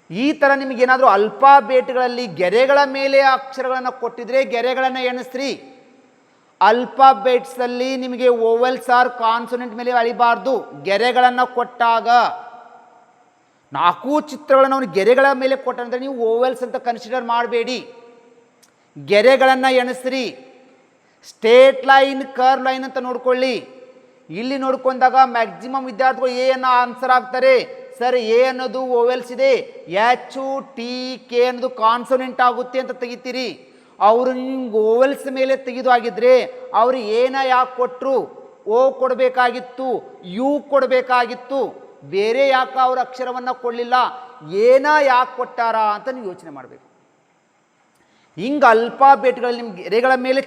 ಈ ಥರ ನಿಮಗೇನಾದರೂ ಅಲ್ಫಾಬೇಟ್ಗಳಲ್ಲಿ ಗೆರೆಗಳ ಮೇಲೆ ಅಕ್ಷರಗಳನ್ನು ಕೊಟ್ಟಿದ್ರೆ ಗೆರೆಗಳನ್ನು ಎಣಿಸ್ರಿ. ಅಲ್ಫಾಬೇಟ್ಸಲ್ಲಿ ನಿಮಗೆ ಓವೆಲ್ಸ್ ಆರ್ ಕಾನ್ಸೋನೆಂಟ್ ಮೇಲೆ ಅಳಿಬಾರ್ದು. ಗೆರೆಗಳನ್ನು ಕೊಟ್ಟಾಗ 4 ಚಿತ್ರಗಳನ್ನು ಅವನು ಗೆರೆಗಳ ಮೇಲೆ ಕೊಟ್ಟಂದ್ರೆ ನೀವು ಓವೆಲ್ಸ್ ಅಂತ ಕನ್ಸಿಡರ್ ಮಾಡಬೇಡಿ. ಗೆರೆಗಳನ್ನು ಎಣಿಸ್ರಿ. ಸ್ಟೇಟ್ ಲೈನ್, ಕರ್ವ್ ಲೈನ್ ಅಂತ ನೋಡ್ಕೊಳ್ಳಿ. ಇಲ್ಲಿ ನೋಡ್ಕೊಂಡಾಗ ಮ್ಯಾಕ್ಸಿಮಮ್ ವಿದ್ಯಾರ್ಥಿಗಳು ಎ ಅನ್ನೋ ಆನ್ಸರ್ ಆಗ್ತಾರೆ. ಸರ್ ಎ ಅನ್ನೋದು ಓವೆಲ್ಸ್ ಇದೆ, ಎಚ್ ಟಿ ಕೆ ಅನ್ನೋದು ಕಾನ್ಸೋನೆಂಟ್ ಆಗುತ್ತೆ ಅಂತ ತೆಗಿತೀರಿ. ಅವರು ನಿಮ್ಗೆ ಓವೆಲ್ಸ್ ಮೇಲೆ ತೆಗೆದು ಆಗಿದ್ರೆ ಅವರು ಏನ ಯಾಕೆ ಕೊಟ್ಟರು? ಓ ಕೊಡಬೇಕಾಗಿತ್ತು, ಯು ಕೊಡಬೇಕಾಗಿತ್ತು, ಬೇರೆ ಯಾಕೆ ಅವ್ರ ಅಕ್ಷರವನ್ನು ಕೊಡಲಿಲ್ಲ, ಯಾಕೆ ಕೊಟ್ಟಾರ ಅಂತ ನೀವು ಯೋಚನೆ ಮಾಡಬೇಕು. ಹಿಂಗೆ ಅಲ್ಫಾಬೆಟ್ಗಳಲ್ಲಿ ನಿಮ್ಮ ಗೆರೆಗಳ ಮೇಲೆ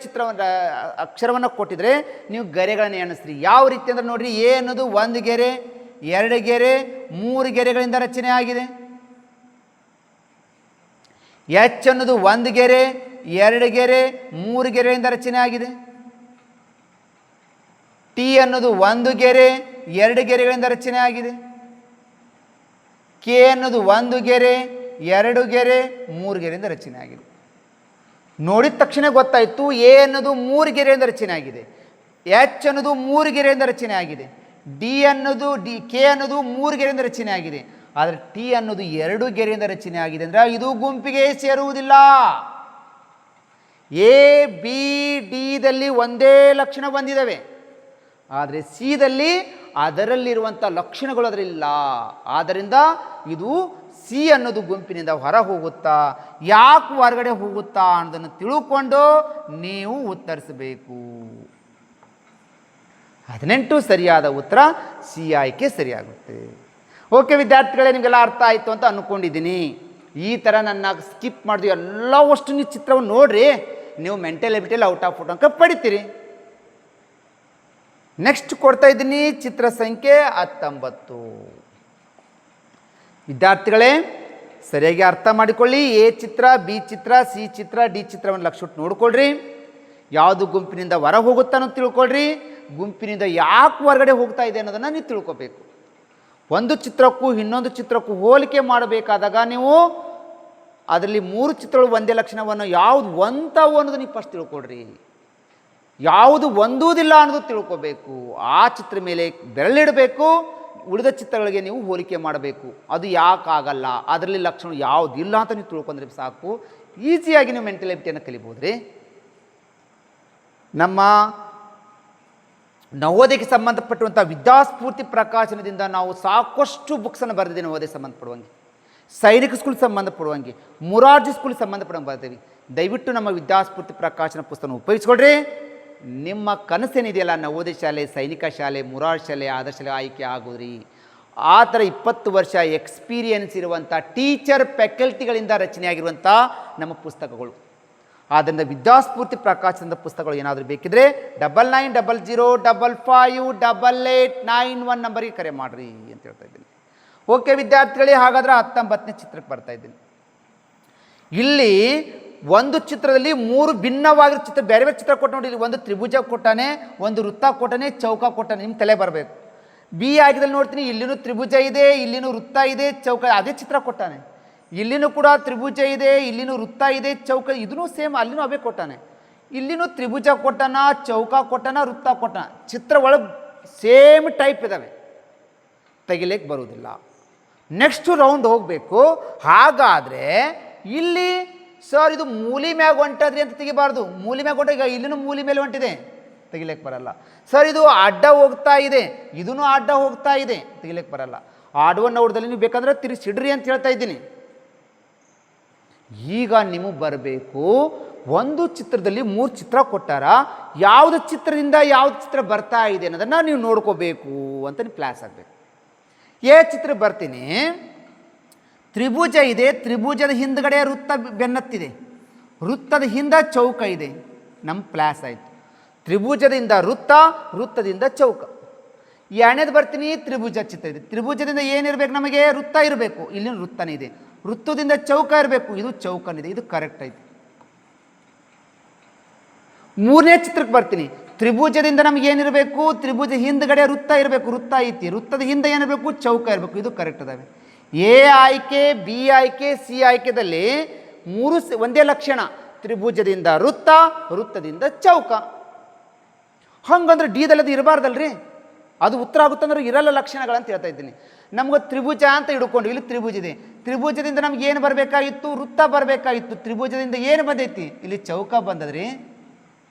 ಅಕ್ಷರವನ್ನು ಕೊಟ್ಟಿದ್ರೆ ನೀವು ಗೆರೆಗಳನ್ನು ಎಣಿಸ್ರಿ. ಯಾವ ರೀತಿ ಅಂದ್ರೆ ನೋಡ್ರಿ, ಎ ಅನ್ನೋದು 1 ಗೆರೆ, 2 ಗೆರೆ, 3 ಗೆರೆಗಳಿಂದ ರಚನೆ ಆಗಿದೆ. ಎಚ್ ಅನ್ನೋದು 1 ಗೆರೆ, 2 ಗೆರೆ, 3 ಗೆರೆಯಿಂದ ರಚನೆ ಆಗಿದೆ. ಟಿ ಅನ್ನೋದು 1 ಗೆರೆ, 2 ಗೆರೆಗಳಿಂದ ರಚನೆ ಆಗಿದೆ. ಕೆ ಅನ್ನೋದು 1 ಗೆರೆ, 2 ಗೆರೆ, 3 ಗೆರೆಯಿಂದ ರಚನೆ ಆಗಿದೆ. ನೋಡಿದ ತಕ್ಷಣ ಗೊತ್ತಾಯಿತು ಎ ಅನ್ನೋದು 3 ಗೆರೆಯಿಂದ ರಚನೆ ಆಗಿದೆ, ಎಚ್ ಅನ್ನೋದು 3 ಗೆರೆಯಿಂದ ರಚನೆ ಆಗಿದೆ, ಕೆ ಅನ್ನೋದು 3 ಗೆರೆಯಿಂದ ರಚನೆ ಆಗಿದೆ. ಆದರೆ ಟಿ ಅನ್ನೋದು 2 ಗೆರೆಯಿಂದ ರಚನೆ ಆಗಿದೆ ಅಂದರೆ ಇದು ಗುಂಪಿಗೆ ಸೇರುವುದಿಲ್ಲ. ಎ ಬಿ ಡಿದಲ್ಲಿ ಒಂದೇ ಲಕ್ಷಣ ಬಂದಿದ್ದಾವೆ, ಆದರೆ ಸಿದಲ್ಲಿ ಅದರಲ್ಲಿರುವಂಥ ಲಕ್ಷಣಗಳು ಅದರಿಲ್ಲ. ಆದ್ದರಿಂದ ಇದು ಸಿ ಅನ್ನೋದು ಗುಂಪಿನಿಂದ ಹೊರ ಹೋಗುತ್ತಾ, ಯಾಕೆ ಹೊರಗಡೆ ಹೋಗುತ್ತಾ ಅನ್ನೋದನ್ನು ತಿಳ್ಕೊಂಡು ನೀವು ಉತ್ತರಿಸಬೇಕು. 18 ಸರಿಯಾದ ಉತ್ತರ ಸಿ ಆಯ್ಕೆ ಸರಿಯಾಗುತ್ತೆ. ಓಕೆ ವಿದ್ಯಾರ್ಥಿಗಳೇ, ನಿಮಗೆಲ್ಲ ಅರ್ಥ ಆಯಿತು ಅಂತ ಅಂದ್ಕೊಂಡಿದ್ದೀನಿ. ಈ ಥರ ನನ್ನ ಸ್ಕಿಪ್ ಮಾಡಿದ್ವಿ ಎಲ್ಲವಷ್ಟು ನೀವು ಚಿತ್ರವನ್ನು ನೋಡ್ರಿ, ನೀವು ಮೆಂಟಲ್ ಎಬಿಲಿಟಿಯಲ್ಲಿ ಔಟ್ ಆಫ್ ಅಂಕ ಪಡಿತೀರಿ. ನೆಕ್ಸ್ಟ್ ಕೊಡ್ತಾ ಇದ್ದೀನಿ ಚಿತ್ರ ಸಂಖ್ಯೆ 19. ವಿದ್ಯಾರ್ಥಿಗಳೇ ಸರಿಯಾಗಿ ಅರ್ಥ ಮಾಡಿಕೊಳ್ಳಿ. A Chitra, B Chitra, C Chitra, D ಚಿತ್ರವನ್ನು ಲಕ್ಷಿಟ್ಟು ನೋಡ್ಕೊಳ್ರಿ. ಯಾವುದು ಗುಂಪಿನಿಂದ ಹೊರ ಹೋಗುತ್ತಾ ಅನ್ನೋದು ತಿಳ್ಕೊಳ್ರಿ, ಗುಂಪಿನಿಂದ ಯಾಕೆ ಹೊರಗಡೆ ಹೋಗ್ತಾ ಇದೆ ಅನ್ನೋದನ್ನು ನೀವು ತಿಳ್ಕೊಬೇಕು. ಒಂದು ಚಿತ್ರಕ್ಕೂ ಇನ್ನೊಂದು ಚಿತ್ರಕ್ಕೂ ಹೋಲಿಕೆ ಮಾಡಬೇಕಾದಾಗ ನೀವು ಅದರಲ್ಲಿ 3 ಚಿತ್ರಗಳು ಒಂದೇ ಲಕ್ಷಣವನ್ನು ಯಾವುದು ಒಂಥವು ಅನ್ನೋದು ನೀವು ಫಸ್ಟ್ ತಿಳ್ಕೊಳ್ರಿ. ಯಾವುದು ಒಂದೂದಿಲ್ಲ ಅನ್ನೋದು ತಿಳ್ಕೊಬೇಕು. ಆ ಚಿತ್ರ ಮೇಲೆ ಬೆರಳಿಡಬೇಕು, ಉಳಿದ ಚಿತ್ರಗಳಿಗೆ ನೀವು ಹೋಲಿಕೆ ಮಾಡಬೇಕು. ಅದು ಯಾಕಾಗಲ್ಲ, ಅದರಲ್ಲಿ ಲಕ್ಷಣ ಯಾವುದಿಲ್ಲ ಅಂತ ನೀವು ತಿಳ್ಕೊಂಡ್ರೆ ಸಾಕು, ಈಸಿಯಾಗಿ ನೀವು ಮೆಂಟಲ್ ಎಬಿಲಿಟಿಯನ್ನು ಕಲಿಬೋದ್ರಿ. ನಮ್ಮ ನವೋದಯಕ್ಕೆ ಸಂಬಂಧಪಟ್ಟಂಥ ವಿದ್ಯಾಸ್ಫೂರ್ತಿ ಪ್ರಕಾಶನದಿಂದ ನಾವು ಸಾಕಷ್ಟು ಬುಕ್ಸನ್ನು ಬರೆದಿದ್ದೀವಿ. ನವೋದಯಕ್ಕೆ ಸಂಬಂಧಪಡುವಂಗೆ, ಸೈನಿಕ ಸ್ಕೂಲ್ ಸಂಬಂಧಪಡುವಂಗೆ, ಮುರಾರ್ಜಿ ಸ್ಕೂಲ್ ಸಂಬಂಧಪಡುವಂಗೆ ಬರ್ತೀವಿ. ದಯವಿಟ್ಟು ನಮ್ಮ ವಿದ್ಯಾಸ್ಫೂರ್ತಿ ಪ್ರಕಾಶನ ಪುಸ್ತಕ ಉಪಯೋಗಿಸ್ಕೊಳ್ರಿ. ನಿಮ್ಮ ಕನಸೇನಿದೆಯಲ್ಲ, ನವೋದಯ ಶಾಲೆ, ಸೈನಿಕ ಶಾಲೆ, ಮುರಾರ್ಜಿ ಶಾಲೆ, ಆದರ್ಶ ಶಾಲೆ ಆಯ್ಕೆ ಆಗೋದ್ರಿ. ಆ ಥರ 20 ವರ್ಷ ಎಕ್ಸ್ಪೀರಿಯನ್ಸ್ ಇರುವಂಥ ಟೀಚರ್ ಫ್ಯಾಕಲ್ಟಿಗಳಿಂದ ರಚನೆಯಾಗಿರುವಂಥ ನಮ್ಮ ಪುಸ್ತಕಗಳು. ಆದ್ದರಿಂದ ವಿದ್ಯಾಸ್ಫೂರ್ತಿ ಪ್ರಕಾಶನದ ಪುಸ್ತಕಗಳು ಏನಾದರೂ ಬೇಕಿದ್ರೆ 9900558891 ನಂಬರಿಗೆ ಕರೆ ಮಾಡಿರಿ ಅಂತ ಹೇಳ್ತಾ ಇದ್ದೀನಿ. ಓಕೆ ವಿದ್ಯಾರ್ಥಿಗಳೇ, ಹಾಗಾದರೆ 19ನೇ ಚಿತ್ರಕ್ಕೆ ಬರ್ತಾ ಇದ್ದೀನಿ. ಇಲ್ಲಿ ಒಂದು ಚಿತ್ರದಲ್ಲಿ 3 ಭಿನ್ನವಾಗಿರೋ ಚಿತ್ರ, ಬೇರೆ ಬೇರೆ ಚಿತ್ರ ಕೊಟ್ಟು ನೋಡಿ. ಇಲ್ಲಿ ಒಂದು ತ್ರಿಭುಜ ಕೊಟ್ಟಾನೆ, ಒಂದು ವೃತ್ತ ಕೊಟ್ಟಾನೆ, ಚೌಕ ಕೊಟ್ಟಾನೆ. ನಿಮ್ಮ ತಲೆ ಬರಬೇಕು. ಬಿ ಆಗಿದಲ್ಲಿ ನೋಡ್ತೀನಿ, ಇಲ್ಲಿನೂ ತ್ರಿಭುಜ ಇದೆ, ಇಲ್ಲಿನೂ ವೃತ್ತ ಇದೆ, ಚೌಕ, ಅದೇ ಚಿತ್ರ ಕೊಟ್ಟಾನೆ. ಇಲ್ಲಿನೂ ಕೂಡ ತ್ರಿಭುಜ ಇದೆ, ಇಲ್ಲಿನೂ ವೃತ್ತ ಇದೆ, ಚೌಕ, ಇದೂ ಸೇಮ್, ಅಲ್ಲಿನೂ ಅವೇ ಕೊಟ್ಟಾನೆ. ಇಲ್ಲಿನೂ ತ್ರಿಭುಜ ಕೊಟ್ಟಾನ, ಚೌಕ ಕೊಟ್ಟಾನ, ವೃತ್ತ ಕೊಟ್ಟಾನ. ಚಿತ್ರ ಒಳಗೆ ಸೇಮ್ ಟೈಪ್ ಇದ್ದಾವೆ, ತೆಗಿಲಿಕ್ಕೆ ಬರುವುದಿಲ್ಲ. ನೆಕ್ಸ್ಟ್ ರೌಂಡ್ ಹೋಗಬೇಕು. ಹಾಗಾದರೆ ಇಲ್ಲಿ ಸರ್ ಇದು ಮೂಲಿ ಮ್ಯಾಗ ಹೊಂಟದ್ರಿ ಅಂತ ತೆಗಿಬಾರ್ದು. ಮೂಲಿ ಮ್ಯಾಗ ಹೊಂಟ, ಈಗ ಇಲ್ಲಿನೂ ಮೂಲಿ ಮೇಲೆ ಹೊಂಟಿದೆ, ತೆಗಿಲಿಕ್ಕೆ ಬರಲ್ಲ. ಸರ್ ಇದು ಅಡ್ಡ ಹೋಗ್ತಾ ಇದೆ, ಇದೂ ಅಡ್ಡ ಹೋಗ್ತಾ ಇದೆ, ತೆಗಿಲಿಕ್ಕೆ ಬರಲ್ಲ. ಆಡುವ ನೋಡದಲ್ಲಿ ನೀವು ಬೇಕಂದ್ರೆ ತಿರುಗಿಸಿಡ್ರಿ ಅಂತ ಹೇಳ್ತಾ ಇದ್ದೀನಿ. ಈಗ ನಿಮಗೆ ಬರಬೇಕು, ಒಂದು ಚಿತ್ರದಲ್ಲಿ 3 ಚಿತ್ರ ಕೊಟ್ಟಾರ, ಯಾವುದು ಚಿತ್ರದಿಂದ ಯಾವ್ದು ಚಿತ್ರ ಬರ್ತಾ ಇದೆ ಅನ್ನೋದನ್ನು ನೀವು ನೋಡ್ಕೋಬೇಕು ಅಂತ ನೀವು ಕ್ಲಾಸ್ ಆಗಬೇಕು. ಎ ಚಿತ್ರ ಬರ್ತೀನಿ, ತ್ರಿಭುಜ ಇದೆ, ತ್ರಿಭುಜದ ಹಿಂದ್ಗಡೆ ವೃತ್ತ ಬೆನ್ನತ್ತಿದೆ, ವೃತ್ತದ ಹಿಂದೆ ಚೌಕ ಇದೆ. ನಮ್ಮ ಪ್ಲಾಸ್ ಆಯಿತು. ತ್ರಿಭುಜದಿಂದ ವೃತ್ತ, ವೃತ್ತದಿಂದ ಚೌಕ. ಎರಡನೇದು ಬರ್ತೀನಿ, ತ್ರಿಭುಜ ಚಿತ್ರ ಇದೆ. ತ್ರಿಭುಜದಿಂದ ಏನಿರಬೇಕು ನಮಗೆ? ವೃತ್ತ ಇರಬೇಕು, ಇಲ್ಲಿ ವೃತ್ತನೇ ಇದೆ. ವೃತ್ತದಿಂದ ಚೌಕ ಇರಬೇಕು, ಇದು ಚೌಕನಿದೆ, ಇದು ಕರೆಕ್ಟ್ ಐತಿ. ಮೂರನೇ ಚಿತ್ರಕ್ಕೆ ಬರ್ತೀನಿ, ತ್ರಿಭುಜದಿಂದ ನಮ್ಗೆ ಏನಿರಬೇಕು? ತ್ರಿಭುಜ ಹಿಂದ್ಗಡೆ ವೃತ್ತ ಇರಬೇಕು, ವೃತ್ತ ಐತಿ. ವೃತ್ತದ ಹಿಂದೆ ಏನಿರಬೇಕು? ಚೌಕ ಇರಬೇಕು, ಇದು ಕರೆಕ್ಟ್ ಅದಾವೆ. ಎ ಆಯ್ಕೆ, ಬಿ ಆಯ್ಕೆ, ಸಿ ಆಯ್ಕೆದಲ್ಲಿ 3 ಒಂದೇ ಲಕ್ಷಣ, ತ್ರಿಭುಜದಿಂದ ವೃತ್ತ, ವೃತ್ತದಿಂದ ಚೌಕ. ಹಂಗಂದ್ರೆ ಡಿದಲ್ಲಿ ಅದು ಇರಬಾರ್ದಲ್ರಿ, ಅದು ಉತ್ತರ ಆಗುತ್ತಂದ್ರೆ ಇರಲ್ಲ ಲಕ್ಷಣಗಳಂತ ಹೇಳ್ತಾ ಇದ್ದೀನಿ. ನಮ್ಗೆ ತ್ರಿಭುಜ ಅಂತ ಹಿಡ್ಕೊಂಡು ಇಲ್ಲಿ ತ್ರಿಭುಜ ಇದೆ, ತ್ರಿಭುಜದಿಂದ ನಮ್ಗೆ ಏನು ಬರಬೇಕಾಗಿತ್ತು? ವೃತ್ತ ಬರಬೇಕಾಗಿತ್ತು. ತ್ರಿಭುಜದಿಂದ ಏನು ಬಂದೈತಿ? ಇಲ್ಲಿ ಚೌಕ ಬಂದದ್ರಿ.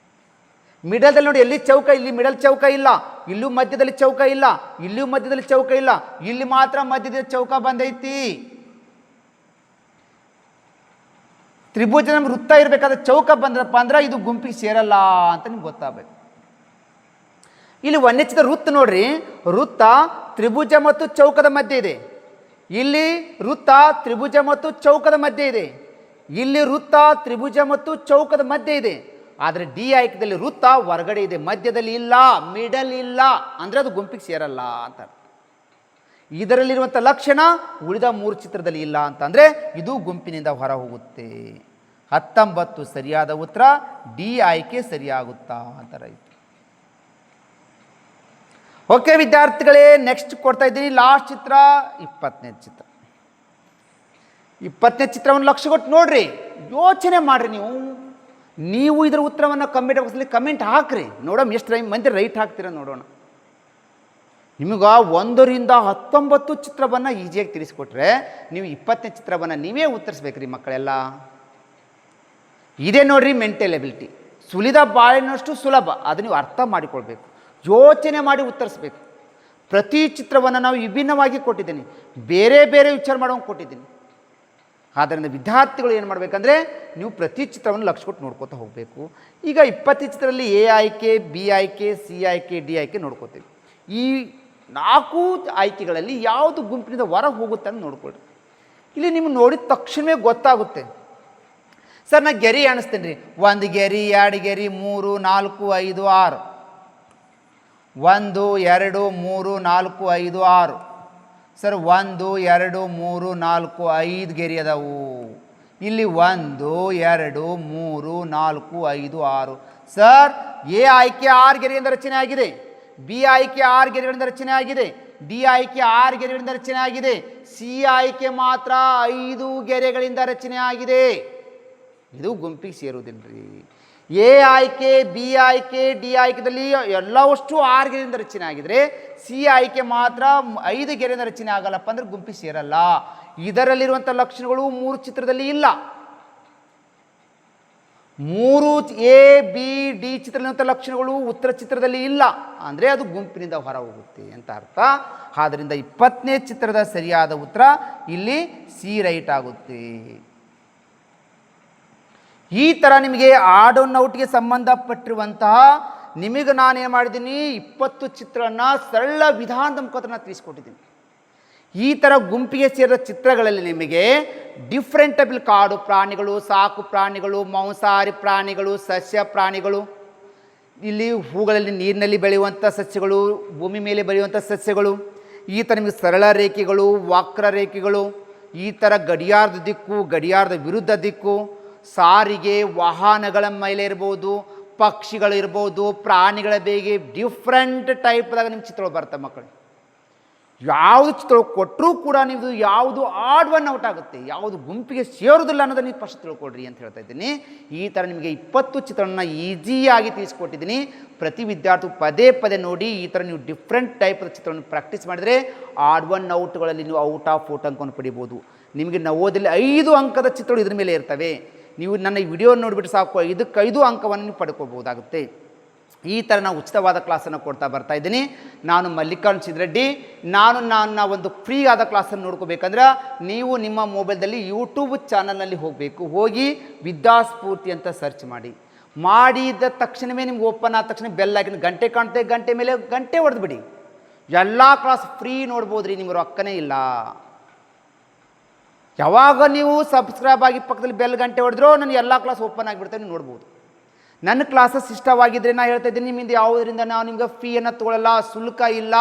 ಮಿಡಲ್ದಲ್ಲಿ ನೋಡಿ, ಎಲ್ಲಿ ಚೌಕ? ಇಲ್ಲಿ ಮಿಡಲ್ ಚೌಕ ಇಲ್ಲ, ಇಲ್ಲೂ ಮಧ್ಯದಲ್ಲಿ ಚೌಕ ಇಲ್ಲ, ಇಲ್ಲೂ ಮಧ್ಯದಲ್ಲಿ ಚೌಕ ಇಲ್ಲ, ಇಲ್ಲಿ ಮಾತ್ರ ಮಧ್ಯದಲ್ಲಿ ಚೌಕ ಬಂದೈತಿ. ತ್ರಿಭುಜ ನಮ್ಗೆ ವೃತ್ತ ಇರಬೇಕಾದ್ರೆ ಚೌಕ ಬಂದ್ರಪ್ಪ ಅಂದ್ರೆ ಇದು ಗುಂಪಿಗೆ ಸೇರಲ್ಲ ಅಂತ ನಿಮ್ಗೆ ಗೊತ್ತಾಗಬೇಕು. ಇಲ್ಲಿ ಒಂದನೇ ಚಿತ್ರ ವೃತ್ತ ನೋಡ್ರಿ, ವೃತ್ತ ತ್ರಿಭುಜ ಮತ್ತು ಚೌಕದ ಮಧ್ಯೆ ಇದೆ. ಇಲ್ಲಿ ವೃತ್ತ ತ್ರಿಭುಜ ಮತ್ತು ಚೌಕದ ಮಧ್ಯೆ ಇದೆ. ಇಲ್ಲಿ ವೃತ್ತ ತ್ರಿಭುಜ ಮತ್ತು ಚೌಕದ ಮಧ್ಯೆ ಇದೆ. ಆದರೆ ಡಿ ಆಯ್ಕೆದಲ್ಲಿ ವೃತ್ತ ಹೊರಗಡೆ ಇದೆ, ಮಧ್ಯದಲ್ಲಿ ಇಲ್ಲ, ಮಿಡಲ್ ಇಲ್ಲ, ಅಂದರೆ ಅದು ಗುಂಪಿಗೆ ಸೇರಲ್ಲ ಅಂತ. ಇದರಲ್ಲಿರುವಂಥ ಲಕ್ಷಣ ಉಳಿದ 3 ಚಿತ್ರದಲ್ಲಿ ಇಲ್ಲ ಅಂತಂದರೆ ಇದು ಗುಂಪಿನಿಂದ ಹೊರ ಹೋಗುತ್ತೆ. 19 ಸರಿಯಾದ ಉತ್ತರ, ಡಿ ಆಯ್ಕೆ ಸರಿಯಾಗುತ್ತಾ ಅಂತ ರೈಟ್. ಓಕೆ ವಿದ್ಯಾರ್ಥಿಗಳೇ, ನೆಕ್ಸ್ಟ್ ಕೊಡ್ತಾ ಇದ್ದೀನಿ ಲಾಸ್ಟ್ ಚಿತ್ರ, 20ನೇ ಚಿತ್ರ. 20ನೇ ಚಿತ್ರವನ್ನು ಲಕ್ಷ್ಯ ಕೊಟ್ಟು ನೋಡ್ರಿ, ಯೋಚನೆ ಮಾಡ್ರಿ. ನೀವು ಇದರ ಉತ್ತರವನ್ನು ಕಮೆಂಟ್ ಬಾಕ್ಸಲ್ಲಿ ಕಮೆಂಟ್ ಹಾಕ್ರಿ, ನೋಡೋಣ ಎಷ್ಟು ಮಂದಿ ರೈಟ್ ಹಾಕ್ತೀರ ನೋಡೋಣ. ನಿಮಗೆ 1 ರಿಂದ 19 ಚಿತ್ರವನ್ನು ಈಸಿಯಾಗಿ ತಿಳಿಸ್ಕೊಟ್ರೆ ನೀವು 20ನೇ ಚಿತ್ರವನ್ನು ನೀವೇ ಉತ್ತರಿಸ್ಬೇಕ್ರಿ ಮಕ್ಕಳೆಲ್ಲ. ಇದೇ ನೋಡ್ರಿ ಮೆಂಟಲ್ ಎಬಿಲಿಟಿ. ಸುಲಿದ ಬಾಳೆನಷ್ಟು ಸುಲಭ, ಅದು ನೀವು ಅರ್ಥ ಮಾಡಿಕೊಳ್ಬೇಕು, ಯೋಚನೆ ಮಾಡಿ ಉತ್ತರಿಸ್ಬೇಕು. ಪ್ರತಿ ಚಿತ್ರವನ್ನು ನಾವು ವಿಭಿನ್ನವಾಗಿ ಕೊಟ್ಟಿದ್ದೀನಿ, ಬೇರೆ ಬೇರೆ ವಿಚಾರ ಮಾಡೋಂಗೆ ಕೊಟ್ಟಿದ್ದೀನಿ. ಆದ್ದರಿಂದ ವಿದ್ಯಾರ್ಥಿಗಳು ಏನು ಮಾಡಬೇಕಂದ್ರೆ ನೀವು ಪ್ರತಿ ಚಿತ್ರವನ್ನು ಲಕ್ಷ್ಯ ಕೊಟ್ಟು ನೋಡ್ಕೋತಾ ಹೋಗಬೇಕು. ಈಗ 20 ಚಿತ್ರದಲ್ಲಿ ಎ ಆಯ್ಕೆ, ಬಿ ಆಯ್ಕೆ, ಸಿ ಆಯ್ಕೆ, ಡಿ ಆಯ್ಕೆ ನೋಡ್ಕೋತೀವಿ. ಈ 4 ಆಯ್ಕೆಗಳಲ್ಲಿ ಯಾವುದು ಗುಂಪಿನಿಂದ ಹೊರ ಹೋಗುತ್ತೆ ಅಂತ ನೋಡ್ಕೊಳ್ರಿ. ಇಲ್ಲಿ ನಿಮ್ಗೆ ನೋಡಿದ ತಕ್ಷಣವೇ ಗೊತ್ತಾಗುತ್ತೆ. ಸರ್ ನಾನು ಗೆರೆ ಅನಿಸ್ತೇನೆ ರೀ, 1 ಗೆರೆ, 2 ಗೆರೆ, 3, 4, 5, 6. 1 2 3 4 5 6. ಸರ್ 1 2 3 4 5 ಗೆರೆ ಅದಾವು. ಇಲ್ಲಿ 1 2 3 4 5 6. ಸರ್ ಎ ಆಯ್ಕೆ 6 ಗೆರೆಯಿಂದ ರಚನೆ ಆಗಿದೆ, ಬಿ ಆಯ್ಕೆ 6 ಗೆರೆಗಳಿಂದ ರಚನೆ ಆಗಿದೆ, ಡಿ ಆಯ್ಕೆ 6 ಗೆರೆಗಳಿಂದ ರಚನೆ ಆಗಿದೆ, ಸಿ ಆಯ್ಕೆ ಮಾತ್ರ 5 ಗೆರೆಗಳಿಂದ ರಚನೆ ಆಗಿದೆ. ಇದು ಗುಂಪಿಗೆ ಸೇರುವುದಿಲ್ಲರಿ. ಎ ಆಯ್ಕೆ, ಬಿ ಆಯ್ಕೆ, ಡಿ ಆಯ್ಕೆದಲ್ಲಿ ಎಲ್ಲವಷ್ಟು 6 ಗೆರೆಯಿಂದ ರಚನೆ ಆಗಿದ್ರೆ ಸಿ ಆಯ್ಕೆ ಮಾತ್ರ 5 ಗೆರೆಯಿಂದ ರಚನೆ ಆಗಲ್ಲಪ್ಪ ಅಂದ್ರೆ ಗುಂಪಿಗೆ ಸೇರಲ್ಲ. ಇದರಲ್ಲಿರುವಂಥ ಲಕ್ಷಣಗಳು 3 ಚಿತ್ರದಲ್ಲಿ ಇಲ್ಲ. 3 ಎ ಬಿ ಡಿ ಚಿತ್ರದಲ್ಲಿರುವಂಥ ಲಕ್ಷಣಗಳು ಉತ್ತರ ಚಿತ್ರದಲ್ಲಿ ಇಲ್ಲ, ಅಂದರೆ ಅದು ಗುಂಪಿನಿಂದ ಹೊರ ಹೋಗುತ್ತೆ ಅಂತ ಅರ್ಥ. ಆದ್ದರಿಂದ 20ನೇ ಚಿತ್ರದ ಸರಿಯಾದ ಉತ್ತರ ಇಲ್ಲಿ ಸಿ ರೈಟ್ ಆಗುತ್ತೆ. ಈ ಥರ ನಿಮಗೆ ಆಡ್ ಆನ್ ಔಟ್ಗೆ ಸಂಬಂಧಪಟ್ಟಿರುವಂತಹ ನಿಮಗೆ ನಾನೇನು ಮಾಡಿದ್ದೀನಿ, 20 ಚಿತ್ರವನ್ನು ಸರಳ ವಿಧಾನದ ಮುಖಾಂತರ ತಿಳಿಸ್ಕೊಟ್ಟಿದ್ದೀನಿ. ಈ ಥರ ಗುಂಪಿಗೆ ಸೇರಿದ ಚಿತ್ರಗಳಲ್ಲಿ ನಿಮಗೆ ಡಿಫ್ರೆಂಟಬಲ್ ಕಾಡು ಪ್ರಾಣಿಗಳು, ಸಾಕು ಪ್ರಾಣಿಗಳು, ಮಾಂಸಾಹಾರಿ ಪ್ರಾಣಿಗಳು, ಸಸ್ಯ ಪ್ರಾಣಿಗಳು, ಇಲ್ಲಿ ಹೂಗಳಲ್ಲಿ ನೀರಿನಲ್ಲಿ ಬೆಳೆಯುವಂಥ ಸಸ್ಯಗಳು, ಭೂಮಿ ಮೇಲೆ ಬೆಳೆಯುವಂಥ ಸಸ್ಯಗಳು, ಈ ಥರ ನಿಮಗೆ ಸರಳ ರೇಖೆಗಳು, ವಕ್ರ ರೇಖೆಗಳು, ಈ ಥರ ಗಡಿಯಾರದ ದಿಕ್ಕು, ಗಡಿಯಾರದ ವಿರುದ್ಧ ದಿಕ್ಕು, ಸಾರಿಗೆ ವಾಹನಗಳ ಮೇಲೆ ಇರ್ಬೋದು, ಪಕ್ಷಿಗಳಿರ್ಬೋದು, ಪ್ರಾಣಿಗಳ ಬೇಗೆ ಡಿಫ್ರೆಂಟ್ ಟೈಪ್ದಾಗ ನಿಮ್ಮ ಚಿತ್ರಗಳು ಬರ್ತವೆ ಮಕ್ಕಳು. ಯಾವುದು ಚಿತ್ರ ಕೊಟ್ಟರೂ ಕೂಡ ನೀವು ಯಾವುದು ಆಡ್ ಒನ್ ಔಟ್ ಆಗುತ್ತೆ, ಯಾವುದು ಗುಂಪಿಗೆ ಸೇರೋದಿಲ್ಲ ಅನ್ನೋದನ್ನು ನೀವು ಫಸ್ಟ್ ತಿಳ್ಕೊಳ್ರಿ ಅಂತ ಹೇಳ್ತಾ ಇದ್ದೀನಿ. ಈ ಥರ ನಿಮಗೆ 20 ಚಿತ್ರವನ್ನು ಈಸಿಯಾಗಿ ತಿಳಿಸ್ಕೊಟ್ಟಿದ್ದೀನಿ. ಪ್ರತಿ ವಿದ್ಯಾರ್ಥಿ ಪದೇ ಪದೇ ನೋಡಿ ಈ ಥರ ನೀವು ಡಿಫ್ರೆಂಟ್ ಟೈಪ್ ಚಿತ್ರವನ್ನು ಪ್ರಾಕ್ಟೀಸ್ ಮಾಡಿದರೆ ಆಡ್ ಒನ್ ಔಟ್ಗಳಲ್ಲಿ ನೀವು ಔಟ್ ಆಫ್ 4 ಅಂಕವನ್ನು ಪಡಿಬೋದು. ನಿಮಗೆ ನವೋದಯಲ್ಲಿ 5 ಅಂಕದ ಚಿತ್ರಗಳು ಇದ್ರ ಮೇಲೆ ಇರ್ತವೆ. ನೀವು ನನ್ನ ವಿಡಿಯೋ ನೋಡಿಬಿಟ್ಟು ಸಾಕು 5 ಅಂಕವನ್ನು ನೀವು ಪಡ್ಕೋಬಹುದಾಗುತ್ತೆ. ಈ ಥರ ನಾನು ಉಚಿತವಾದ ಕ್ಲಾಸನ್ನು ಕೊಡ್ತಾ ಬರ್ತಾ ಇದ್ದೀನಿ. ನಾನು ಮಲ್ಲಿಕಾರ್ಜುನ್ ಸಿದ್ರೆಡ್ಡಿ. ನಾನು ನನ್ನ ಒಂದು ಫ್ರೀ ಆದ ಕ್ಲಾಸನ್ನು ನೋಡ್ಕೋಬೇಕಂದ್ರೆ ನೀವು ನಿಮ್ಮ ಮೊಬೈಲ್ದಲ್ಲಿ ಯೂಟ್ಯೂಬ್ ಚಾನಲ್ನಲ್ಲಿ ಹೋಗಬೇಕು. ಹೋಗಿ ವಿದ್ಯಾಸ್ಫೂರ್ತಿ ಅಂತ ಸರ್ಚ್ ಮಾಡಿದ ತಕ್ಷಣವೇ ನಿಮ್ಗೆ ಓಪನ್ ಆದ ತಕ್ಷಣ ಬೆಲ್ ಹಾಕಿ ಗಂಟೆ ಕಾಣ್ತೆ, ಗಂಟೆ ಮೇಲೆ ಗಂಟೆ ಹೊಡೆದ್ಬಿಡಿ. ಎಲ್ಲ ಕ್ಲಾಸ್ ಫ್ರೀ ನೋಡ್ಬೋದು ರೀ, ನಿಮಗೆ ರೊಕ್ಕನೇ ಇಲ್ಲ. ಯಾವಾಗ ನೀವು ಸಬ್ಸ್ಕ್ರೈಬ್ ಆಗಿ ಪಕ್ಕದಲ್ಲಿ ಬೆಲ್ ಗಂಟೆ ಹೊಡೆದ್ರೋ ನಾನು ಎಲ್ಲ ಕ್ಲಾಸ್ ಓಪನ್ ಆಗಿಬಿಡ್ತೇನೆ, ನೋಡ್ಬೋದು. ನನ್ನ ಕ್ಲಾಸಸ್ ಇಷ್ಟವಾಗಿದ್ದರೆ ನಾನು ಹೇಳ್ತಾ ಇದ್ದೀನಿ, ನಿಮ್ಮಿಂದ ಯಾವುದರಿಂದ ನಾವು ನಿಮ್ಗೆ ಫೀಯನ್ನು ತೊಗೊಳ್ಳಲ್ಲ, ಶುಲ್ಕ ಇಲ್ಲ.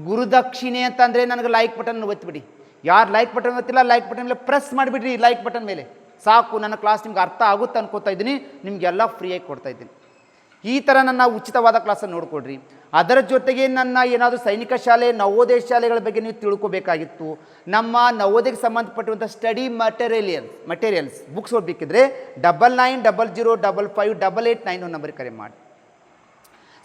ಗುರುದಕ್ಷಿಣೆ ಅಂತಂದರೆ ನನಗೆ ಲೈಕ್ ಬಟನ್ ಒತ್ತಿಬಿಡಿ. ಯಾರು ಲೈಕ್ ಬಟನ್ ಒತ್ತಿಲ್ಲ ಲೈಕ್ ಬಟನ್ ಮೇಲೆ ಪ್ರೆಸ್ ಮಾಡಿಬಿಡ್ರಿ, ಲೈಕ್ ಬಟನ್ ಮೇಲೆ ಸಾಕು. ನನ್ನ ಕ್ಲಾಸ್ ನಿಮ್ಗೆ ಅರ್ಥ ಆಗುತ್ತೆ ಅನ್ಕೋತಾ ಇದ್ದೀನಿ, ನಿಮಗೆಲ್ಲ ಫ್ರೀಯಾಗಿ ಕೊಡ್ತಾ ಇದ್ದೀನಿ. ಈ ಥರ ನನ್ನ ಉಚಿತವಾದ ಕ್ಲಾಸನ್ನು ನೋಡಿಕೊಡ್ರಿ. ಅದರ ಜೊತೆಗೆ ನನ್ನ ಏನಾದರೂ ಸೈನಿಕ ಶಾಲೆ, ನವೋದಯ ಶಾಲೆಗಳ ಬಗ್ಗೆ ನೀವು ತಿಳ್ಕೊಬೇಕಾಗಿತ್ತು, ನಮ್ಮ ನವೋದಯಕ್ಕೆ ಸಂಬಂಧಪಟ್ಟಿರುವಂಥ ಸ್ಟಡಿ ಮಟೀರಿಯಲ್ಸ್ ಬುಕ್ಸ್ ಬೇಕಿದ್ರೆ 9900558891 ನಂಬರಿಗೆ ಕರೆ ಮಾಡಿ.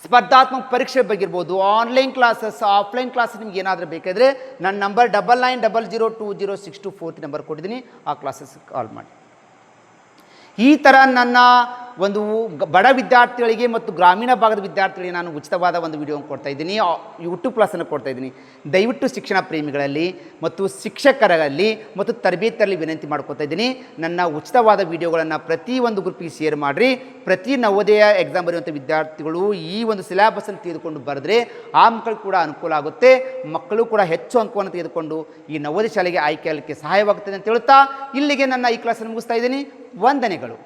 ಸ್ಪರ್ಧಾತ್ಮಕ ಪರೀಕ್ಷೆ ಬಗ್ಗೆ ಇರ್ಬೋದು, ಆನ್ಲೈನ್ ಕ್ಲಾಸಸ್, ಆಫ್ಲೈನ್ ಕ್ಲಾಸಸ್ ನಿಮ್ಗೆ ಏನಾದರೂ ಬೇಕಾದರೆ ನನ್ನ ನಂಬರ್ 9900206243 ನಂಬರ್ ಕೊಟ್ಟಿದ್ದೀನಿ, ಆ ಕ್ಲಾಸಸ್ ಕಾಲ್ ಮಾಡಿ. ಈ ಥರ ನನ್ನ ಒಂದು ಬಡ ವಿದ್ಯಾರ್ಥಿಗಳಿಗೆ ಮತ್ತು ಗ್ರಾಮೀಣ ಭಾಗದ ವಿದ್ಯಾರ್ಥಿಗಳಿಗೆ ನಾನು ಉಚಿತವಾದ ಒಂದು ವಿಡಿಯೋ ಕೊಡ್ತಾ ಇದ್ದೀನಿ, ಯೂಟ್ಯೂಬ್ ಕ್ಲಾಸನ್ನು ಕೊಡ್ತಾ ಇದ್ದೀನಿ. ದಯವಿಟ್ಟು ಶಿಕ್ಷಣ ಪ್ರೇಮಿಗಳಲ್ಲಿ ಮತ್ತು ಶಿಕ್ಷಕರಲ್ಲಿ ಮತ್ತು ತರಬೇತಿಯಲ್ಲಿ ವಿನಂತಿ ಮಾಡ್ಕೊತಾ ಇದ್ದೀನಿ, ನನ್ನ ಉಚಿತವಾದ ವಿಡಿಯೋಗಳನ್ನು ಪ್ರತಿಯೊಂದು ಗ್ರೂಪಿಗೆ ಶೇರ್ ಮಾಡಿರಿ. ಪ್ರತಿ ನವೋದಯ ಎಕ್ಸಾಮ್ ಬರೆಯುವಂಥ ವಿದ್ಯಾರ್ಥಿಗಳು ಈ ಒಂದು ಸಿಲೆಬಸ್ಸನ್ನು ತೆಗೆದುಕೊಂಡು ಬರೆದ್ರೆ ಆ ಮಕ್ಕಳು ಕೂಡ ಅನುಕೂಲ ಆಗುತ್ತೆ, ಮಕ್ಕಳು ಕೂಡ ಹೆಚ್ಚು ಅಂಕವನ್ನು ತೆಗೆದುಕೊಂಡು ಈ ನವೋದಯ ಶಾಲೆಗೆ ಆಯ್ಕೆ ಆಗಲಿಕ್ಕೆ ಸಹಾಯವಾಗುತ್ತದೆ ಅಂತ ಹೇಳ್ತಾ ಇಲ್ಲಿಗೆ ನನ್ನ ಈ ಕ್ಲಾಸನ್ನು ಮುಗಿಸ್ತಾ ಇದ್ದೀನಿ. ವಂದನೆಗಳು.